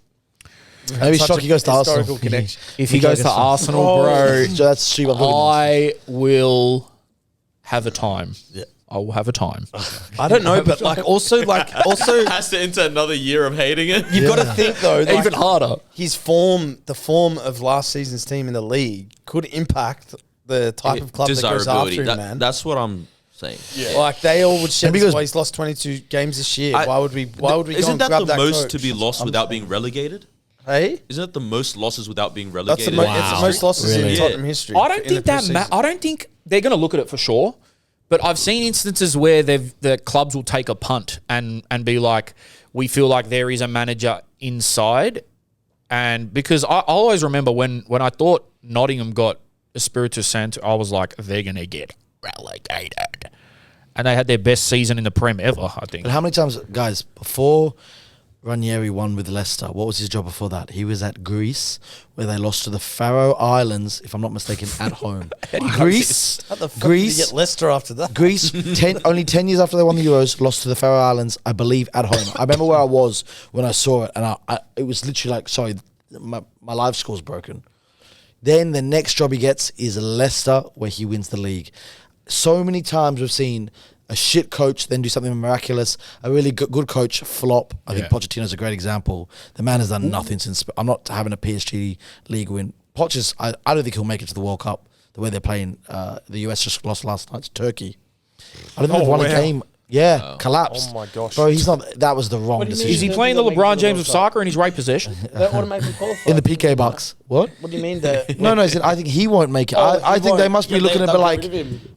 S4: Maybe
S3: such
S4: shock he goes to
S3: historical
S4: Arsenal.
S3: connection.
S1: If he goes to Arsenal, bro,
S4: That's cheap.
S1: I will have a time.
S4: Yeah.
S1: I will have a time.
S3: I don't know, but also
S5: Has to enter another year of hating it.
S3: you've got to think though, like,
S1: Even harder.
S3: his form, the form of last season's team in the league could impact the type of club that goes after him, man.
S5: That's what I'm saying.
S2: Yeah.
S3: Like they all would shed
S4: because-
S3: well, he's lost 22 games this year. Why would we go
S5: Isn't
S3: and
S5: that
S3: grab
S5: the
S3: that
S5: most
S3: coach?
S5: to be lost without being relegated?
S3: Hey?
S5: Isn't that the most losses without being
S3: That's
S5: relegated?
S3: the it's the most losses
S4: Really?
S3: in Tottenham history.
S1: I don't
S3: in the
S1: think that.
S3: preseason.
S1: I don't think they're going to look at it for sure. But I've seen instances where the clubs will take a punt and be like, we feel like there is a manager inside, and because I always remember when I thought Nottingham got Espiritu Santo, I was like, they're going to get relegated, and they had their best season in the Prem ever, I think.
S4: But how many times, guys, before Ranieri won with Leicester, what was his job before that? He was at Greece, where they lost to the Faroe Islands, if I'm not mistaken, at home. Greece,
S3: How the fuck
S4: Greece,
S3: did he get Leicester after that?
S4: Greece, only 10 years after they won the Euros, lost to the Faroe Islands, I believe, at home. I remember where I was when I saw it, and it was literally like, sorry, my live score's broken. Then the next job he gets is Leicester, where he wins the league. So many times we've seen a shit coach then do something miraculous, a really good coach flop. I think Pochettino's a great example. The man has done nothing since. I'm not having a PSG league win. Poch I don't think he'll make it to the World Cup the way they're playing. The US just lost last night to Turkey. I don't think they've won a game. Yeah, collapsed.
S2: Oh my gosh.
S4: Bro, he's not. That was the wrong
S3: What do you mean?
S1: Is
S4: decision.
S1: he playing the LeBron James of soccer in his right possession?
S3: That automatically qualified.
S4: In the PK box. What?
S3: What do you mean that?
S4: No, I think he won't make it. I think they must be looking at it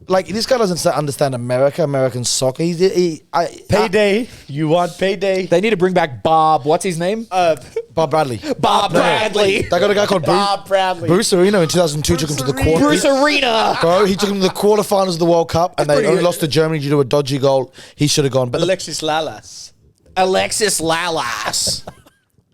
S4: like this guy doesn't understand American soccer.
S3: Payday. You want payday?
S1: They need to bring back Bob. What's his name?
S4: Bob Bradley.
S1: Bob Bradley.
S4: They got a guy called
S3: Bob Bradley.
S4: Bruce Arena in 2002 took him to the quarter.
S1: Bruce Arena.
S4: Bro, he took him to the quarterfinals of the World Cup, and they only lost to Germany due to a dodgy goal. He should have gone. But
S3: Alexis Lalas.
S1: Alexis Lalas.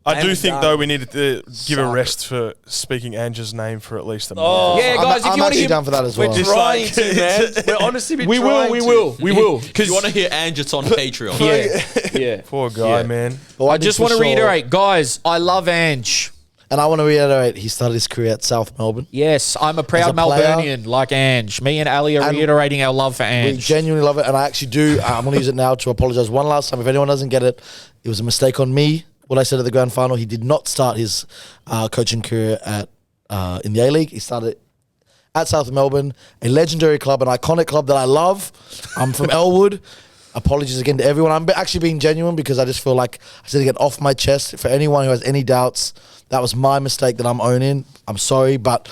S2: I do think,
S3: done.
S2: though, we need to give a rest for speaking Ange's name for at least a minute.
S3: Oh,
S1: Yeah, guys, if
S4: I'm
S1: you want to
S4: actually
S1: hear,
S4: down for that as well.
S3: We're
S2: Just
S3: trying
S2: like-
S3: to, man. We're honestly
S1: we will.
S5: If you want to hear Ange, it's on Patreon.
S1: Yeah.
S2: Poor guy,
S1: Yeah.
S2: man.
S4: But
S1: I just want to reiterate, guys, I love Ange.
S4: and I want to reiterate, he started his career at South Melbourne.
S1: Yes, I'm a proud
S4: As a player-
S1: Melburnian like Ange. Me and Ali are
S4: And
S1: reiterating our love for
S4: We
S1: Ange.
S4: genuinely love it, and I actually do. I'm going to use it now to apologise one last time. If anyone doesn't get it, it was a mistake on me. What I said at the grand final, he did not start his coaching career at in the A-League. He started at South Melbourne, a legendary club, an iconic club that I love. I'm from Elwood. Apologies again to everyone. I'm actually being genuine because I just feel like I said to get off my chest. For anyone who has any doubts, that was my mistake that I'm owning. I'm sorry, but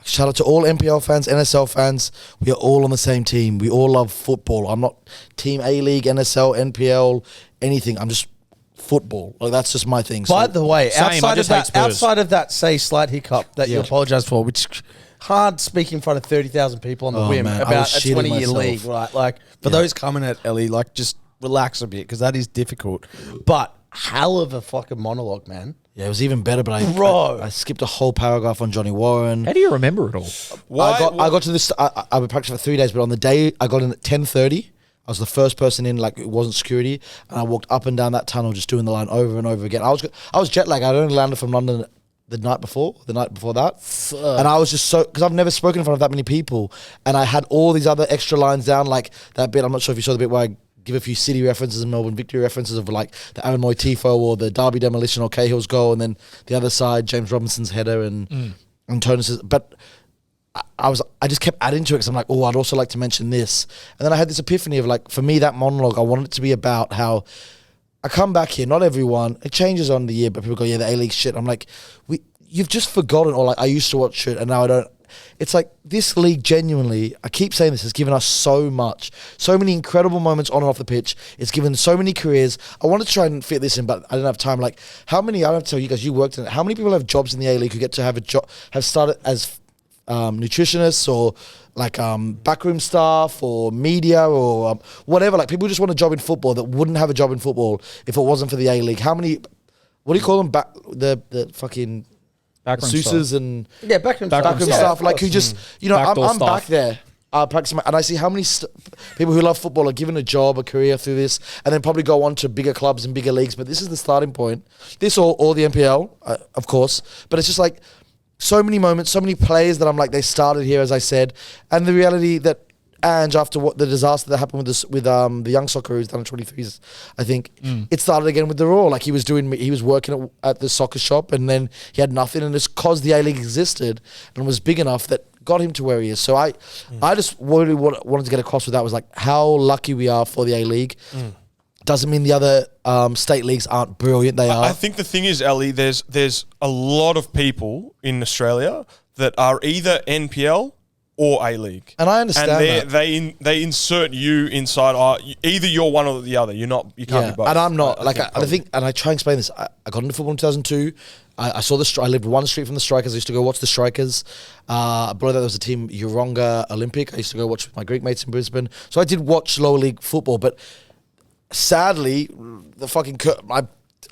S4: shout out to all NPL fans, NSL fans. We are all on the same team. We all love football. I'm not team A-League, NSL, NPL, anything. I'm just football. Like, that's just my thing.
S3: By the way,
S1: Same, I just hate Spurs.
S3: outside of that, say slight hiccup that you apologise for, which hard speaking in front of 30,000 people on the whim
S4: man, I
S3: about
S4: was
S3: a
S4: shitting
S3: 20-year
S4: myself.
S3: league, right? Like for those coming at Ellie, like just relax a bit because that is difficult. But hell of a fucking monologue, man.
S4: Yeah, it was even better, but
S3: Bro.
S4: I skipped a whole paragraph on Johnny Warren.
S1: How do you remember it all?
S4: I got to this. I would practice for 3 days, but on the day I got in at 10:30, I was the first person in. Like, it wasn't security, and I walked up and down that tunnel just doing the line over and over again. I was jet lagged. I'd only landed from London the night before that. And I was just so, because I've never spoken in front of that many people, and I had all these other extra lines down, like that bit. I'm not sure if you saw the bit where I give a few City references and Melbourne victory references of like the Aaron Moy tifo or the Derby demolition or Cahill's goal, and then the other side James Robinson's header and Tonus's. But I just kept adding to it because I'm like, oh, I'd also like to mention this. And then I had this epiphany of like, for me, that monologue, I wanted it to be about how I come back here, not everyone, it changes on the year, but people go, yeah, the A-League shit. I'm like, you've just forgotten, or like, I used to watch it and now I don't. It's like, this league genuinely, I keep saying this, has given us so much, so many incredible moments on and off the pitch. It's given so many careers. I wanted to try and fit this in, but I didn't have time. Like, how many, I don't have to tell you guys, you worked in it, how many people have jobs in the A-League who get to have a job, have started as nutritionists or like backroom staff or media or whatever, like people who just want a job in football that wouldn't have a job in football if it wasn't for the A-League. How many, what do you call them, the fucking
S1: Backroom
S4: Seuss's
S1: staff.
S4: and
S3: backroom
S4: staff, like who just, you know,
S1: Backdoor
S4: I'm
S1: staff.
S4: back there practicing and I see how many people who love football are given a job, a career through this, and then probably go on to bigger clubs and bigger leagues, but this is the starting point. This or the NPL, of course, but it's just like so many moments, so many players that I'm like, they started here, as I said, and the reality that Ange, after what the disaster that happened with the young Socceroos down in 23s, I think it started again with the Raw. Like he was working at the soccer shop, and then he had nothing, and it's because the A-League existed and was big enough that got him to where he is. So I just really wanted to get across with that was like how lucky we are for the A-League. Doesn't mean the other state leagues aren't brilliant. They are.
S2: I think the thing is, Ellie, there's a lot of people in Australia that are either NPL or A-League,
S4: and I understand
S2: and they insert you inside. Either you're one or the other. You're not. You can't be both.
S4: And I'm not. I think, and I try and explain this. I got into football in 2002. I saw I lived one street from the Strikers. I used to go watch the Strikers. Below that, there was a team, Uronga Olympic. I used to go watch with my Greek mates in Brisbane. So I did watch lower league football, but sadly, the fucking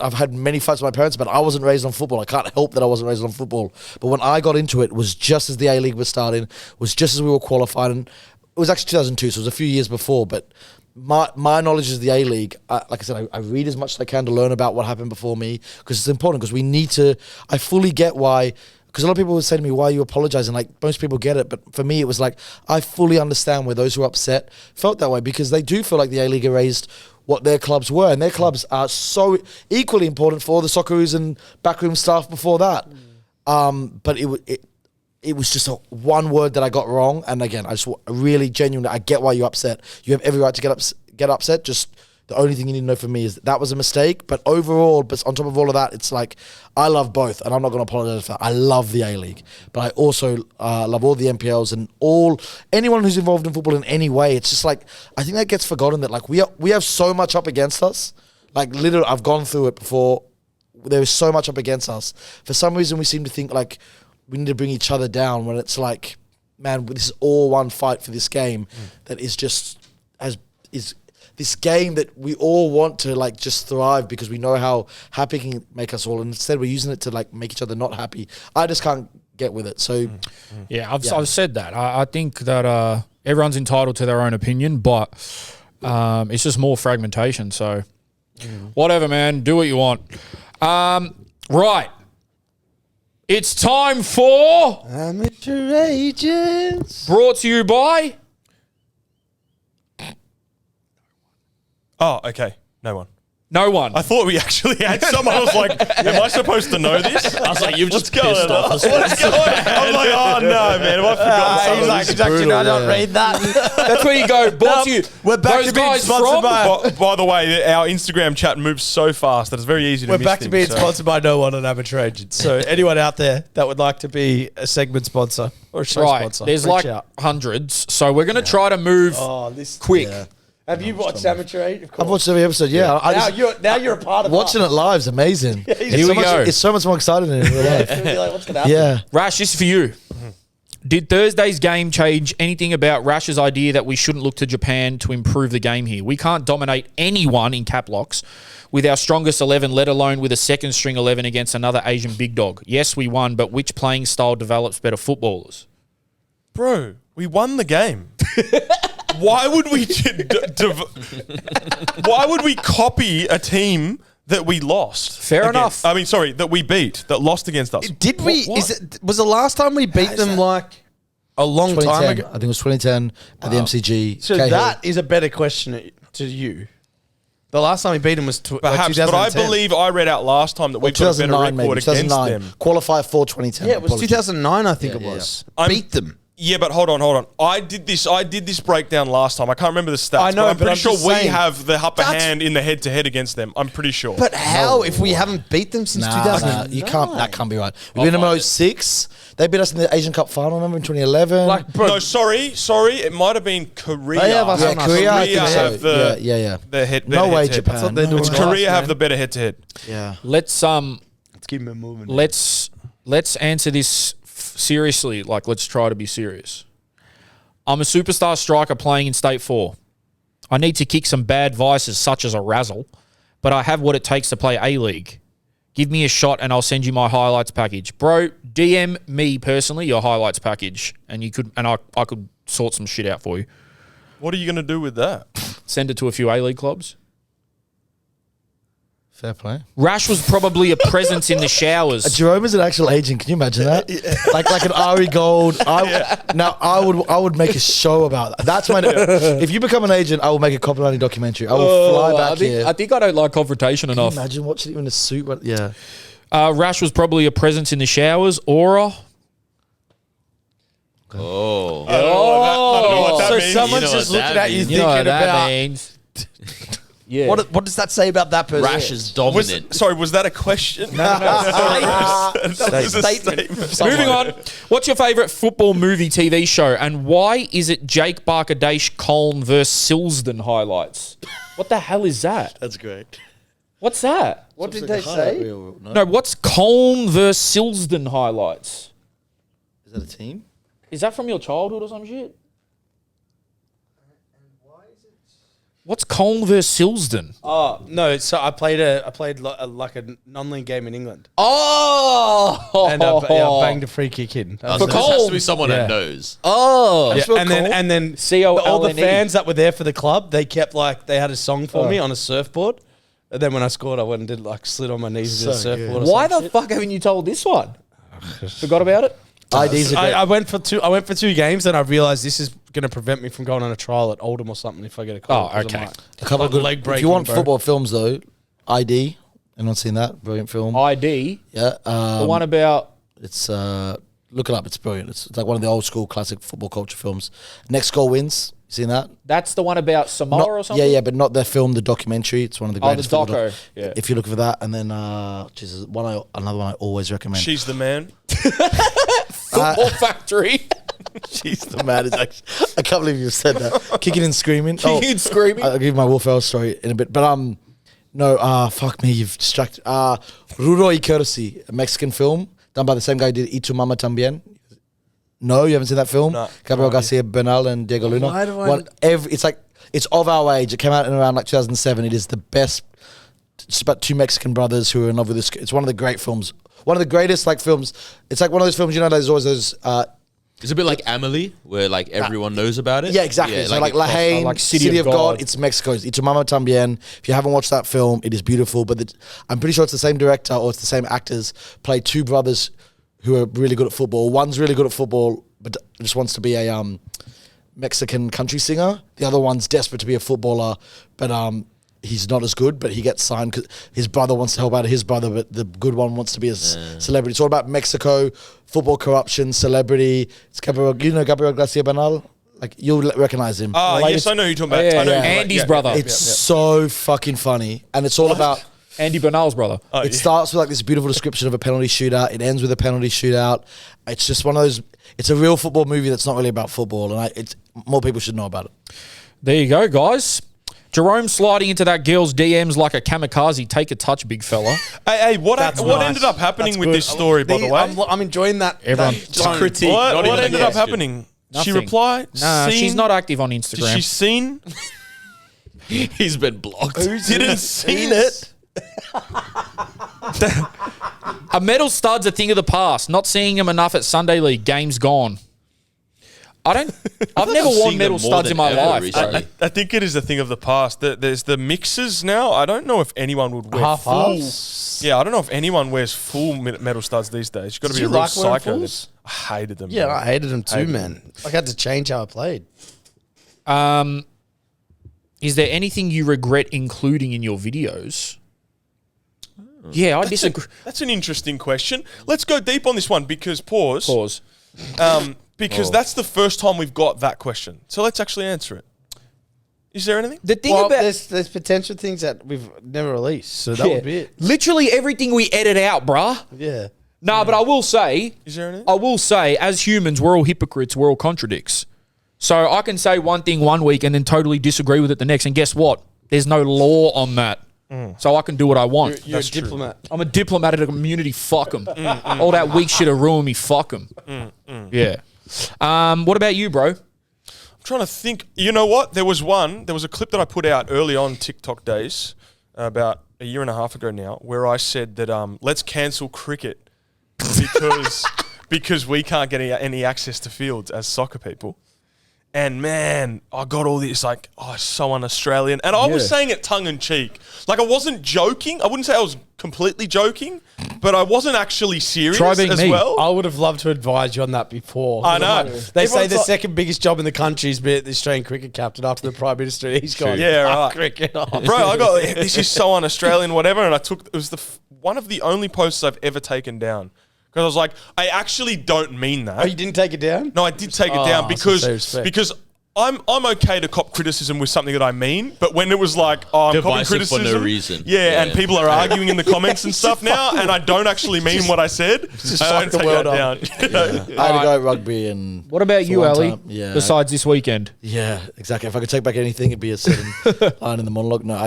S4: I've had many fights with my parents, but I wasn't raised on football. I can't help that I wasn't raised on football. But when I got into it, was just as the A-League was starting, was just as we were qualified, and it was actually 2002, so it was a few years before. But my knowledge is the A-League. Like I said, I read as much as I can to learn about what happened before me, because it's important, because we need to. I fully get why. Because a lot of people would say to me, why are you apologizing? Like, most people get it. But for me, it was like, I fully understand where those who are upset felt that way, because they do feel like the A-League erased what their clubs were. And their clubs are so equally important for the Socceroos and backroom staff before that. But it was just one word that I got wrong. And again, I just really genuinely, I get why you're upset. You have every right to get upset. Just the only thing you need to know from me is that was a mistake. But overall, but on top of all of that, it's like, I love both, and I'm not going to apologize for that. I love the A-League, but I also love all the NPLs and anyone who's involved in football in any way. It's just like, I think that gets forgotten, that like we have so much up against us. Like literally, I've gone through it before. There is so much up against us. For some reason, we seem to think like we need to bring each other down, when it's like, man, this is all one fight for this game that is just is this game that we all want to like just thrive, because we know how happy it can make us all, and instead we're using it to like make each other not happy. I just can't get with it. So
S1: yeah, I've said that. I think that everyone's entitled to their own opinion, but it's just more fragmentation. So whatever, man, do what you want. Right. It's time for
S3: Amateur Agents.
S1: Brought to you by
S2: Oh, okay. No one.
S1: no one.
S2: I thought we actually had someone. I was like, am I supposed to know this?
S1: I was like, you've just
S2: What's going on? What's going on? I'm like, oh no, man, have I forgotten something?
S3: He's like, actually, no, don't read that.
S1: That's where you go. Brought to you.
S3: We're back
S1: Those
S3: to being
S1: guys
S3: sponsored
S1: from
S3: by.
S2: By the way, our Instagram chat moves so fast that it's very easy to
S3: We're
S2: miss
S3: back to being
S2: things, so.
S3: sponsored by no one on Amateur Agents. So anyone out there that would like to be a segment sponsor or a show
S1: Right.
S3: sponsor,
S1: There's
S3: reach
S1: like
S3: out.
S1: hundreds, so we're going to try to move quick.
S4: yeah.
S3: Have you watched Amateur Agents?
S4: I've watched every episode. Yeah,
S3: Now you're a part of
S4: watching it live is amazing.
S1: Here we go.
S4: It's so much more exciting than in real life.
S3: Like, what's gonna happen?
S4: Yeah.
S1: Rash, this is for you. Did Thursday's game change anything about Rash's idea that we shouldn't look to Japan to improve the game here? We can't dominate anyone in cap locks with our strongest 11, let alone with a second string 11 against another Asian big dog. Yes, we won, but which playing style develops better footballers?
S2: Bro, we won the game. Why would we why would we copy a team that we lost.
S1: Fair enough.
S2: I mean, sorry, that we beat, that lost against us.
S3: Did we?
S2: What?
S3: Was the last time we beat them like a long time
S4: 2010.
S3: ago?
S4: I think it was 2010 at the MCG.
S3: So
S4: Cahill.
S3: that is a better question to you. The last time we beat them was
S2: Perhaps, but I believe I read out last time that we've got a better
S4: 2009
S2: record
S4: maybe.
S2: against
S4: 2009.
S2: them.
S4: Qualify for 2010.
S3: Yeah, it was
S4: Apologies.
S3: 2009, I think it
S4: Yeah,
S3: was.
S2: I'm-
S3: Beat them.
S2: Yeah, but hold on. I did this breakdown last time. I can't remember the stats.
S3: I know,
S2: but I'm
S3: but
S2: pretty
S3: I'm
S2: sure
S3: just
S2: we
S3: saying,
S2: have the upper
S3: that's-
S2: hand in the head-to-head against them. I'm pretty sure.
S3: But how if we haven't beat them since
S4: Nah,
S3: 2009?
S4: you can't. That can't be right. We beat them in 06. They beat us in the Asian Cup final. Remember in 2011.
S3: Like, bro,
S2: no, sorry. It might have been Korea.
S3: They have us
S4: yeah,
S3: on us.
S4: Korea. I think
S2: Korea
S4: so.
S2: have the
S4: yeah.
S2: the head.
S4: No way,
S2: head-to-head.
S4: Japan.
S3: That's what they're doing.
S2: It's
S3: to
S2: Korea
S3: us,
S2: have
S3: man.
S2: the better head-to-head.
S4: Yeah.
S1: Let's
S3: keep it moving.
S1: let's answer this seriously. Like, let's try to be serious. I'm a superstar striker playing in State 4. I need to kick some bad vices such as a razzle, but I have what it takes to play A-League. Give me a shot and I'll send you my highlights package. Bro, DM me personally your highlights package and I could sort some shit out for you.
S2: What are you going to do with that?
S1: Send it to a few A-League clubs.
S4: Fair play.
S1: Rash was probably a presence in the showers.
S4: Jerome is an actual agent. Can you imagine that? Like an Ari Gold. Now I would make a show about that. That's my. If you become an agent, I will make a copywriting documentary. I will fly back here.
S1: I think I don't like confrontation enough.
S4: Imagine watching you in a suit. But yeah.
S1: Rash was probably a presence in the showers. Aura.
S5: Oh.
S2: I don't know what that
S3: So
S2: means.
S3: someone's
S5: You know
S3: just
S5: what
S3: looking
S5: that
S3: at you
S5: means.
S1: You know what
S3: thinking
S1: that
S3: about
S1: means. Yeah.
S3: what does that say about that person?
S5: Rash is dominant.
S2: Was that a question?
S3: That was a
S2: statement.
S1: Moving on. What's your favourite football movie TV show and why is it Jake Barker-Dash Colne versus Silsden highlights? What the hell is that?
S4: That's great.
S1: What's that?
S3: What did they say?
S1: No, what's Colne versus Silsden highlights?
S4: Is that a team?
S1: Is that from your childhood or some shit? What's Colne versus Silsden?
S3: Oh no! So I played like a non-league game in England,
S1: Oh!
S3: and I banged a free kick in.
S5: So this has to be someone
S3: Yeah.
S5: that knows.
S1: Oh!
S3: Yeah, and then
S1: C-O-L-N-E.
S3: all the fans that were there for the club, they kept they had a song for me on a surfboard. And then when I scored, I went and did slid on my knees with a
S4: So
S3: surfboard.
S1: Why
S3: or some
S1: the
S3: shit.
S1: fuck haven't you told this one? Forgot about it?
S4: IDs are great.
S3: I went for two games, and I realized this is going to prevent me from going on a trial at Oldham or something if I get a call.
S1: Oh,
S3: 'cause
S1: okay.
S3: I'm like,
S4: A couple of good.
S3: leg
S4: If
S3: breaking,
S4: you want
S3: bro.
S4: football films though, ID. Anyone seen that? Brilliant film.
S1: ID.
S4: Yeah.
S1: The one about...
S4: It's look it up. It's brilliant. It's like one of the old school classic football culture films. Next Goal Wins. You seen that?
S1: That's the one about Samoa or something?
S4: Yeah, but not the film, the documentary. It's one of the
S1: Oh, the
S4: greatest. football
S1: doco. Yeah.
S4: If you're looking for that, and then Jesus, another one I always recommend.
S2: She's the man.
S1: Football Factory.
S4: She's the man. It's actually, I can't believe you said that. Kicking and screaming.
S1: Kicking and screaming.
S4: I'll give you my Wolf Hour story in a bit. But no, fuck me, you've distracted. Ruro y Courtesy, a Mexican film done by the same guy who did Y Tu Mama Tambien. No, you haven't seen that film?
S2: No.
S4: Gabriel Garcia Bernal and Diego Luna.
S3: Why do I-
S4: It's of our age. It came out in around 2007. It is the best. It's about two Mexican brothers who are in love with this. It's one of the great films. One of the greatest films. It's like one of those films, there's always those.
S5: It's a bit like Amelie, where everyone knows about it.
S4: Yeah, exactly. So like La Haine,
S1: like
S4: City of God. It's Mexico. It's Y Tu Mama Tambien. If you haven't watched that film, it is beautiful. But I'm pretty sure it's the same director or it's the same actors play two brothers who are really good at football. One's really good at football, but just wants to be a Mexican country singer. The other one's desperate to be a footballer, but he's not as good. But he gets signed because his brother wants to help out his brother, but the good one wants to be a celebrity. It's all about Mexico, football corruption, celebrity. It's Gabriel Garcia Bernal. Like you'll recognize him.
S2: Oh,
S1: Like
S2: yes, I know who you're talking about.
S1: Yeah,
S2: I know
S1: yeah.
S2: who you're
S1: Andy's
S2: talking about.
S1: brother.
S4: It's so fucking funny, and it's all about.
S1: Andy Bernal's brother.
S2: Oh,
S4: It starts with this beautiful description of a penalty shootout. It ends with a penalty shootout. It's just one of those. It's a real football movie that's not really about football, and more people should know about it.
S1: There you go, guys. Jerome sliding into that girl's DMs like a kamikaze. Take a touch, big fella.
S2: Hey, what
S3: That's
S2: what
S3: nice.
S2: ended up happening
S3: That's
S2: with
S3: good.
S2: this story, by the way?
S3: I'm enjoying that.
S1: Everyone-
S3: that
S1: Just
S3: tone.
S5: critique. Not
S2: What
S5: even a
S2: ended up
S5: question.
S2: happening? She
S1: Nothing.
S2: replied?
S1: Nah,
S2: seen?
S1: she's not active on
S2: Did
S1: Instagram.
S2: she seen?
S5: He's been blocked.
S2: Didn't seen it.
S1: A metal stud's a thing of the past. Not seeing him enough at Sunday League. Game's gone. I've never worn metal studs in my life.
S2: I think it is a thing of the past. There's the mixers now. I don't know if anyone would wear full. Yeah, I don't know if anyone wears full metal studs these days. You've got to be a real psycho. I hated them.
S3: Yeah,
S2: man.
S3: I hated them too, man. I had to change how I played.
S1: Is there anything you regret including in your videos? Yeah, I disagree.
S2: That's an interesting question. Let's go deep on this one because pause. Because that's the first time we've got that question. So let's actually answer it. Is there anything?
S1: The thing about
S3: there's potential things that we've never released, so that would be it.
S1: Literally everything we edit out, bruh.
S3: Yeah.
S1: No, but I will say,
S2: Is there anything?
S1: I will say, as humans, we're all hypocrites, we're all contradicts. So I can say one thing one week and then totally disagree with it the next. And guess what? There's no law on that. So I can do what I want.
S3: You're a diplomat.
S1: I'm a diplomat at a community. Fuck them. All that weak shit will ruin me. Fuck them. Yeah. What about you, bro?
S2: I'm trying to think. You know what? There was a clip that I put out early on TikTok days, about a year and a half ago now, where I said that let's cancel cricket because we can't get any access to fields as soccer people. And man, I got all this like, so un-Australian. And I was saying it tongue in cheek. Like I wasn't joking. I wouldn't say I was completely joking, but I wasn't actually serious as well.
S3: I would have loved to advise you on that before.
S2: I know.
S3: They say the second biggest job in the country is being the Australian cricket captain after the Prime Minister. He's gone,
S2: yeah, right.
S3: cricket.
S2: Bro, I got, this is so un-Australian, whatever. And it was one of the only posts I've ever taken down. Because I was like, I actually don't mean that.
S3: Oh, you didn't take it down?
S2: No, I did take it down because I'm okay to cop criticism with something that I mean, but when it was like, I'm copping criticism
S5: for no reason.
S2: Yeah, and people are arguing in the comments and stuff now, and I don't actually mean what I said. I don't take that down.
S4: I had to go rugby and.
S1: What about you, Ali?
S4: Yeah.
S1: Besides this weekend?
S4: Yeah, exactly. If I could take back anything, it'd be a certain line in the monologue. No,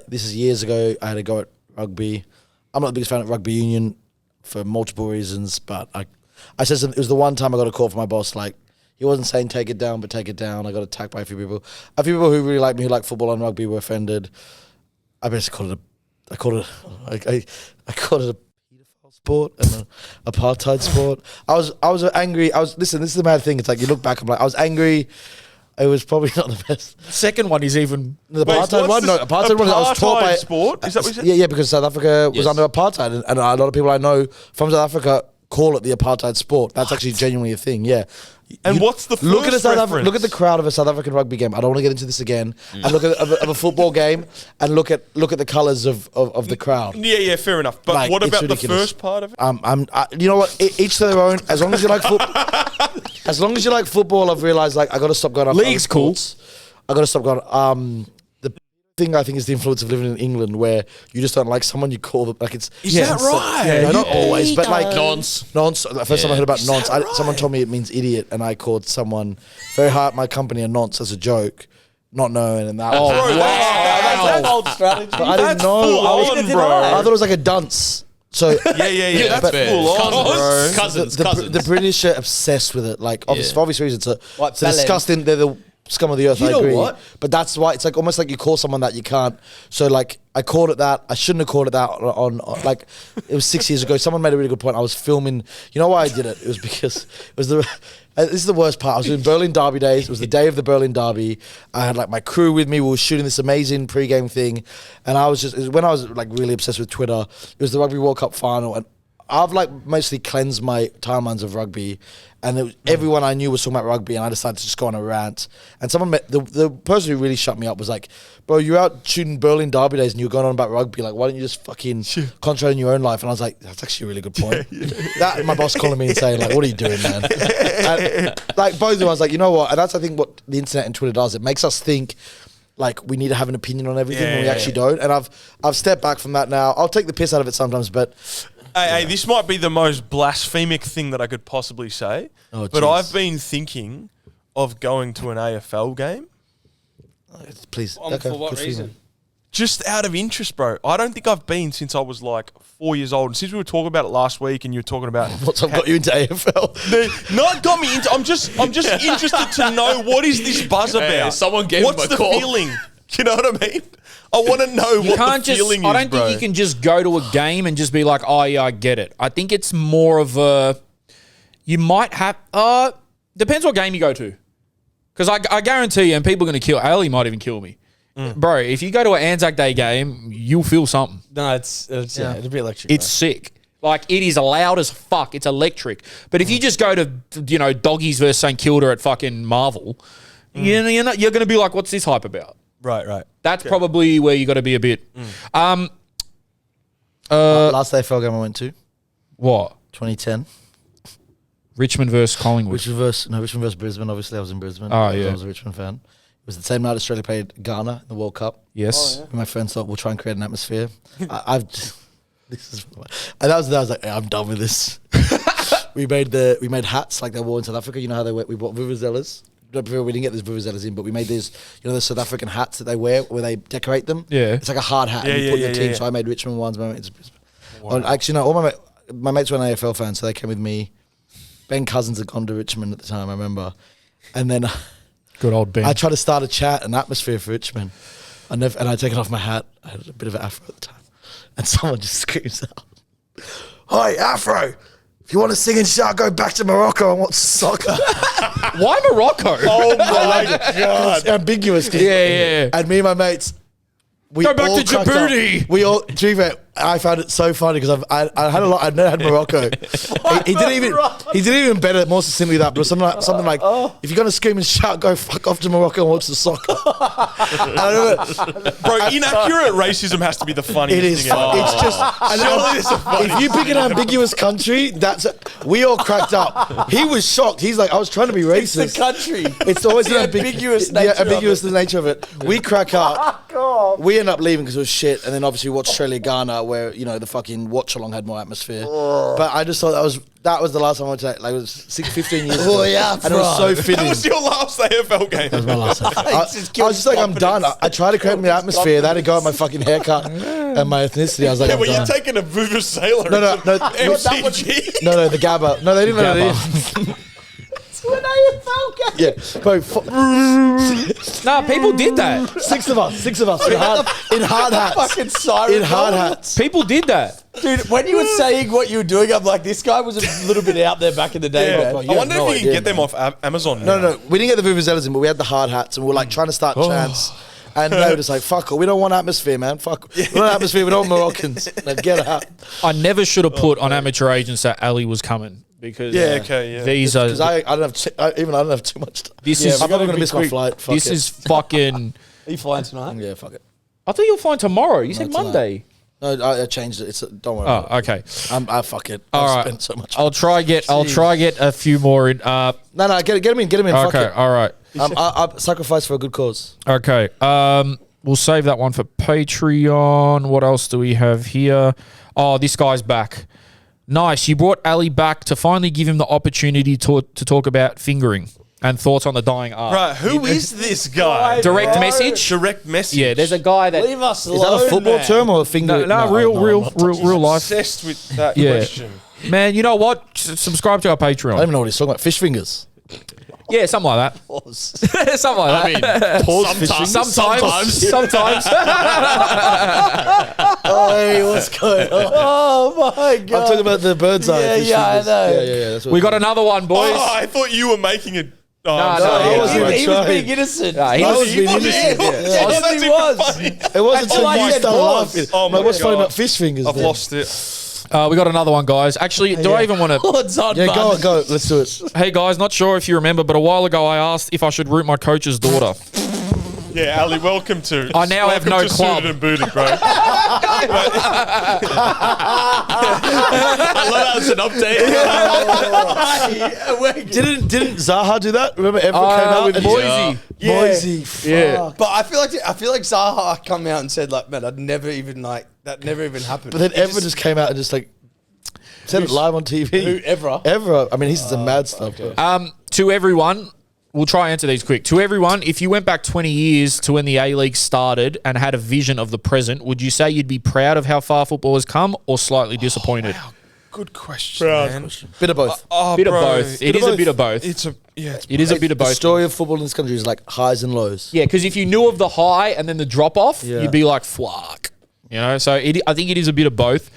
S4: this is years ago, I had to go at rugby. I'm not the biggest fan of rugby union for multiple reasons, but I said something. It was the one time I got a call from my boss, like, he wasn't saying take it down, but take it down. I got attacked by a few people. A few people who really like me, who like football and rugby, were offended. I basically called it a pedophile sport and an apartheid sport. I was angry. Listen, this is the mad thing. It's like you look back, I'm like, I was angry. It was probably not the best.
S1: The second one is even
S2: the apartheid one. No,
S4: apartheid one. I was taught by
S2: sport. Is that what you said?
S4: Yeah, because South Africa was under apartheid, and a lot of people I know from South Africa call it the apartheid sport. That's actually genuinely a thing. Yeah.
S2: And what's the first
S4: look at
S2: reference?
S4: Look at the crowd of a South African rugby game. I don't want to get into this again. And look at of a football game and look at the colours of the crowd.
S2: Yeah, fair enough. But like, what about the first part of
S4: it? You know what? Each to their own. As long as you like football, I've realised like I got to stop going.
S1: League's cool.
S4: I got to stop going. The thing I think is the influence of living in England, where you just don't like someone, you call them like it's.
S2: Is that right?
S4: Yeah, not always, but like
S5: nonce.
S4: The first time I heard about nonce, someone told me it means idiot, and I called someone very high at my company a nonce as a joke, not knowing, and that.
S2: Oh wow!
S3: That's old strategy.
S4: But I didn't know. I thought it was like a dunce. So
S2: yeah, that's full on,
S5: Cousins.
S4: The British are obsessed with it, like for obvious reasons. It's disgusting. They're the scum of the earth. I agree. What? But that's why it's like almost like you call someone that you can't. So like I called it that. I shouldn't have called it that on like it was 6 years ago. Someone made a really good point. I was filming. You know why I did it? It was because it was this is the worst part. I was doing Berlin Derby days. It was the day of the Berlin Derby. I had like my crew with me. We were shooting this amazing pre-game thing, and I was when I was like really obsessed with Twitter. It was the Rugby World Cup final, and I've like mostly cleansed my timelines of rugby, and everyone I knew was talking about rugby, and I decided to just go on a rant. And someone the person who really shut me up was like, "Bro, you're out shooting Berlin Derby days, and you're going on about rugby. Like, why don't you just fucking concentrate on your own life?" And I was like, "That's actually a really good point." That my boss calling me and saying like, "What are you doing, man?" And, like both of them, I was like, you know what? And that's I think what the internet and Twitter does. It makes us think like we need to have an opinion on everything when we actually don't. And I've stepped back from that now. I'll take the piss out of it sometimes, but.
S2: Hey, this might be the most blasphemic thing that I could possibly say, but I've been thinking of going to an AFL game.
S4: Please.
S3: For what reason?
S2: Just out of interest, bro. I don't think I've been since I was like 4 years old. And since we were talking about it last week, and you were talking about
S4: what's got you into AFL?
S2: Not got me into. I'm just interested to know what is this buzz about.
S5: Someone gave
S2: What's
S5: him a
S2: the
S5: call.
S2: feeling? You know what I mean? I want to know what the feeling is,
S1: I don't think you can just go to a game and just be like, oh, yeah, I get it. I think it's more of a... You might have... Depends what game you go to. Because I guarantee you, and people are going to kill, Ali might even kill me. Bro, if you go to an Anzac Day game, you'll feel something.
S3: No, it's it'll be electric.
S1: It's sick. Like, it is loud as fuck. It's electric. But if you just go to, you know, Doggies versus St Kilda at fucking Marvel, you're going to be like, what's this hype about?
S2: Right.
S1: That's probably where you got to be a bit.
S4: Last AFL game I went to,
S1: What?
S4: 2010.
S1: Richmond versus Collingwood.
S4: Richmond versus Brisbane. Obviously, I was in Brisbane.
S1: Oh, yeah.
S4: I was a Richmond fan. It was the same night Australia played Ghana in the World Cup.
S1: Yes.
S4: My friends thought we'll try and create an atmosphere. And that was like, I'm done with this. we made hats like they wore in South Africa. You know how we bought vuvuzelas. We didn't get these vuvuzelas in, but we made these, you know, the South African hats that they wear where they decorate them.
S1: Yeah.
S4: It's like a hard hat. And you put your team. So I made Richmond ones. My mates. Wow. Actually, no, all my mates were an AFL fans, so they came with me. Ben Cousins had gone to Richmond at the time, I remember. And then
S1: Good old Ben.
S4: I tried to start a chat, an atmosphere for Richmond. And I'd taken off my hat. I had a bit of an afro at the time. And someone just screams out, "Hi, Afro, if you want to sing and shout, go back to Morocco and watch soccer."
S1: Why Morocco?
S2: Oh my God.
S4: It's ambiguous.
S1: Yeah.
S4: And me and my mates, we
S1: Go back
S4: all
S1: to
S4: cracked
S1: Djibouti.
S4: up. We all, to be fair, I found it so funny because I had a lot. I'd never had Morocco. he didn't even better more succinctly that, but something like, if you're gonna scream and shout, go fuck off to Morocco and watch the soccer.
S2: Bro, inaccurate racism has to be the funniest
S4: It is.
S2: thing ever.
S4: It's just. If you pick an ambiguous country, we all cracked up. He was shocked. He's like, I was trying to be racist.
S3: It's the country.
S4: It's always
S3: The
S4: an
S3: ambiguous nature of
S4: ambiguous the nature of it. We crack up. We end up leaving because it was shit, and then obviously watch Australia Ghana, where, you know, the fucking watch along had more atmosphere. But I just thought that was the last time I went to, like, it was 15 years ago.
S3: yeah,
S4: and it was so fitting.
S2: That was your last AFL game.
S4: That was my last time. I was just like, I'm done. I tried to create my atmosphere. That had go at my fucking haircut and my ethnicity. I was like,
S2: Yeah,
S4: I'm
S2: but you're
S4: done.
S2: taking a vuvuzela.
S4: No,
S2: MCG.
S4: No, the Gabba. No, they didn't let it in. Yeah, bro.
S1: Nah, people did that.
S4: Six of us in hard hats.
S3: Fucking siren.
S4: In hard hats.
S1: People did that.
S3: Dude, when you were saying what you were doing, I'm like, this guy was a little bit out there back in the day,
S2: Yeah.
S3: man.
S2: I wonder
S4: no
S2: if you can
S4: idea,
S2: get them off Amazon.
S4: No, we didn't get the vuvuzelas in, but we had the hard hats, and we were like trying to start chants. And they were just like, fuck it, we don't want atmosphere, man. Fuck. We don't want atmosphere, we don't want Moroccans. Like, get out.
S1: I never should have put on Amateur Agents that Ali was coming. Because these are...
S4: Because I don't have too much time.
S1: This
S4: Yeah,
S1: is...
S4: I'm probably going to miss my flight. Fuck
S1: This
S4: it.
S1: is fucking...
S3: Are you flying tonight?
S4: Yeah, fuck it.
S1: I thought you'll find tomorrow. You said
S4: tonight.
S1: Monday.
S4: No, I changed it. Don't worry.
S1: Oh,
S4: about it.
S1: okay.
S4: I fuck it.
S1: All
S4: I've
S1: right.
S4: spent so much.
S1: I'll try get a few more in.
S4: No, get him in. Fuck
S1: Okay,
S4: it.
S1: all right.
S4: I sacrifice for a good cause.
S1: Okay. We'll save that one for Patreon. What else do we have here? Oh, this guy's back. Nice. You brought Ali back to finally give him the opportunity to talk about fingering and thoughts on the dying art.
S2: Right, who is this guy?
S1: Direct message?
S2: Direct message.
S1: Yeah, there's a guy that...
S3: Leave us
S4: Is that a football term or a finger?
S1: real life.
S2: Obsessed with that
S1: Yeah.
S2: question.
S1: Man, you know what? Subscribe to our Patreon.
S4: I don't even know what he's talking about. Fish fingers.
S1: Yeah, something like that. Something like that. Sometimes.
S4: Hey, what's going on?
S3: Oh, my God.
S4: I'm talking about the bird's eye. fish
S3: Yeah, I
S4: fingers.
S3: know.
S4: Yeah. That's what
S1: We got another one, boys.
S2: Oh, I thought you were making it. Oh,
S1: No,
S2: I'm
S1: no,
S2: sorry.
S4: I wasn't even
S3: He was
S4: trying.
S3: being innocent.
S1: Nah, he
S4: I
S1: was-
S4: was being innocent.
S3: Yes, he was.
S4: It wasn't until
S3: I
S4: you
S3: said
S4: started
S3: pause.
S4: laughing.
S2: Oh my
S4: what's funny
S2: God.
S4: about fish fingers?
S2: I've
S4: then?
S2: lost it.
S1: We got another one, guys. Actually, do I even want to...
S3: Odds on,
S4: Yeah,
S3: bud.
S4: go. Let's do it.
S1: Hey, guys, not sure if you remember, but a while ago I asked if I should root my coach's daughter.
S2: Yeah, Ali, welcome to.
S1: I now have no
S2: welcome to
S1: club.
S2: Suited and Booted, bro.
S5: I love how it's an update.
S4: Didn't Zaha do that? Remember, Ever came out with
S1: Boise.
S4: Boise.
S1: Yeah.
S4: Fuck.
S3: But I feel like Zaha come out and said, like, man, that never even happened.
S4: But then Ever just came out and just like said it live on TV.
S3: Who, Ever?
S4: Ever. I mean, he's some mad stuff. Bro.
S1: To everyone, we'll try and answer these quick. To everyone, if you went back 20 years to when the A-League started and had a vision of the present, would you say you'd be proud of how far football has come or slightly disappointed?
S2: Good question, man.
S4: Bit of both.
S2: Oh,
S1: Bit of
S2: bro.
S1: both. It is a bit of both.
S2: It's a
S1: It is a bit of
S4: The
S1: both.
S4: story of football in this country is like highs and lows.
S1: Yeah, because if you knew of the high and then the drop off,
S4: Yeah.
S1: you'd be like, fuck. You know, so I think it is a bit of both.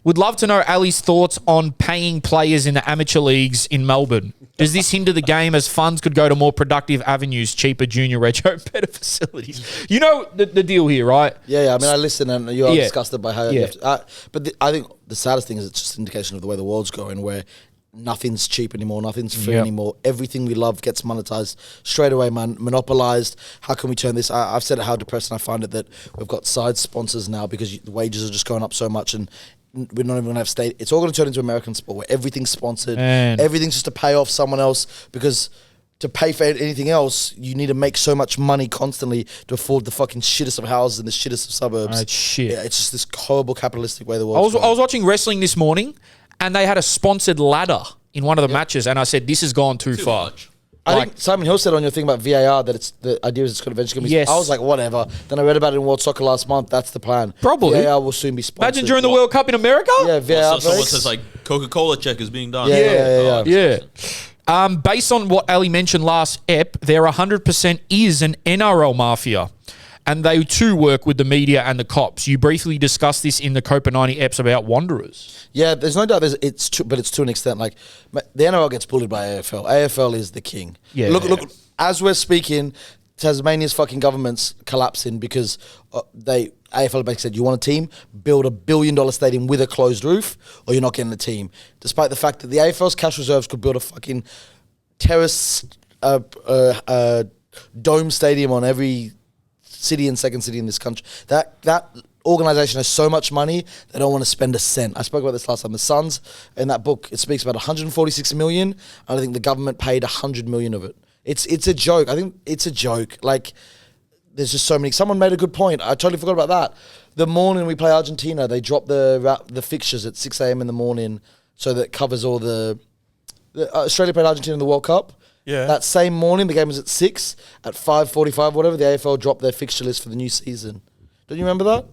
S1: Would love to know Ali's thoughts on paying players in the amateur leagues in Melbourne. Does this hinder the game as funds could go to more productive avenues, cheaper junior retro, better facilities? You know the deal here, right?
S4: Yeah. I mean, I listen and you are
S1: Yeah.
S4: disgusted by how you have to, but I think the saddest thing is it's just an indication of the way the world's going, where nothing's cheap anymore, nothing's free anymore. Everything we love gets monetized straight away, man. Monopolized. How can we turn this? I've said it how depressing I find it that we've got side sponsors now because the wages are just going up so much and we're not even going to have state. It's all going to turn into American sport where everything's sponsored.
S1: Man.
S4: Everything's just to pay off someone else because to pay for anything else, you need to make so much money constantly to afford the fucking shittest of houses and the shittest of suburbs.
S1: Shit.
S4: Yeah, it's just this horrible capitalistic way the world.
S1: I was watching wrestling this morning, and they had a sponsored ladder in one of the matches, and I said, "This has gone too far."
S5: much.
S4: I think Simon Hill said on your thing about VAR that it's the idea is it's going to eventually be.
S1: Yes.
S4: I was like, whatever. Then I read about it in World Soccer last month. That's the plan.
S1: Probably.
S4: VAR will soon be sponsored.
S1: Imagine during the World Cup in America.
S4: Yeah, VAR.
S5: So someone
S4: breaks.
S5: says like Coca-Cola check is being done.
S4: Yeah.
S1: Based on what Ali mentioned last ep, there 100% is an NRL mafia. And they too work with the media and the cops. You briefly discussed this in the Copa 90 eps about Wanderers.
S4: Yeah, there's no doubt. But it's to an extent. Like the NRL gets bullied by AFL. AFL is the king.
S1: Yeah.
S4: Look. As we're speaking, Tasmania's fucking government's collapsing because AFL basically said, you want a team, build $1 billion stadium with a closed roof, or you're not getting a team. Despite the fact that the AFL's cash reserves could build a fucking terrace dome stadium on every city and second city in this country. That organisation has so much money they don't want to spend a cent. I spoke about this last time. The Suns, in that book, it speaks about 146 million, and I think the government paid 100 million of it. It's a joke. I think it's a joke. Like, there's just so many. Someone made a good point. I totally forgot about that. The morning we play Argentina, they drop the fixtures at 6 a.m. in the morning, so that covers all the Australia played Argentina in the World Cup.
S2: Yeah.
S4: That same morning, the game was at 6. At 5:45, whatever, the AFL dropped their fixture list for the new season. Don't you remember that?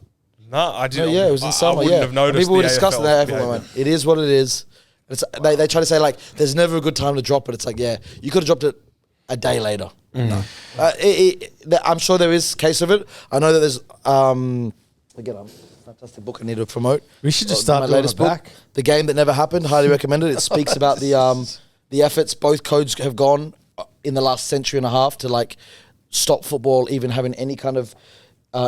S2: No, I didn't.
S4: Yeah, it was in summer.
S2: I wouldn't have noticed.
S4: People were
S2: the
S4: discussing the
S2: AFL
S4: AFL. I went, it is what it is. They try to say, like, there's never a good time to drop it. It's like, yeah, you could have dropped it a day later. No. I'm sure there is a case of it. I know that there's, again, a fantastic book I need to promote.
S3: We should just start
S4: my
S3: doing
S4: latest
S3: it
S4: book,
S3: back.
S4: The Game That Never Happened. Highly recommended. It speaks about the efforts both codes have gone in the last century and a half to, like, stop football even having any kind of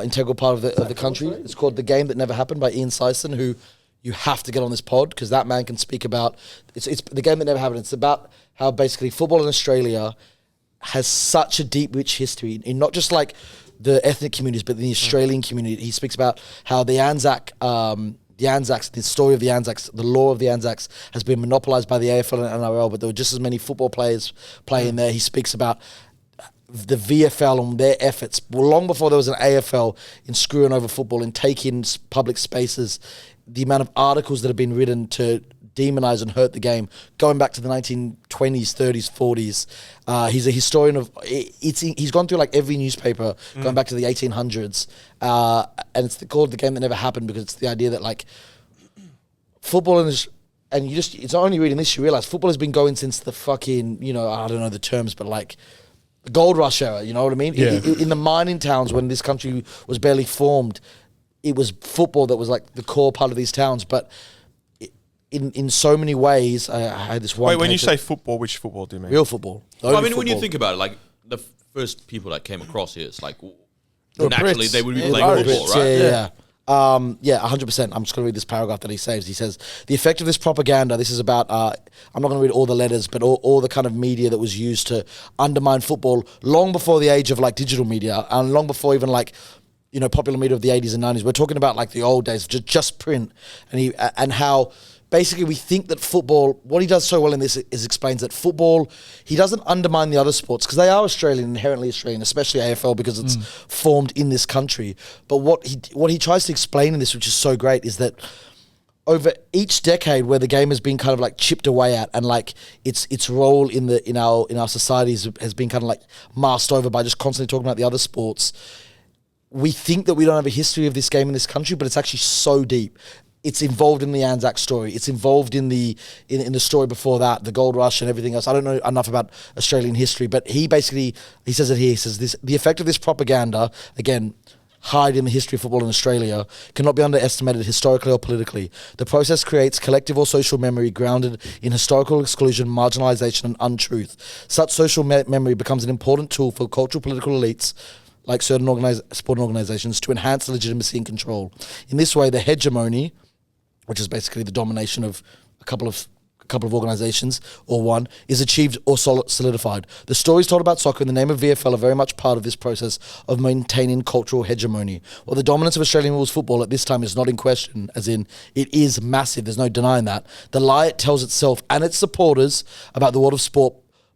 S4: integral part of the country. It's called The Game That Never Happened by Ian Cyson, who you have to get on this pod because that man can speak about. It's The Game That Never Happened. It's about how basically football in Australia has such a deep, rich history in not just like the ethnic communities, but the Australian community. He speaks about how the Anzacs, the story of the Anzacs, the law of the Anzacs has been monopolised by the AFL and NRL, but there were just as many football players playing there. He speaks about the VFL and their efforts long before there was an AFL in screwing over football and taking public spaces. The amount of articles that have been written to demonize and hurt the game, going back to the 1920s, 30s, 40s. He's a historian of. He's gone through like every newspaper going back to the 1800s, and it's called The Game That Never Happened because it's the idea that like football it's not only reading this you realize football has been going since the fucking I don't know the terms, but like the gold rush era. You know what I mean?
S1: Yeah.
S4: In the mining towns when this country was barely formed, it was football that was like the core part of these towns, but. In so many ways, I had this one.
S2: Wait, when you say football, which football do you mean?
S4: Real football.
S5: Well, I mean, when you think about it, like the first people that came across here, it's like naturally
S4: Brits.
S5: they would be
S4: Yeah,
S5: playing
S4: Brits,
S5: football, right?
S4: Yeah. 100%. I'm just going to read this paragraph that he saves. He says, the effect of this propaganda, this is about, I'm not going to read all the letters, but all the kind of media that was used to undermine football long before the age of like digital media and long before even like, popular media of the 80s and 90s. We're talking about like the old days, just print and how basically we think that football, what he does so well in this is explains that football, he doesn't undermine the other sports because they are Australian, inherently Australian, especially AFL because it's formed in this country. But what he tries to explain in this, which is so great, is that over each decade where the game has been kind of like chipped away at and like its role in our societies has been kind of like masked over by just constantly talking about the other sports, we think that we don't have a history of this game in this country, but it's actually so deep. It's involved in the Anzac story. It's involved in the story before that, the gold rush and everything else. I don't know enough about Australian history, but he says it here. He says the effect of this propaganda, again, hide in the history of football in Australia cannot be underestimated historically or politically. The process creates collective or social memory grounded in historical exclusion, marginalisation and untruth. Such social memory becomes an important tool for cultural political elites like certain sporting organisations to enhance legitimacy and control. In this way, the hegemony, which is basically the domination of a couple of organisations or one, is achieved or solidified. The stories told about soccer in the name of VFL are very much part of this process of maintaining cultural hegemony. While the dominance of Australian rules football at this time is not in question, as in it is massive, there's no denying that, the lie it tells itself and its supporters about the world of sport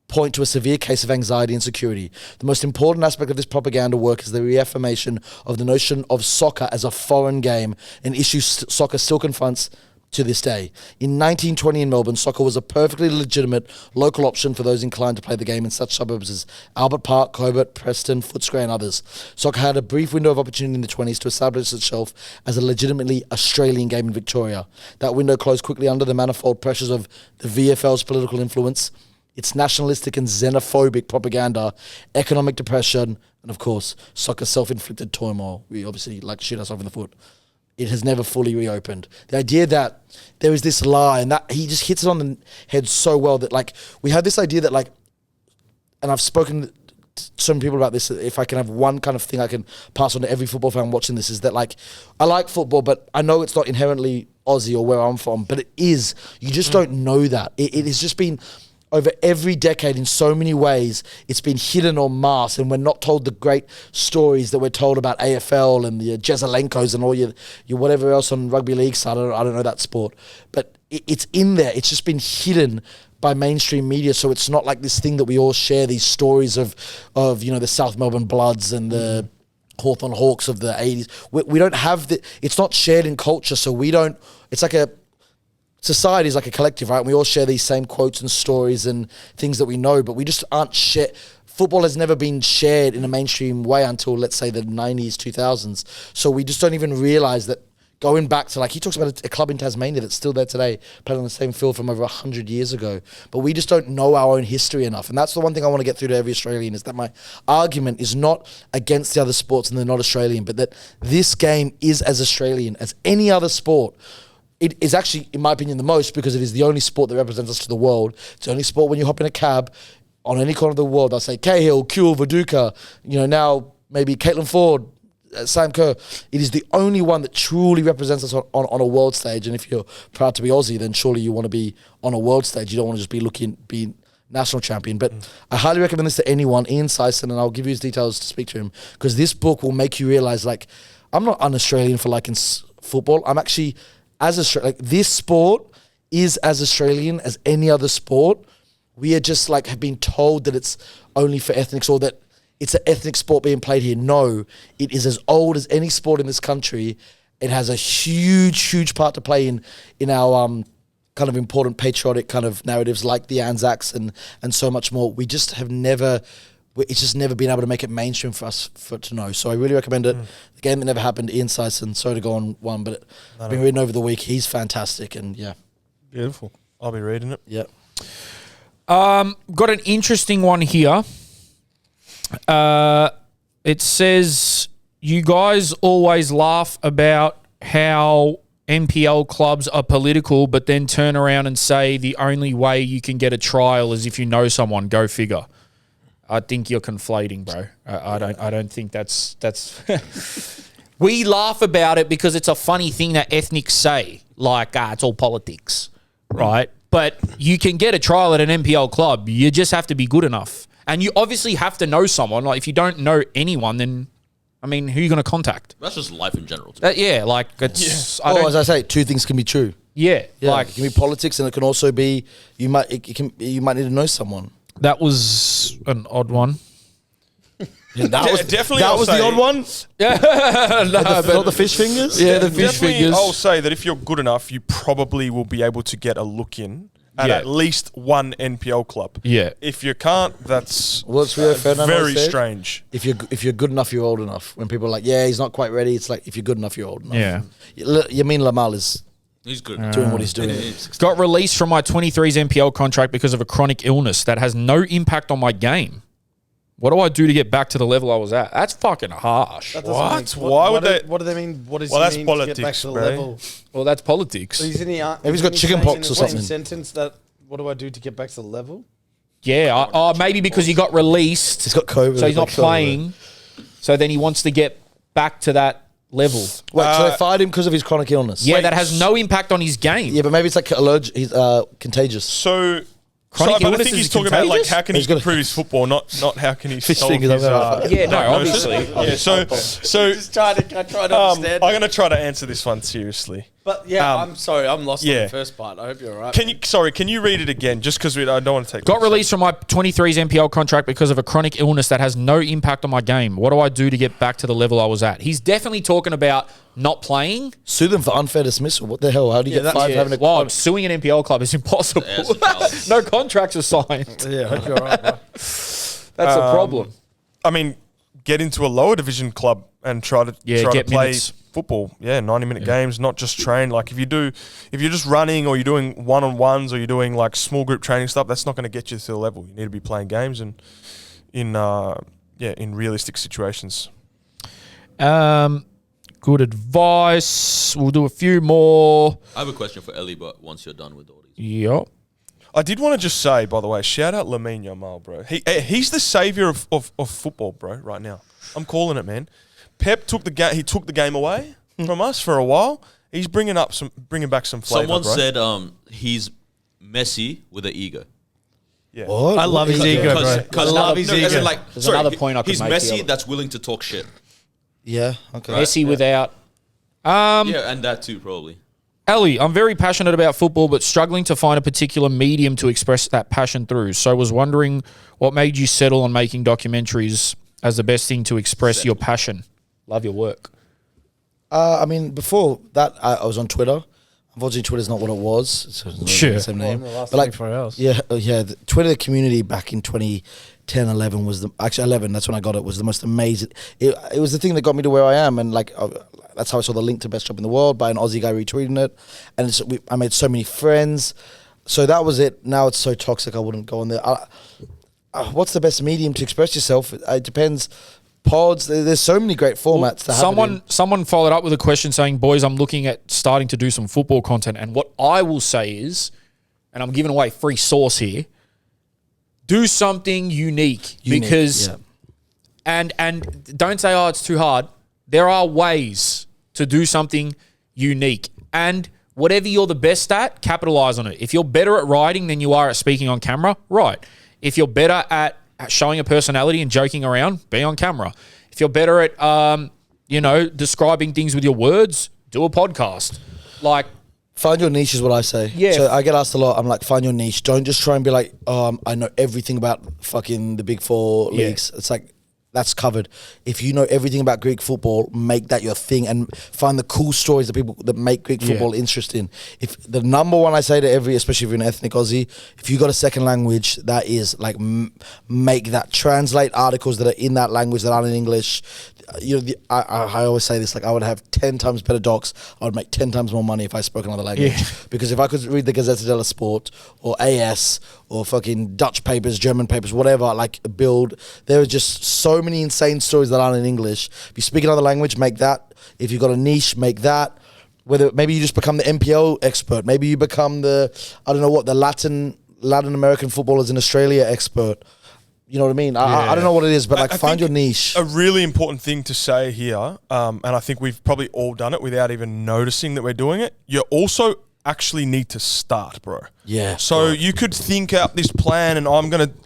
S4: point to a severe case of anxiety and insecurity. The most important aspect of this propaganda work is the reaffirmation of the notion of soccer as a foreign game, an issue soccer still confronts to this day. In 1920 in Melbourne, soccer was a perfectly legitimate local option for those inclined to play the game in such suburbs as Albert Park, Coburg, Preston, Footscray and others. Soccer had a brief window of opportunity in the 20s to establish itself as a legitimately Australian game in Victoria. That window closed quickly under the manifold pressures of the VFL's political influence, its nationalistic and xenophobic propaganda, economic depression, and of course, soccer's self-inflicted turmoil. We obviously like to shoot ourselves in the foot. It has never fully reopened. The idea that there is this lie, and that he just hits it on the head so well that like we have this idea that like, and I've spoken to some people about this, that if I can have one kind of thing I can pass on to every football fan watching this, is that like, I like football, but I know it's not inherently Aussie or where I'm from, but it is. You just don't know that. It has just been over every decade in so many ways, it's been hidden or masked, and we're not told the great stories that we're told about AFL and the Jeselenkos and all your whatever else on rugby league side. I don't know that sport, but it's in there. It's just been hidden by mainstream media, so it's not like this thing that we all share, these stories of the South Melbourne Bloods and the Hawthorn Hawks of the 80s. We don't have it's not shared in culture, so we don't, it's like society is like a collective, right? And we all share these same quotes and stories and things that we know, but we just aren't football has never been shared in a mainstream way until, let's say, the 90s, 2000s. So we just don't even realize that going back to, like, he talks about a club in Tasmania that's still there today, playing on the same field from over 100 years ago. But we just don't know our own history enough. And that's the one thing I want to get through to every Australian, is that my argument is not against the other sports and they're not Australian, but that this game is as Australian as any other sport. It is actually, in my opinion, the most, because it is the only sport that represents us to the world. It's the only sport when you hop in a cab on any corner of the world, they'll say Cahill, Kuhl, Viduka, now maybe Caitlin Ford, Sam Kerr. It is the only one that truly represents us on a world stage. And if you're proud to be Aussie, then surely you want to be on a world stage. You don't want to just be national champion. But I highly recommend this to anyone, Ian Cyson, and I'll give you his details to speak to him, because this book will make you realize, like, I'm not un-Australian for liking football. I'm actually... this sport is as Australian as any other sport. We are just like have been told that it's only for ethnics, or that it's an ethnic sport being played here. No, it is as old as any sport in this country. It has a huge, huge part to play in our kind of important patriotic kind of narratives like the Anzacs and so much more. We just have never... It's just never been able to make it mainstream for us to know. So I really recommend it. The Game That Never Happened, Ian Cyson. Sorry to go on one, but I've been reading over the week. He's fantastic, and yeah.
S2: Beautiful. I'll be reading it.
S4: Yeah.
S1: Got an interesting one here. It says, you guys always laugh about how NPL clubs are political, but then turn around and say the only way you can get a trial is if you know someone. Go figure. I think you're conflating, bro. I don't think that's we laugh about it because it's a funny thing that ethnics say, like, it's all politics, right? But you can get a trial at an NPL club. You just have to be good enough. And you obviously have to know someone. Like, if you don't know anyone, then, I mean, who are you going to contact?
S5: That's just life in general.
S1: Yeah, like, it's...
S4: Yeah. As I say, two things can be true.
S1: Yeah. Like,
S4: it can be politics, and it can also be, you might need to know someone.
S1: That was an odd one.
S4: Yeah, that was
S2: definitely.
S4: That was the odd one.
S1: Yeah,
S4: not the fish fingers.
S1: Yeah, the fish fingers.
S2: I'll say that if you're good enough, you probably will be able to get a look in at least one NPL club.
S1: Yeah.
S2: If you can't, that's
S4: very
S2: strange.
S4: If you're good enough, you're old enough. When people are like, yeah, he's not quite ready, it's like, if you're good enough, you're old enough.
S1: Yeah.
S4: Yamin Lamal is...
S5: He's good.
S4: Doing what he's doing.
S1: Got released from my 23's NPL contract because of a chronic illness that has no impact on my game. What do I do to get back to the level I was at? That's fucking harsh.
S3: That doesn't
S2: What?
S3: make-
S2: Why would they-
S3: What do they mean? What does
S2: Well,
S3: he
S2: that's
S3: mean to get back
S2: politics,
S3: to the
S2: bro.
S3: level?
S1: Well, that's politics.
S3: So he's in the,
S4: Maybe he's got chicken pox or something.
S3: Sentence that. What do I do to get back to the level?
S1: Yeah. Maybe because he got released,
S4: He's got COVID.
S1: so he's not
S4: like,
S1: playing. So then he wants to get back to that level.
S4: Wait, so they fired him because of his chronic illness?
S1: Yeah, that has no impact on his game.
S4: Yeah, but maybe it's like allergic. He's contagious.
S2: So,
S1: Chronic
S2: but I
S1: illness
S2: think
S1: is
S2: he's talking about like
S1: contagious?
S2: how can he
S4: He's got a-
S2: improve his football, not how can he
S4: Fish
S2: solve
S4: fingers,
S2: his,
S4: I don't know.
S1: Yeah, no,
S2: diagnosis.
S1: obviously.
S2: Yeah, so
S3: Just trying to
S2: I'm
S3: understand.
S2: going to try to answer this one seriously.
S3: But yeah,
S2: Um,
S3: I'm sorry, I'm lost on
S2: yeah.
S3: the first part. I hope you're alright.
S2: Can you read it again? Just because I don't want to take.
S1: Got released from my 23's NPL contract because of a chronic illness that has no impact on my game. What do I do to get back to the level I was at? He's definitely talking about not playing.
S4: Sue them for unfair dismissal. What the hell? How do you get five having a
S1: Well, suing an NPL club is impossible.
S5: Yeah, it's a challenge.
S1: No contracts are signed.
S3: Yeah, I hope you're alright, bro.
S1: That's a problem.
S2: I mean, get into a lower division club and try to
S1: get
S2: play
S1: minutes.
S2: football. Yeah, 90-minute games, not just train. Like if you're just running or you're doing one-on-ones or you're doing like small group training stuff, that's not going to get you to the level. You need to be playing games and in realistic situations.
S1: Good advice. We'll do a few more.
S5: I have a question for Ellie, but once you're done with all these.
S1: Yep.
S2: I did want to just say, by the way, shout out Lamine Yamal, bro. He's the savior of football, bro. Right now, I'm calling it, man. Pep took the game. He took the game away from us for a while. He's bringing back some flavor.
S5: Someone
S2: bro.
S5: said he's Messi with an ego.
S2: Yeah.
S4: What?
S3: I love his ego, bro. I love his ego.
S5: As in, like,
S1: There's another point I could
S5: he's
S1: make
S5: Messi
S1: here.
S5: that's willing to talk shit.
S4: Yeah. Okay.
S1: Messi without.
S5: Yeah, and that too, probably.
S1: Ellie, I'm very passionate about football, but struggling to find a particular medium to express that passion through. So I was wondering what made you settle on making documentaries as the best thing to express your passion. Love your work.
S4: I mean, before that, I was on Twitter. Unfortunately, Twitter's not what it was. So it's not
S1: Sure.
S4: the same name.
S3: in the last
S4: But like,
S3: 24 hours.
S4: yeah, the Twitter community back in 2010, 11 was actually 11. That's when I got it. Was the most amazing. It was the thing that got me to where I am, and like that's how I saw the link to best job in the world by an Aussie guy retweeting it, and I made so many friends. So that was it. Now it's so toxic. I wouldn't go on there. What's the best medium to express yourself? It depends. Pods. There's so many great formats to have.
S1: Someone followed up with a question saying, "Boys, I'm looking at starting to do some football content." And what I will say is, and I'm giving away free sauce here, do something unique because,
S4: yeah.
S1: and don't say, "Oh, it's too hard." There are ways to do something unique, and whatever you're the best at, capitalize on it. If you're better at writing than you are at speaking on camera, write. If you're better at showing a personality and joking around, be on camera. If you're better at, describing things with your words, do a podcast. Like,
S4: find your niche is what I say.
S1: Yeah.
S4: So I get asked a lot. I'm like, find your niche. Don't just try and be like, I know everything about fucking the big four leagues. It's like, that's covered. If you know everything about Greek football, make that your thing and find the cool stories that people that make Greek football interesting. If the number one I say to especially if you're an ethnic Aussie, if you got a second language, that is like make that, translate articles that are in that language that aren't in English. I always say this, like I would have 10 times better docs. I would make 10 times more money if I spoke another language. Yeah. Because if I could read the Gazzetta dello Sport or AS or fucking Dutch papers, German papers, whatever, like build, there are just so many insane stories that aren't in English. If you speak another language, make that. If you've got a niche, make that. Whether maybe you just become the NPL expert, maybe you become the Latin American footballers in Australia expert. You know what I mean? I don't know what it is, but like find your niche.
S2: A really important thing to say here, and I think we've probably all done it without even noticing that we're doing it. You also actually need to start, bro.
S4: Yeah.
S2: So you could think out this plan, and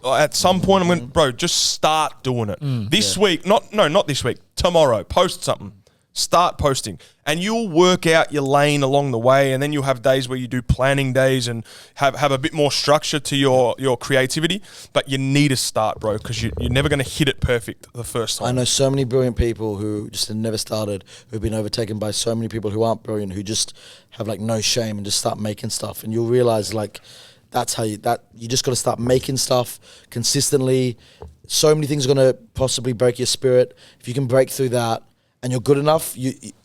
S2: at some point, bro, just start doing it. This week, not this week, tomorrow, post something. Start posting, and you'll work out your lane along the way, and then you'll have days where you do planning days and have a bit more structure to your creativity. But you need to start, bro, because you're never going to hit it perfect the first time.
S4: I know so many brilliant people who just have never started, who've been overtaken by so many people who aren't brilliant, who just have like no shame and just start making stuff, and you'll realize like that's how you just got to start making stuff consistently. So many things are going to possibly break your spirit. If you can break through that, and you're good enough,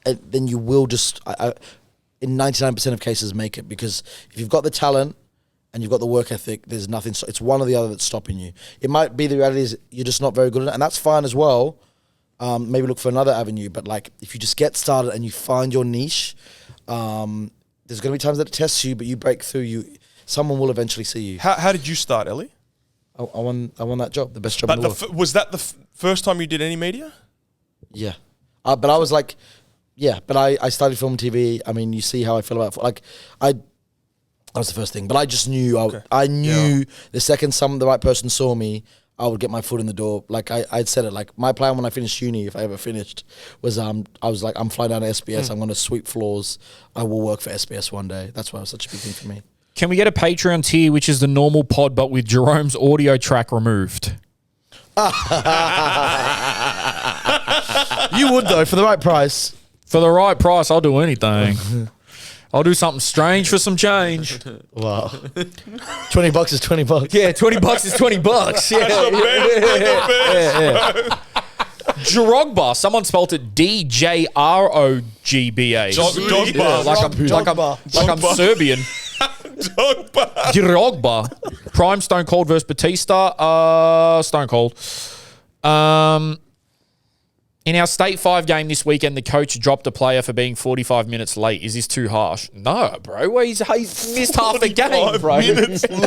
S4: then you will just, in 99% of cases, make it. Because if you've got the talent and you've got the work ethic, there's nothing. It's one or the other that's stopping you. It might be the reality is you're just not very good at it, and that's fine as well. Maybe look for another avenue, but like if you just get started and you find your niche, there's going to be times that it tests you, but you break through. Someone will eventually see you.
S2: How did you start, Ellie?
S4: I won that job, the best job in the world.
S2: Was that the first time you did any media?
S4: Yeah, but I was like, but I studied film and TV. I mean, you see how I feel about that was the first thing. But I just knew I knew the second the right person saw me, I would get my foot in the door. Like I'd said it. Like my plan when I finished uni, if I ever finished, was I was like, I'm flying down to SBS. I'm going to sweep floors. I will work for SBS one day. That's why it was such a big thing for me.
S1: Can we get a Patreon tier, which is the normal pod, but with Jerome's audio track removed?
S4: You would though, for the right price.
S1: For the right price, I'll do anything. I'll do something strange for some change.
S4: Wow. $20 is $20.
S1: Yeah, $20 is $20. Yeah. Drogba. Someone spelt it Djrogba.
S2: Dogba.
S1: Like I'm Serbian. Drogba. Prime Stone Cold versus Batista. Stone Cold. In our State 5 game this weekend, the coach dropped a player for being 45 minutes late. Is this too harsh? No, bro. Well, he's missed half the game, bro.
S2: Minutes late.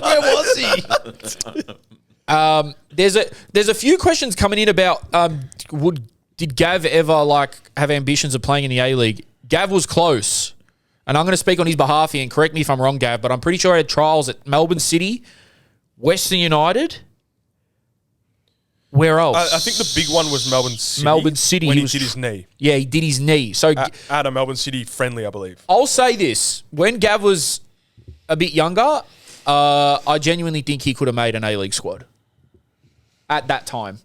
S4: Where was he?
S1: There's a few questions coming in about did Gav ever have ambitions of playing in the A-League? Gav was close, and I'm going to speak on his behalf here, and correct me if I'm wrong, Gav, but I'm pretty sure he had trials at Melbourne City, Western United. Where else?
S2: I think the big one was Melbourne City.
S1: Melbourne City.
S2: When he did his knee.
S1: Yeah, he did his knee. So
S2: At a Melbourne City friendly, I believe.
S1: I'll say this. When Gav was a bit younger, I genuinely think he could have made an A-League squad at that time.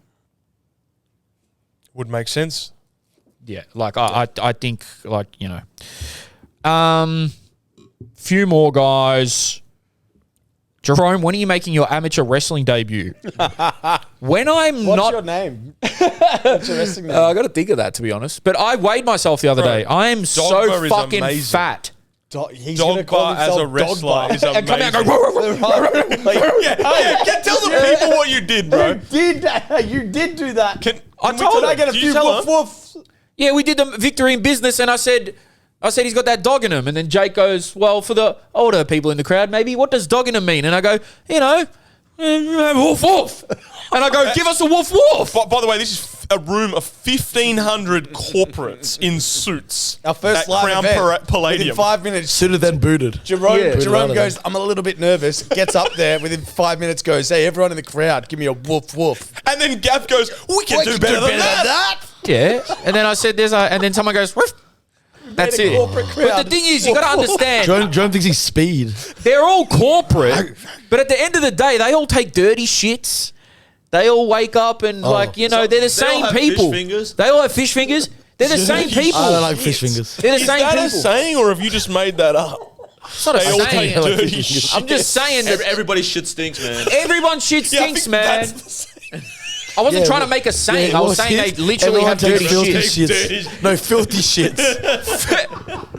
S2: Would make sense.
S1: Yeah, I think, few more guys. Jerome, when are you making your amateur wrestling debut? When I'm
S3: What's
S1: not...
S3: your name? What's your wrestling name?
S1: I got to think of that, to be honest. But I weighed myself the other day. I am so
S2: is
S1: fucking
S2: amazing.
S1: fat.
S3: He's gonna call
S2: Dogba as a
S3: himself
S2: wrestler
S3: Dogba.
S2: is
S1: And come out and
S2: amazing.
S1: go...
S2: Tell the people what you did, bro.
S3: You did do that.
S2: Can
S1: I
S2: we
S1: told
S2: tell
S1: him.
S3: I get a
S2: Did you
S3: few
S2: tell
S3: woof
S2: her?
S3: woofs.
S1: Yeah, we did the victory in business, and I said he's got that dog in him. And then Jake goes, well, for the older people in the crowd, maybe, what does dog in him mean? And I go, woof woof. And I go, give us a woof woof.
S2: By the way, this is a room of 1,500 corporates in suits.
S3: Our first
S2: at
S3: live
S2: Crown
S3: event.
S2: Palladium.
S3: Within 5 minutes,
S4: Sooner than booted.
S3: Jerome goes, I'm a little bit nervous, gets up there, within 5 minutes goes, hey, everyone in the crowd, give me a woof woof.
S2: And then Gav goes, we can do better than that.
S1: Yeah. And then I said, and then someone goes, woof. That's it. But the thing is, you got to understand,
S4: Jerome thinks he's speed.
S1: they're all corporate, but at the end of the day, they all take dirty shits. They all wake up and they're the same
S5: have
S1: people.
S5: fish fingers?
S1: They all have fish fingers. They're the same people.
S4: I don't like fish fingers.
S1: They're the
S2: Is
S1: same
S2: that
S1: people.
S2: a saying, or have you just made that up?
S1: It's not a
S2: They all take
S1: saying.
S2: dirty shit.
S1: I'm just saying that
S5: Everybody's shit stinks, man.
S1: everyone's shit
S2: Yeah, I
S1: stinks,
S2: think
S1: man.
S2: that's the saying.
S1: I wasn't
S4: Yeah,
S1: trying to make a saying.
S4: Yeah,
S1: I was
S4: well,
S1: saying they
S4: shit.
S1: literally
S4: Everyone
S1: have dirty
S4: takes filthy
S1: shit.
S4: shits. No, filthy shits.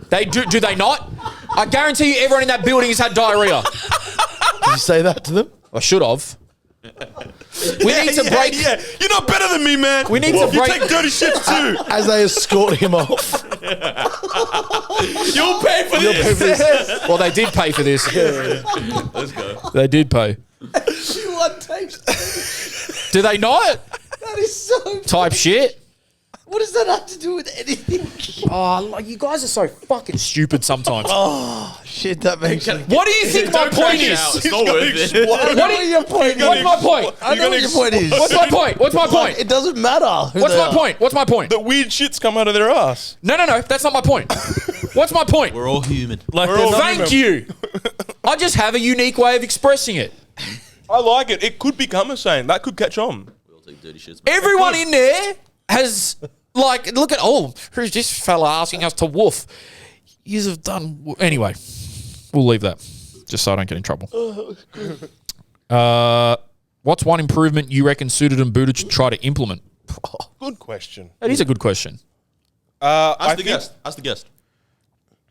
S1: They do they not? I guarantee you everyone in that building has had diarrhea.
S4: Did you say that to them?
S1: I should have. We need to break.
S2: Yeah, you're not better than me, man.
S1: We need to
S2: You
S1: break-
S2: take dirty shits too.
S4: As they escort him off.
S2: You'll pay for this.
S1: Well, they did pay for this.
S5: Let's go.
S1: They did pay.
S3: What
S1: Do they not?
S3: That is so...
S1: Type shit.
S3: What does that have to do with anything?
S1: Oh, you guys are so fucking stupid sometimes.
S4: Shit, that makes sense.
S1: What do you think my point is?
S5: It's not worth it.
S3: What are your point?
S1: What's my point?
S3: I know what your point is.
S1: What's my point? What's my point?
S3: It doesn't matter.
S1: What's my point? What's my point?
S2: The weird shits come out of their ass.
S1: No, that's not my point. What's my point?
S5: We're all human.
S2: Like
S1: Well, thank you. I just have a unique way of expressing it.
S2: I like it. It could become a saying. That could catch on.
S5: We all take dirty shits, man.
S1: Everyone in there has, look at, who's this fella asking us to woof? You have done, anyway, we'll leave that just so I don't get in trouble. What's one improvement you reckon Suited and Booted should try to implement?
S2: Good question.
S1: That is a good question.
S2: I
S5: Ask the
S2: think
S5: guest. Ask the guest.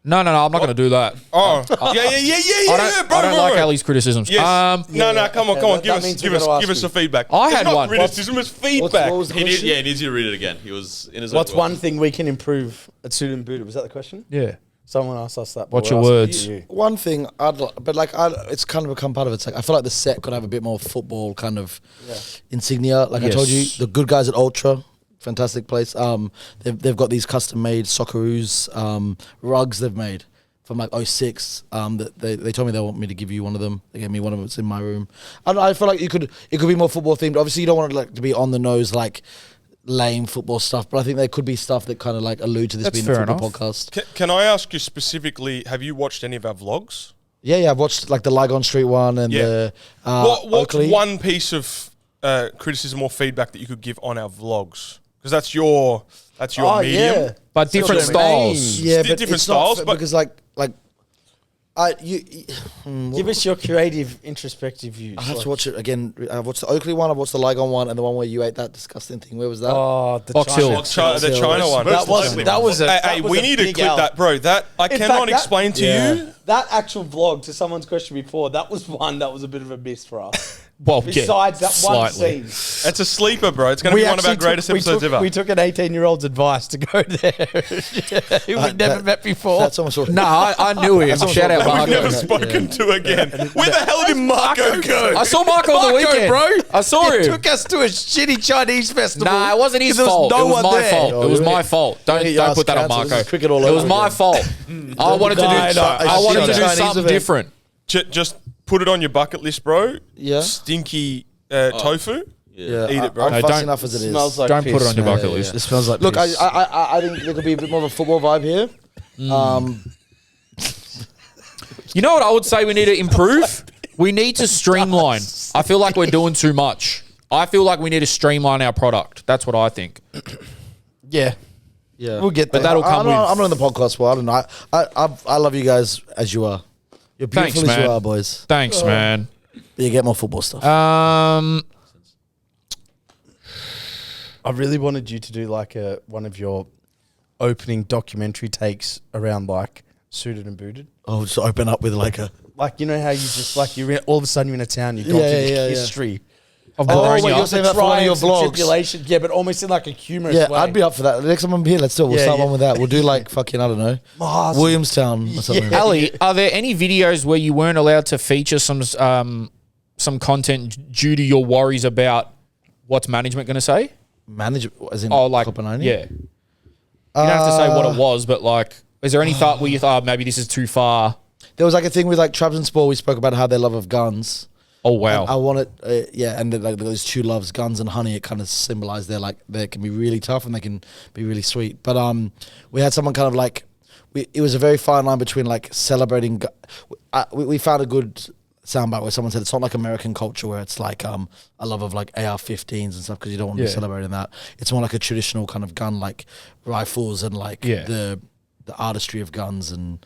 S1: No, I'm not going to do that.
S2: Oh, yeah, bro.
S1: I don't like Ali's criticisms.
S2: Yes. Come on. Give us the feedback.
S1: I had
S2: it's not
S1: one.
S2: criticism, it's feedback.
S4: What was the
S5: He
S4: question?
S5: needs you to read it again. He was in his.
S3: What's
S5: own
S3: one thing we can improve at Suited and Booted? Was that the question?
S1: Yeah.
S3: Someone asked us that. but
S1: What's
S3: we're
S1: your
S3: asking
S1: words?
S3: you.
S4: One thing it's kind of become part of it. It's like I feel like the set could have a bit more football kind of insignia. Like I told you,
S1: Yes.
S4: the good guys at Ultra, fantastic place. They've got these custom made Socceroos rugs they've made from like 06. That they told me they want me to give you one of them. They gave me one of them. It's in my room. And I feel like it could be more football themed. Obviously, you don't want it like to be on the nose like lame football stuff, but I think there could be stuff that kind of like allude to this
S1: That's
S4: being a
S1: fair
S4: football
S1: enough.
S4: podcast.
S2: Can I ask you specifically, have you watched any of our vlogs?
S4: Yeah, I've watched like the Lygon Street one and the
S2: What's
S4: Oakley.
S2: one piece of criticism or feedback that you could give on our vlogs? Because that's your medium.
S4: Yeah.
S1: But different styles.
S4: Yeah, but
S2: different
S4: it's not
S2: styles,
S4: fair
S2: but-
S4: because like
S3: Give us your creative, introspective views.
S4: I have to watch it again. I've watched the Oakley one, I've watched the Lygon one, and the one where you ate that disgusting thing. Where was that?
S3: Oh, the
S1: Box
S3: China-
S1: Hill.
S2: The China one.
S3: That was a.
S2: Hey, we need to clip that, bro. That I
S3: In
S2: cannot
S3: fact,
S2: explain to you.
S3: That actual vlog, to someone's question before, that was one that was a bit of a miss for us.
S1: Well,
S3: Besides that one
S1: slightly.
S3: scene.
S2: It's a sleeper, bro. It's going to be one of our greatest episodes ever.
S3: We took an 18-year-old's advice to go there. Who we'd never met before.
S4: That's almost what.
S1: No, I knew him. Shout out
S2: We've
S1: Marco.
S2: never spoken to again. Where the hell did Marco go?
S1: I saw Marco on the weekend,
S3: bro.
S1: I saw
S3: He
S1: him.
S3: took us to a shitty Chinese festival.
S1: Nah, it wasn't his
S3: 'cause there
S1: fault.
S3: no
S1: It was
S3: one
S1: my
S3: there.
S1: fault.
S4: Oh,
S1: It was
S4: you
S1: my
S4: get-
S1: fault. Don't
S4: get your ass
S1: put that on
S4: cancelled.
S1: Marco.
S4: This is cricket all
S1: It was
S4: over
S1: my
S4: again.
S1: fault. I wanted to do. I wanted to do
S4: Chinese
S1: something
S4: event.
S1: different.
S2: Just put it on your bucket list, bro.
S4: Yeah.
S2: Stinky tofu.
S4: Yeah,
S2: Eat it, bro.
S4: I'm
S1: No,
S4: fussy
S1: don't-
S4: enough as it is.
S3: Smells like
S1: Don't put it
S3: piss,
S1: on your
S3: man.
S1: bucket list.
S3: It smells like
S4: Look,
S3: piss.
S4: I think there could be a bit more of a football vibe here.
S1: You know what I would say we need to improve? We need to streamline. I feel like we're doing too much. I feel like we need to streamline our product. That's what I think.
S3: Yeah.
S4: Yeah,
S3: We'll get there.
S1: But that'll come with.
S4: I'm not in the podcast world, and I love you guys as you are. You're
S1: Thanks,
S4: beautiful as
S1: man.
S4: you are, boys.
S1: Thanks, man.
S4: But you get more football stuff.
S3: I really wanted you to do like one of your opening documentary takes around like Suited and Booted.
S4: Oh, just open up with like a.
S3: Like, you know how you just like you're in, all of a sudden you're in a town, you go
S4: Yeah,
S3: through the
S4: yeah, yeah.
S3: history.
S1: Of
S4: Oh,
S1: growing
S4: wait,
S1: up.
S4: you're saying that for one of your
S3: triumphs and
S4: vlogs?
S3: tribulations. Yeah, but almost in like a humorous
S4: Yeah,
S3: way.
S4: I'd be up for that. Next time I'm here, let's do it. We'll
S3: Yeah,
S4: start
S3: yeah.
S4: one with that. We'll do like fucking, I don't know, Williamstown or something.
S1: Ali, are there any videos where you weren't allowed to feature some content due to your worries about what's management going to say?
S4: Manager, as in
S1: Oh, like,
S4: Copenhagen?
S1: yeah. You don't have to say what it was, but like, is there any thought where you thought maybe this is too far?
S4: There was like a thing with like Trabs and Sport. We spoke about how their love of guns.
S1: Oh, wow.
S4: I want it, and like those two loves, guns and honey. It kind of symbolise they can be really tough and they can be really sweet. But we had someone kind of like, it was a very fine line between like celebrating. We found a good soundbite where someone said it's not like American culture where it's like a love of like AR-15s and stuff because you don't want to be celebrating that. It's more like a traditional kind of gun, like rifles and like the artistry of guns and.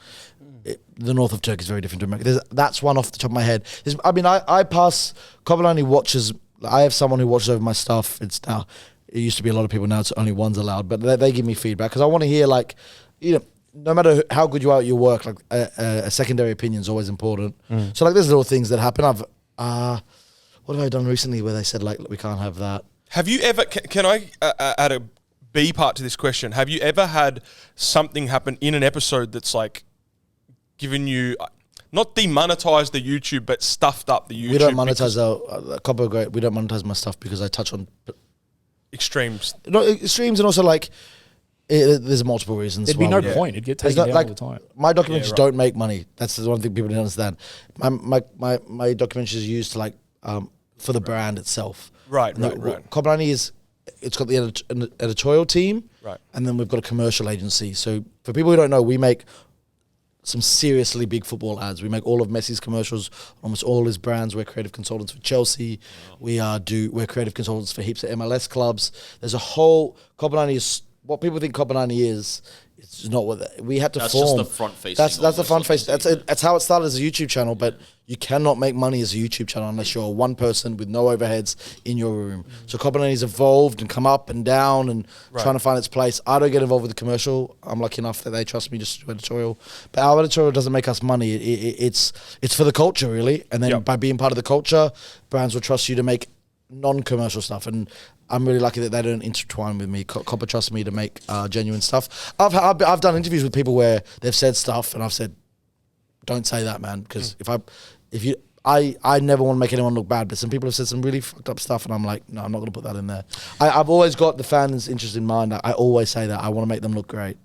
S4: The north of Turkey is very different to America. That's one off the top of my head. I pass. Cobbler watches. I have someone who watches over my stuff. It used to be a lot of people. Now it's only one's allowed. But they give me feedback because I want to hear like, no matter how good you are at your work, like a secondary opinion is always important. So like there's little things that happen. What have I done recently where they said like we can't have that?
S2: Have you ever? Can I add a B part to this question? Have you ever had something happen in an episode that's like given you not demonetized the YouTube, but stuffed up the YouTube?
S4: We don't monetize our Copper Great. We don't monetize my stuff because I touch on
S2: extremes.
S4: no extremes and also like there's multiple reasons.
S1: There'd be
S4: why
S1: no
S4: we-
S1: point. It'd get
S4: There's
S1: taken
S4: not,
S1: down
S4: like,
S1: all the time.
S4: My documentaries
S2: right.
S4: don't make money. That's the one thing people don't understand. My documentaries are used to like for the brand itself.
S2: Right,
S4: And
S2: right.
S4: Coblani it's got the editorial team,
S2: Right.
S4: and then we've got a commercial agency. So for people who don't know, we make some seriously big football ads. We make all of Messi's commercials, almost all his brands. We're creative consultants for Chelsea. We're creative consultants for heaps of MLS clubs. There's a whole Coblani is what people think Copper 90 is. It's just not what we had to
S5: That's
S4: form.
S5: just the front facing.
S4: That's the front face. That's how it started as a YouTube channel. But you cannot make money as a YouTube channel unless you're one person with no overheads in your room. So Copper 90's evolved and come up and down and trying to find its place. I don't get involved with the commercial. I'm lucky enough that they trust me just to do editorial. But our editorial doesn't make us money. It's for the culture really. And then by being part of the culture, brands will trust you to make non-commercial stuff. And I'm really lucky that they don't intertwine with me. Copper trusts me to make genuine stuff. I've done interviews with people where they've said stuff and I've said, don't say that, man, because I never want to make anyone look bad, but some people have said some really fucked up stuff and I'm like, no, I'm not going to put that in there. I've always got the fans' interest in mind. I always say that. I want to make them look great.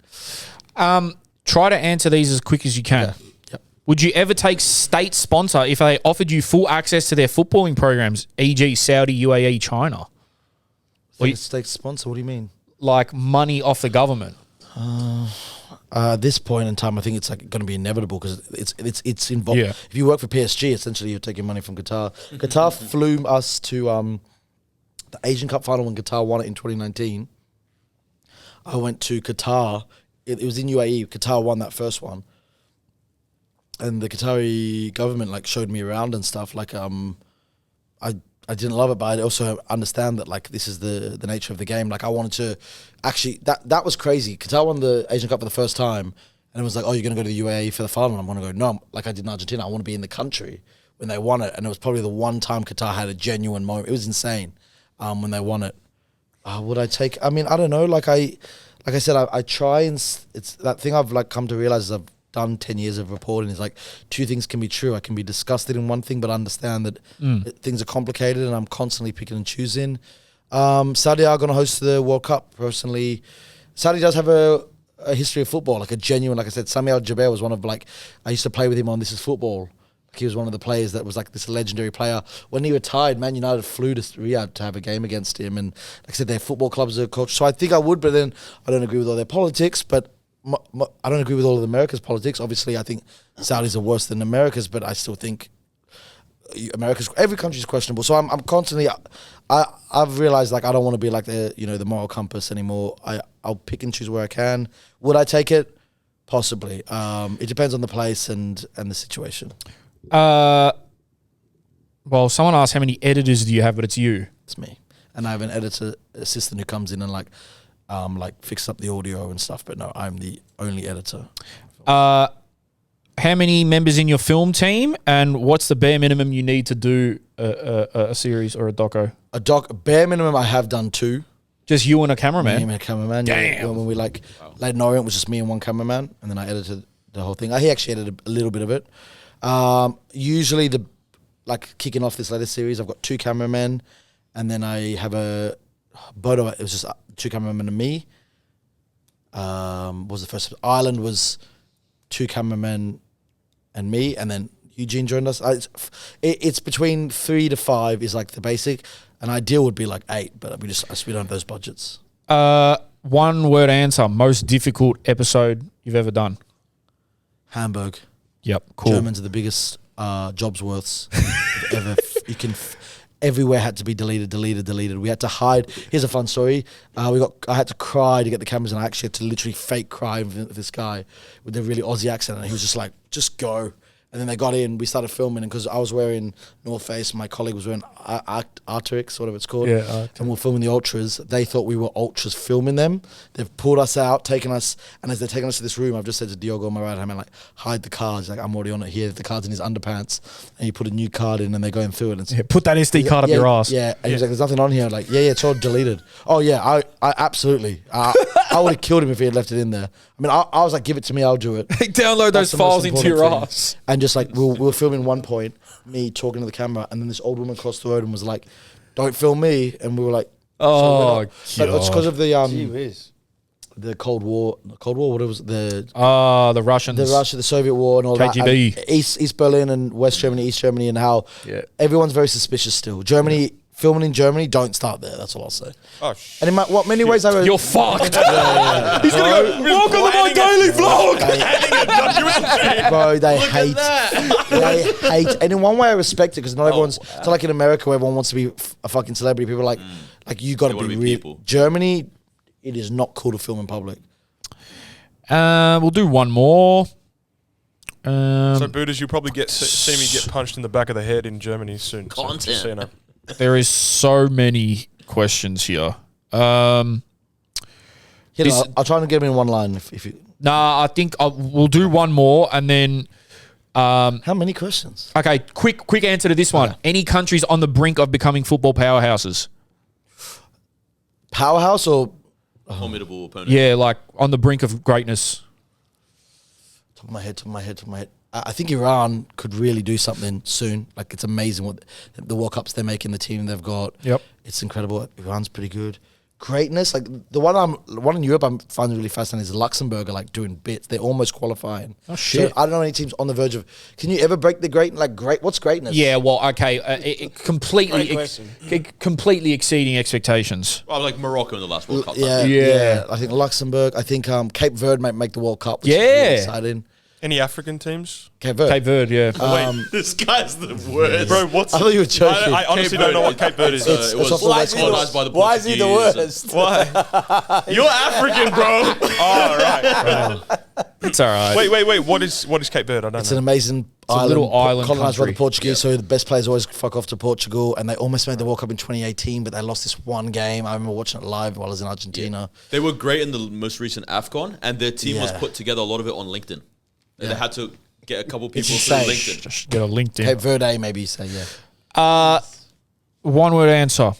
S1: Try to answer these as quick as you can.
S4: Yeah.
S1: Would you ever take state sponsor if they offered you full access to their footballing programs, e.g. Saudi, UAE, China?
S4: State sponsor, what do you mean?
S1: Like money off the government?
S4: At this point in time, I think it's like going to be inevitable because it's involved.
S1: Yeah.
S4: If you work for PSG, essentially you're taking money from Qatar. Qatar flew us to the Asian Cup final when Qatar won it in 2019. I went to Qatar. It was in UAE. Qatar won that first one, and the Qatari government like showed me around and stuff. Like I didn't love it, but I also understand that like this is the nature of the game. Like I wanted to actually that was crazy. Qatar won the Asian Cup for the first time, and it was like, oh, you're going to go to the UAE for the final. And I'm going to go, no, like I did in Argentina. I want to be in the country when they won it, and it was probably the one time Qatar had a genuine moment. It was insane when they won it. Would I take? I mean, I don't know. Like I said, I try and it's that thing I've like come to realize is I've done 10 years of reporting is like two things can be true. I can be disgusted in one thing, but understand that things are complicated and I'm constantly picking and choosing. Saudi are going to host the World Cup. Personally, Saudi does have a history of football, like a genuine, like I said, Sami Al-Jaber was one of like, I used to play with him on This Is Football. He was one of the players that was like this legendary player. When he retired, Man United flew to Riyadh to have a game against him. And like I said, their football clubs are coached. So I think I would, but then I don't agree with all their politics, but I don't agree with all of America's politics. Obviously, I think Saudis are worse than America's, but I still think every country is questionable. So I'm constantly, I've realized like I don't want to be like the moral compass anymore. I'll pick and choose where I can. Would I take it? Possibly. It depends on the place and the situation.
S1: Well, someone asked how many editors do you have, but it's you.
S4: It's me, and I have an editor assistant who comes in and like fix up the audio and stuff. But no, I'm the only editor.
S1: How many members in your film team, and what's the bare minimum you need to do a series or a doco?
S4: Bare minimum, I have done 2.
S1: Just you and a cameraman?
S4: Me and a cameraman.
S1: Damn.
S4: Yeah, when we Late in Orient was just me and one cameraman, and then I edited the whole thing. He actually edited a little bit of it. Usually kicking off this latest series, I've got 2 cameramen, and then I have a Bodo. It was just 2 cameramen and me. Was the first Ireland was 2 cameramen and me, and then Eugene joined us. It's between 3 to 5 is like the basic. An ideal would be like 8, but we don't have those budgets.
S1: One word answer: most difficult episode you've ever done.
S4: Hamburg.
S1: Yep, cool.
S4: Germans are the biggest jobs worths ever. Everywhere had to be deleted. We had to hide. Here's a fun story. I had to cry to get the cameras, and I actually had to literally fake cry with this guy with a really Aussie accent, and he was just like, "Just go." And then they got in, we started filming, and because I was wearing North Face, my colleague was wearing Arc'teryx, whatever it's called. Yeah, Arc'teryx. And we're filming the Ultras. They thought we were Ultras filming them. They've pulled us out, taken us, and as they're taking us to this room, I've just said to Diogo on my right hand, like, hide the cards. Like, I'm already on it here. The card's in his underpants. And you put a new card in, and they're going through it. And
S1: put that SD card up your ass.
S4: Yeah, and he was like, there's nothing on here. Like, yeah, it's all deleted. Oh, yeah, I absolutely. I would have killed him if he had left it in there. I mean, I was like, give it to me, I'll do it.
S1: Download those files into your ass.
S4: And just like, we were filming one point, me talking to the camera, and then this old woman crossed the road and was like, don't film me. And we were like,
S1: oh,
S4: so but it's because of the Cold War, what it was, the
S1: Russians.
S4: The Soviet War and all
S1: KGB.
S4: that. And East Berlin and West Germany, East Germany, and how everyone's very suspicious still. Germany, filming in Germany, don't start there. That's all I'll say.
S2: Oh,
S4: and in many ways,
S1: you're fucked.
S2: He's going to go, welcome to my daily vlog.
S4: Bro, they hate. And in one way, I respect it because not everyone's. It's like in America where everyone wants to be a fucking celebrity. People are like you got to be real.
S5: people.
S4: Germany, it is not cool to film in public.
S1: We'll do one more.
S2: So, Buddhas, you'll probably see me get punched in the back of the head in Germany soon.
S5: Content.
S2: So, you know.
S1: There is so many questions here.
S4: I'll try and get them in one line. If you,
S1: I think we'll do one more and then.
S4: how many questions?
S1: Okay, quick answer to this one.
S4: Okay.
S1: Any countries on the brink of becoming football powerhouses?
S4: Powerhouse or
S5: Formidable opponent.
S1: Yeah, like on the brink of greatness.
S4: top of my head. I think Iran could really do something soon. Like, it's amazing what the World Cups they're making, the team they've got.
S1: Yep.
S4: It's incredible. Iran's pretty good. Greatness, like the one in Europe I'm finding really fascinating is Luxembourg are like doing bits. They're almost qualifying.
S1: Oh, shit.
S4: So I don't know any teams on the verge of. Can you ever break the great? What's greatness?
S1: Yeah, well, okay, it completely,
S3: Great question.
S1: completely exceeding expectations.
S5: Well, like Morocco in the last World Cup.
S4: Yeah. I think Luxembourg. I think Cape Verde might make the World Cup. Which is
S1: Yeah.
S4: really exciting.
S2: Any African teams?
S4: Cape Verde.
S1: Cape Verde, yeah.
S5: This guy's the worst.
S2: Bro, what's...
S4: I thought you were joking.
S2: I honestly don't know what Cape Verde is.
S4: It's
S5: It was
S4: off the West
S5: colonized
S4: Coast.
S5: by the
S3: Why is he the
S5: Portuguese.
S3: worst?
S2: Why? You're African, bro. Oh, right.
S1: It's all right.
S2: Wait. What is Cape Verde? I don't
S4: It's
S2: know.
S4: an amazing
S1: a
S4: island,
S1: little island
S4: colonized by
S1: country.
S4: the Portuguese. So the best players always fuck off to Portugal, and they almost made the World Cup in 2018, but they lost this one game. I remember watching it live while I was in Argentina.
S5: They were great in the most recent AFCON, and their team was
S4: Yeah.
S5: put together, a lot of it on LinkedIn. They had to get a couple people
S4: It's
S5: through
S4: insane.
S5: LinkedIn.
S1: Just get a LinkedIn.
S4: Cape Verde, maybe you say, yeah.
S1: One word answer.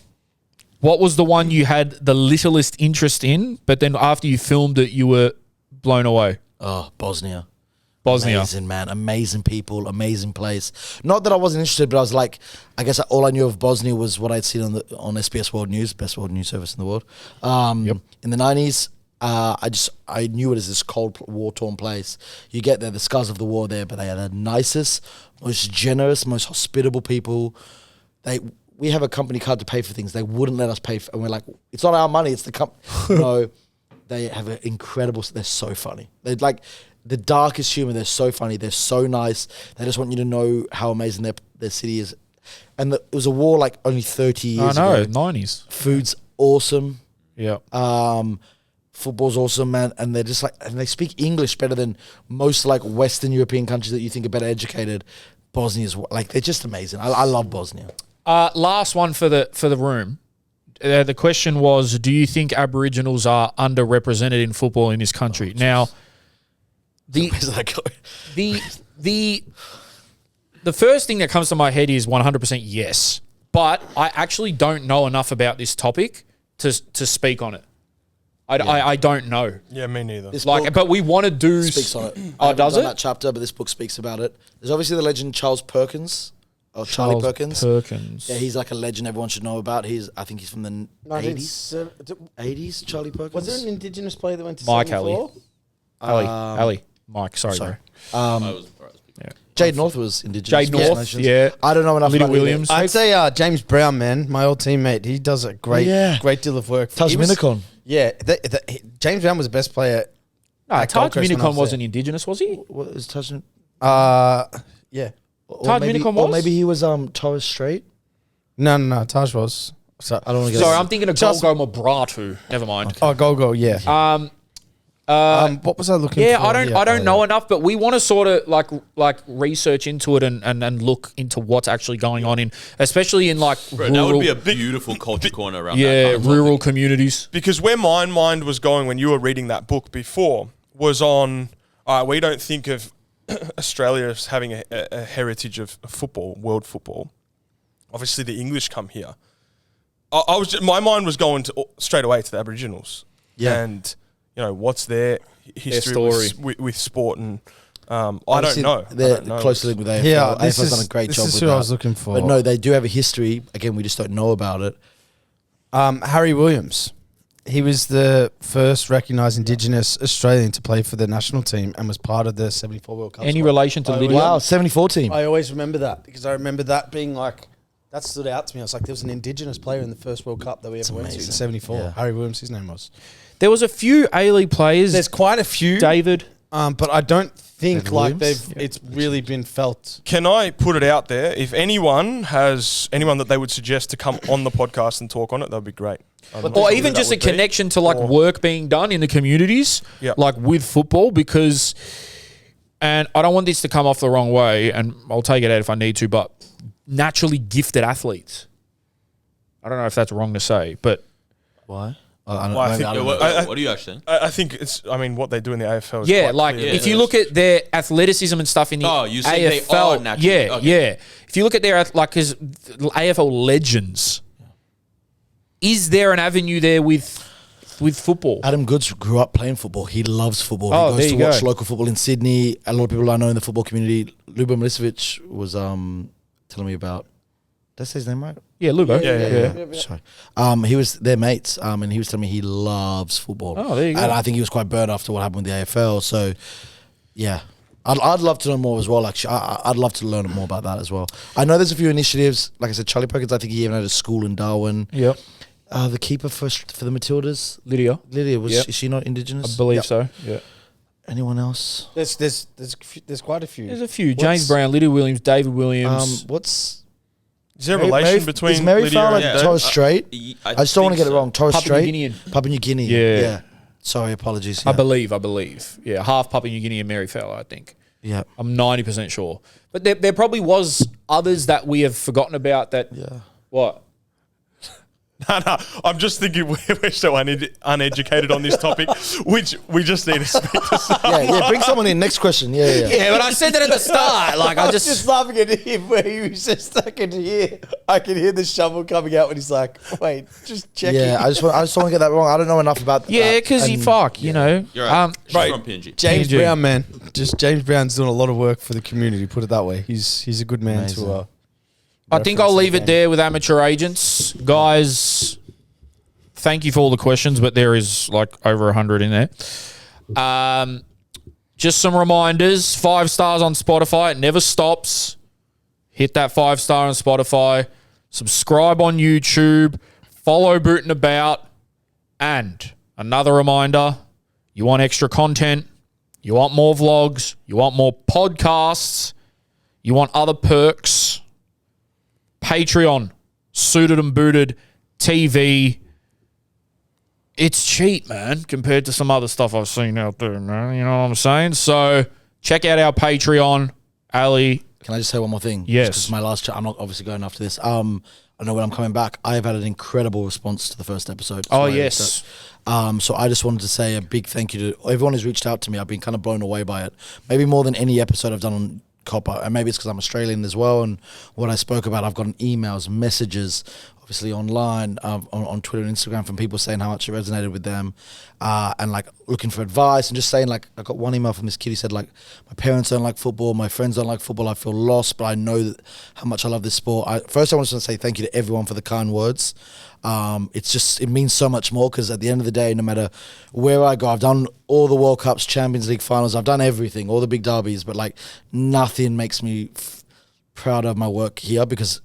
S1: What was the one you had the littlest interest in, but then after you filmed it, you were blown away?
S4: Oh, Bosnia.
S1: Bosnia.
S4: Amazing, man. Amazing people, amazing place. Not that I wasn't interested, but I was like, I guess all I knew of Bosnia was what I'd seen on SBS World News, best world news service in the world. In the 90s, I knew it as this cold, war-torn place. You get there, the scars of the war there, but they are the nicest, most generous, most hospitable people. We have a company card to pay for things. They wouldn't let us pay for, and we're like, it's not our money, it's the company. No, they have an incredible, they're so funny. They're like the darkest humor. They're so funny. They're so nice. They just want you to know how amazing their city is. And it was a war like only 30 years
S1: I know,
S4: ago.
S1: 90s.
S4: Food's awesome.
S1: Yeah.
S4: Football's awesome, man. And they're just like, and they speak English better than most like Western European countries that you think are better educated. Bosnia's like, they're just amazing. I love Bosnia.
S1: Last one for the room. The question was, do you think Aboriginals are underrepresented in football in this country? Now,
S4: Where's that going?
S1: the first thing that comes to my head is 100% yes. But I actually don't know enough about this topic to speak on it. I don't know.
S2: Yeah, me neither.
S4: This
S1: Like,
S4: book
S1: but we want to do.
S4: speaks on it.
S1: Oh, does it?
S4: That chapter, but this book speaks about it. There's obviously the legend Charles Perkins, or Charlie Perkins. Yeah, he's like a legend everyone should know about. I think he's from the 80s. 80s, Charlie Perkins.
S3: Was there an Indigenous player that went to
S1: Mike
S3: 74?
S1: Ali. Mike, sorry, bro.
S4: Jade North was Indigenous.
S1: Jade
S4: First
S1: North,
S4: Nations.
S1: yeah.
S4: I don't know enough
S1: Liddy
S4: about
S1: Williams.
S3: I'd say James Brown, man, my old teammate. He does a great deal of work.
S4: Taj
S3: He was-
S4: Minicon.
S3: Yeah, James Brown was the best player.
S1: No,
S3: at
S1: Taj
S3: Gold Coast when I
S1: Minicon
S3: was
S1: wasn't
S3: there.
S1: Indigenous, was he?
S4: What is Taj?
S3: Yeah.
S1: Taj Minicon was?
S4: Or maybe he was Torres Strait.
S3: No. Taj was. So,
S4: I don't want to get.
S1: Sorry, I'm thinking of Golgo Mabratu. Never mind.
S3: Oh, go, yeah. What was I looking for?
S1: Yeah, I don't know enough, but we want to sort of like research into it and look into what's actually going on in, especially in like
S5: Bro,
S1: rural,
S5: that would be a beautiful culture corner around that.
S1: yeah,
S5: kind of
S1: rural
S5: topic.
S1: communities.
S2: Because where my mind was going when you were reading that book before was on, we don't think of Australia as having a heritage of football, world football. Obviously, the English come here. My mind was going straight away to the Aboriginals.
S4: Yeah.
S2: And, you know, what's their history
S1: story.
S2: with sport and... I don't
S4: Obviously,
S2: know.
S4: They're
S2: I don't know.
S4: closely linked with AFL.
S3: Yeah, this
S4: AFL's
S3: is
S4: done a great
S3: this
S4: job
S3: is
S4: with
S3: who
S4: that.
S3: I was looking for.
S4: But no, they do have a history. Again, we just don't know about it.
S3: Harry Williams. He was the first recognised Indigenous Australian to play for the national team and was part of the 74 World Cup.
S1: Any
S3: squad.
S1: relation to Lydia?
S4: Wow, 74 team.
S3: I always remember that because I remember that being like, that stood out to me. I was like, there was an Indigenous player in the first World Cup that we ever went to in
S4: amazing.
S3: 74.
S4: Yeah.
S3: Harry Williams, his name was.
S1: There was a few A-League players.
S3: There's quite a few,
S1: David.
S3: but I don't think
S4: David
S3: like
S4: Williams?
S3: it's really been felt.
S2: Can I put it out there? If anyone has anyone that they would suggest to come on the podcast and talk on it, that would be great.
S1: or even just a connection to like work being done in the communities, like with football, because, and I don't want this to come off the wrong way, and I'll take it out if I need to, but naturally gifted athletes. I don't know if that's wrong to say, but
S4: Why?
S5: What are you actually saying?
S2: I think it's. I mean, what they do in the AFL. Is
S1: yeah,
S2: quite
S1: like
S2: clear.
S1: if you look at their athleticism and stuff in the
S5: you say
S1: AFL,
S5: they are naturally.
S1: yeah. If you look at their like, because AFL legends, is there an avenue there with football?
S4: Adam Goods grew up playing football. He loves football.
S1: Oh,
S4: He goes
S1: there
S4: to
S1: you
S4: watch
S1: go.
S4: local football in Sydney. A lot of people I know in the football community. Lubo Milicevic was telling me about. Did I say his name right?
S1: Yeah, Lubo. Yeah.
S4: Sorry. He was their mates, and he was telling me he loves football.
S1: Oh, there you go.
S4: And I think he was quite burnt after what happened with the AFL. So, yeah. I'd love to know more as well, actually. I'd love to learn more about that as well. I know there's a few initiatives. Like I said, Charlie Perkins, I think he even had a school in Darwin.
S1: Yep.
S4: The keeper for the Matildas,
S1: Lydia,
S4: is she not Indigenous?
S1: I believe so. Yeah.
S4: Anyone else?
S3: There's quite a few.
S1: There's a few. James Brown, Lydia Williams, David Williams.
S2: Is there a relation between
S4: is Mary
S2: Lydia
S4: Fowler
S2: and Dave?
S4: Torres Strait? I just don't want to get it wrong. Torres
S1: Papua New
S4: Strait,
S1: Guinean.
S4: Papua New Guinea.
S1: Yeah.
S4: Sorry, apologies.
S1: I
S4: Yeah.
S1: believe. Yeah, half Papua New Guinea and Mary Fowler, I think.
S4: Yeah.
S1: I'm 90% sure. But there probably was others that we have forgotten about that.
S4: Yeah.
S1: What?
S2: No, I'm just thinking we're so uneducated on this topic, which we just need to speak to someone.
S4: Yeah, bring someone in. Next question. Yeah.
S1: Yeah, but I said that at the start. Like, I
S3: just laughing at him where he was just I can hear the shovel coming out when he's like, wait, just checking.
S4: Yeah, I just don't want to get that wrong. I don't know enough about that.
S1: Yeah, because you know.
S5: You're right. She's
S3: right.
S5: from PNG.
S3: James
S1: PNG.
S3: Brown, man. Just James Brown's doing a lot of work for the community, put it that way. He's a good man
S4: Amazing.
S3: to
S1: I think I'll leave it there with amateur agents. Guys, thank you for all the questions, but there is like over 100 in there. Just some reminders. 5 stars on Spotify. It never stops. Hit that 5-star on Spotify. Subscribe on YouTube. Follow Bootin' About. And another reminder, you want extra content, you want more vlogs, you want more podcasts, you want other perks, Patreon, Suited and Booted TV. It's cheap, man, compared to some other stuff I've seen out there, man. You know what I'm saying? So check out our Patreon. Ali.
S4: Can I just say one more thing?
S1: Yes.
S4: Because my last chat, I'm not obviously going after this. I know when I'm coming back, I have had an incredible response to the first episode.
S1: Oh, yes.
S4: So I just wanted to say a big thank you to everyone who's reached out to me. I've been kind of blown away by it. Maybe more than any episode I've done on Copper. And maybe it's because I'm Australian as well. And what I spoke about, I've gotten emails, messages, obviously online, on Twitter and Instagram from people saying how much it resonated with them, and like looking for advice and just saying like, I got one email from this kid who said like, my parents don't like football, my friends don't like football, I feel lost, but I know that how much I love this sport. First I want to say thank you to everyone for the kind words. It means so much more because at the end of the day, no matter where I go, I've done all the World Cups, Champions League finals, I've done everything, all the big derbies, but like nothing makes me proud of my work here because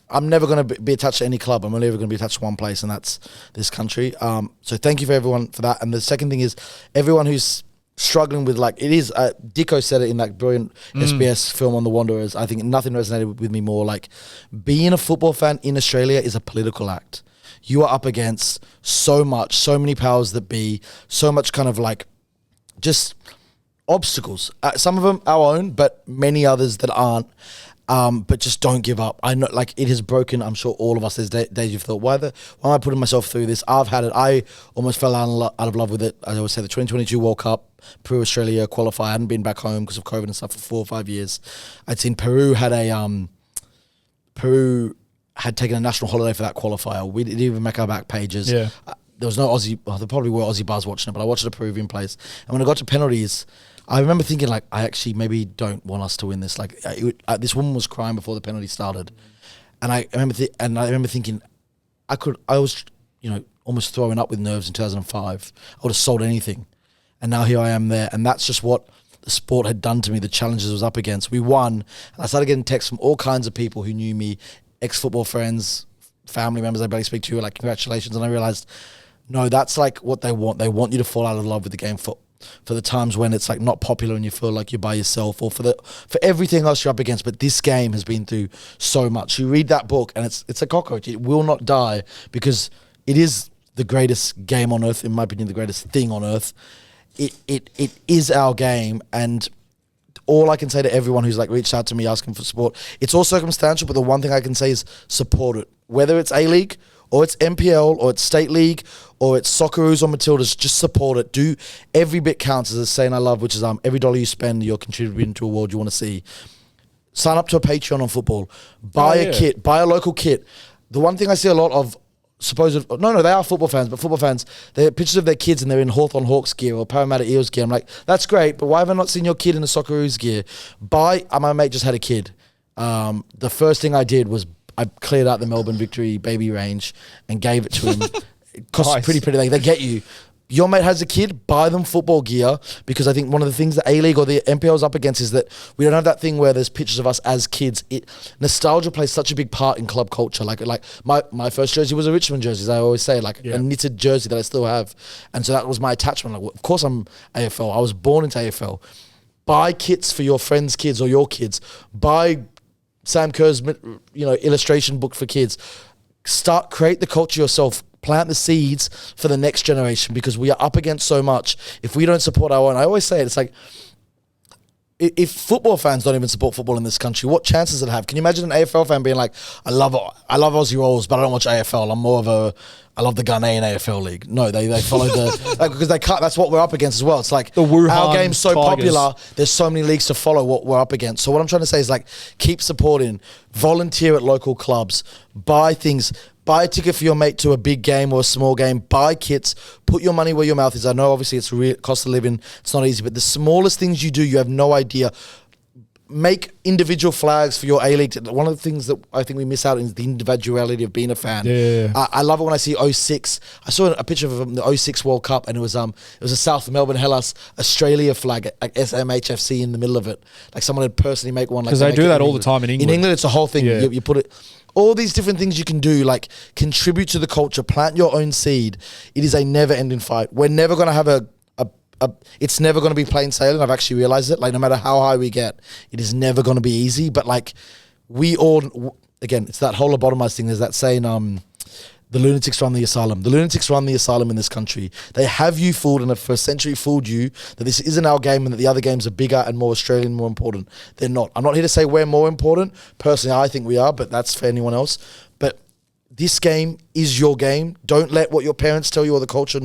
S4: I'm never going to be attached to any club. I'm only ever going to be attached to one place, and that's this country. So thank you for everyone for that. And the second thing is everyone who's struggling with like, it is, Dicko said it in that brilliant SBS film on the Wanderers. I think nothing resonated with me more. Like being a football fan in Australia is a political act. You are up against so many powers that be, so much kind of like just obstacles. Some of them our own, but many others that aren't. But just don't give up. I know, like, it has broken, I'm sure all of us, there's days you've thought, why am I putting myself through this? I've had it. I almost fell out of love with it. I always say the 2022 World Cup, Peru-Australia qualifier. I hadn't been back home because of COVID and stuff for 4 or 5 years. I'd seen Peru had taken a national holiday for that qualifier. We didn't even make our back pages.
S1: Yeah.
S4: There was no Aussie, well, there probably were Aussie bars watching it, but I watched it at a Peruvian place. And when I got to penalties, I remember thinking, like, I actually maybe don't want us to win this. Like, this woman was crying before the penalty started, and I remember thinking, I was, almost throwing up with nerves in 2005. I would have sold anything, and now here I am there, and that's just what the sport had done to me. The challenges I was up against, we won, and I started getting texts from all kinds of people who knew me, ex-football friends, family members I barely speak to, like, congratulations, and I realized, no, that's like what they want. They want you to fall out of love with the game for the times when it's like not popular and you feel like you're by yourself, or for everything else you're up against. But this game has been through so much. You read that book and it's a cockroach. It will not die because it is the greatest game on earth, in my opinion, the greatest thing on earth. It is our game, and all I can say to everyone who's like reached out to me asking for support, it's all circumstantial, but the one thing I can say is support it. Whether it's A-League or it's MPL or it's State League or it's Socceroos or Matildas, just support it. Do every bit counts, as a saying I love, which is every dollar you spend, you're contributing to a world you want to see. Sign up to a Patreon on football. Buy a kit. Buy a local kit. The one thing I see a lot of they are football fans, but football fans, they have pictures of their kids and they're in Hawthorn Hawks gear or Parramatta Eels gear. I'm like, that's great, but why have I not seen your kid in a Socceroos gear? My mate just had a kid. The first thing I did was I cleared out the Melbourne Victory baby range and gave it to him. It costs pretty. They get you. Your mate has a kid, buy them football gear, because I think one of the things that A-League or the MPL is up against is that we don't have that thing where there's pictures of us as kids. Nostalgia plays such a big part in club culture. Like my first jersey was a Richmond jersey, as I always say, a knitted jersey that I still have. And so that was my attachment. Like, of course I'm AFL. I was born into AFL. Buy kits for your friends' kids or your kids. Buy Sam Kerr's illustration book for kids. Create the culture yourself. Plant the seeds for the next generation, because we are up against so much. If we don't support our own, I always say it's like, if football fans don't even support football in this country, what chances does it have? Can you imagine an AFL fan being like, I love Aussie Rolls, but I don't watch AFL. I'm more of I love the Ghanaian AFL league. No, they follow because they can't. That's what we're up against as well. It's like our game's so popular. There's so many leagues to follow what we're up against. So what I'm trying to say is, like, keep supporting, volunteer at local clubs, buy things. Buy a ticket for your mate to a big game or a small game. Buy kits. Put your money where your mouth is. I know, obviously, it's cost of living. It's not easy. But the smallest things you do, you have no idea. Make individual flags for your A-League. One of the things that I think we miss out is the individuality of being a fan. Yeah. I love it when I see 06. I saw a picture of the 06 World Cup, and it was a South Melbourne Hellas Australia flag, like SMHFC in the middle of it. Like someone had personally make one.
S1: Because they do that all the time in England.
S4: In England, it's a whole thing. Yeah. You put it... All these different things you can do, like contribute to the culture, plant your own seed. It is a never-ending fight. We're never going to have it's never going to be plain sailing. I've actually realized it. Like, no matter how high we get, it is never going to be easy. But like, we all, again, it's that whole lobotomized thing. There's that saying, the lunatics run the asylum. The lunatics run the asylum in this country. They have you fooled and have for a century fooled you that this isn't our game and that the other games are bigger and more Australian, more important. They're not. I'm not here to say we're more important. Personally, I think we are, but that's for anyone else. But this game is your game. Don't let what your parents tell you or the culture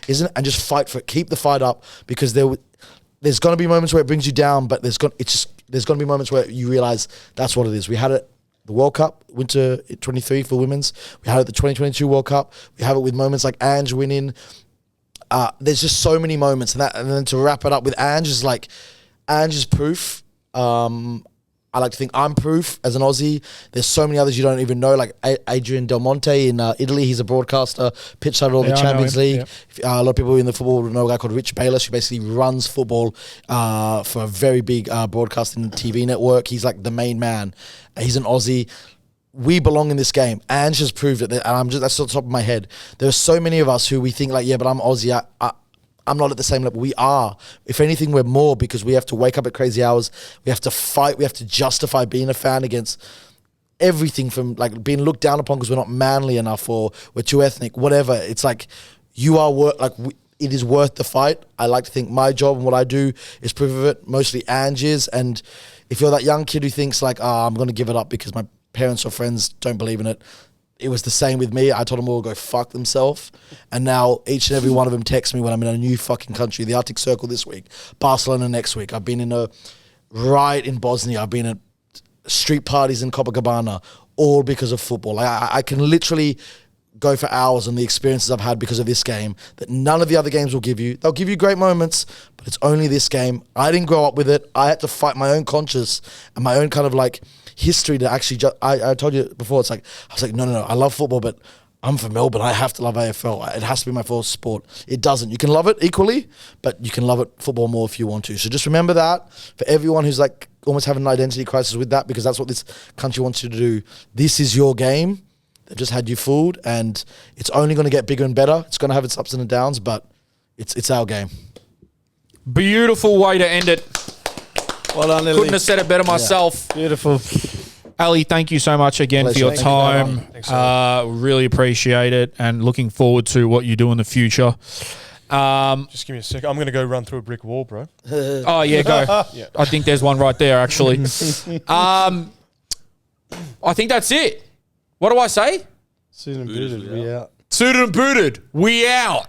S4: isn't, and just fight for it. Keep the fight up, because there's going to be moments where it brings you down, but there's going to be moments where you realize that's what it is. We had it. The World Cup, Winter 23 for women's. We had it at the 2022 World Cup. We have it with moments like Ange winning. There's just so many moments. And then to wrap it up with Ange is like, Ange is proof. I like to think I'm proof as an Aussie. There's so many others you don't even know, like Adrian Del Monte in Italy. He's a broadcaster, pitch side of the Champions League. Yeah. A lot of people in the football know a guy called Rich Bayless, who basically runs football for a very big broadcasting TV network. He's like the main man. He's an Aussie. We belong in this game. Ange has proved it. And that's on top of my head. There are so many of us who we think like, yeah, but I'm Aussie. I'm not at the same level. We are. If anything, we're more, because we have to wake up at crazy hours. We have to fight. We have to justify being a fan against everything, from like being looked down upon because we're not manly enough or we're too ethnic, whatever. It's like it is worth the fight. I like to think my job and what I do is proof of it, mostly Ange's. And if you're that young kid who thinks like, I'm going to give it up because my parents or friends don't believe in it, it was the same with me. I told them all to go fuck themselves. And now each and every one of them texts me when I'm in a new fucking country. The Arctic Circle this week, Barcelona next week. I've been in a riot in Bosnia. I've been at street parties in Copacabana, all because of football. I can literally go for hours on the experiences I've had because of this game that none of the other games will give you. They'll give you great moments, but it's only this game. I didn't grow up with it. I had to fight my own conscience and my own kind of like history to actually I told you before, it's like, I was like, no, I love football, but I'm from Melbourne. I have to love AFL. It has to be my first sport. It doesn't. You can love it equally, but you can love it football more if you want to. So just remember that for everyone who's like almost having an identity crisis with that, because that's what this country wants you to do. This is your game. They've just had you fooled, and it's only going to get bigger and better. It's going to have its ups and downs, but it's our game.
S1: Beautiful way to end it.
S3: Well done, Lily.
S1: Couldn't have said it better myself.
S3: Beautiful.
S1: Ali, thank you so much again for your
S4: Pleasure. Thank
S1: time. Really appreciate it and looking forward to what you do in the future.
S2: Just give me a second. I'm going to go run through a brick wall, bro.
S1: Oh, yeah, go. I think there's one right there, actually. I think that's it. What do I say?
S3: Suited and booted, we out.
S1: Suited and booted. We out.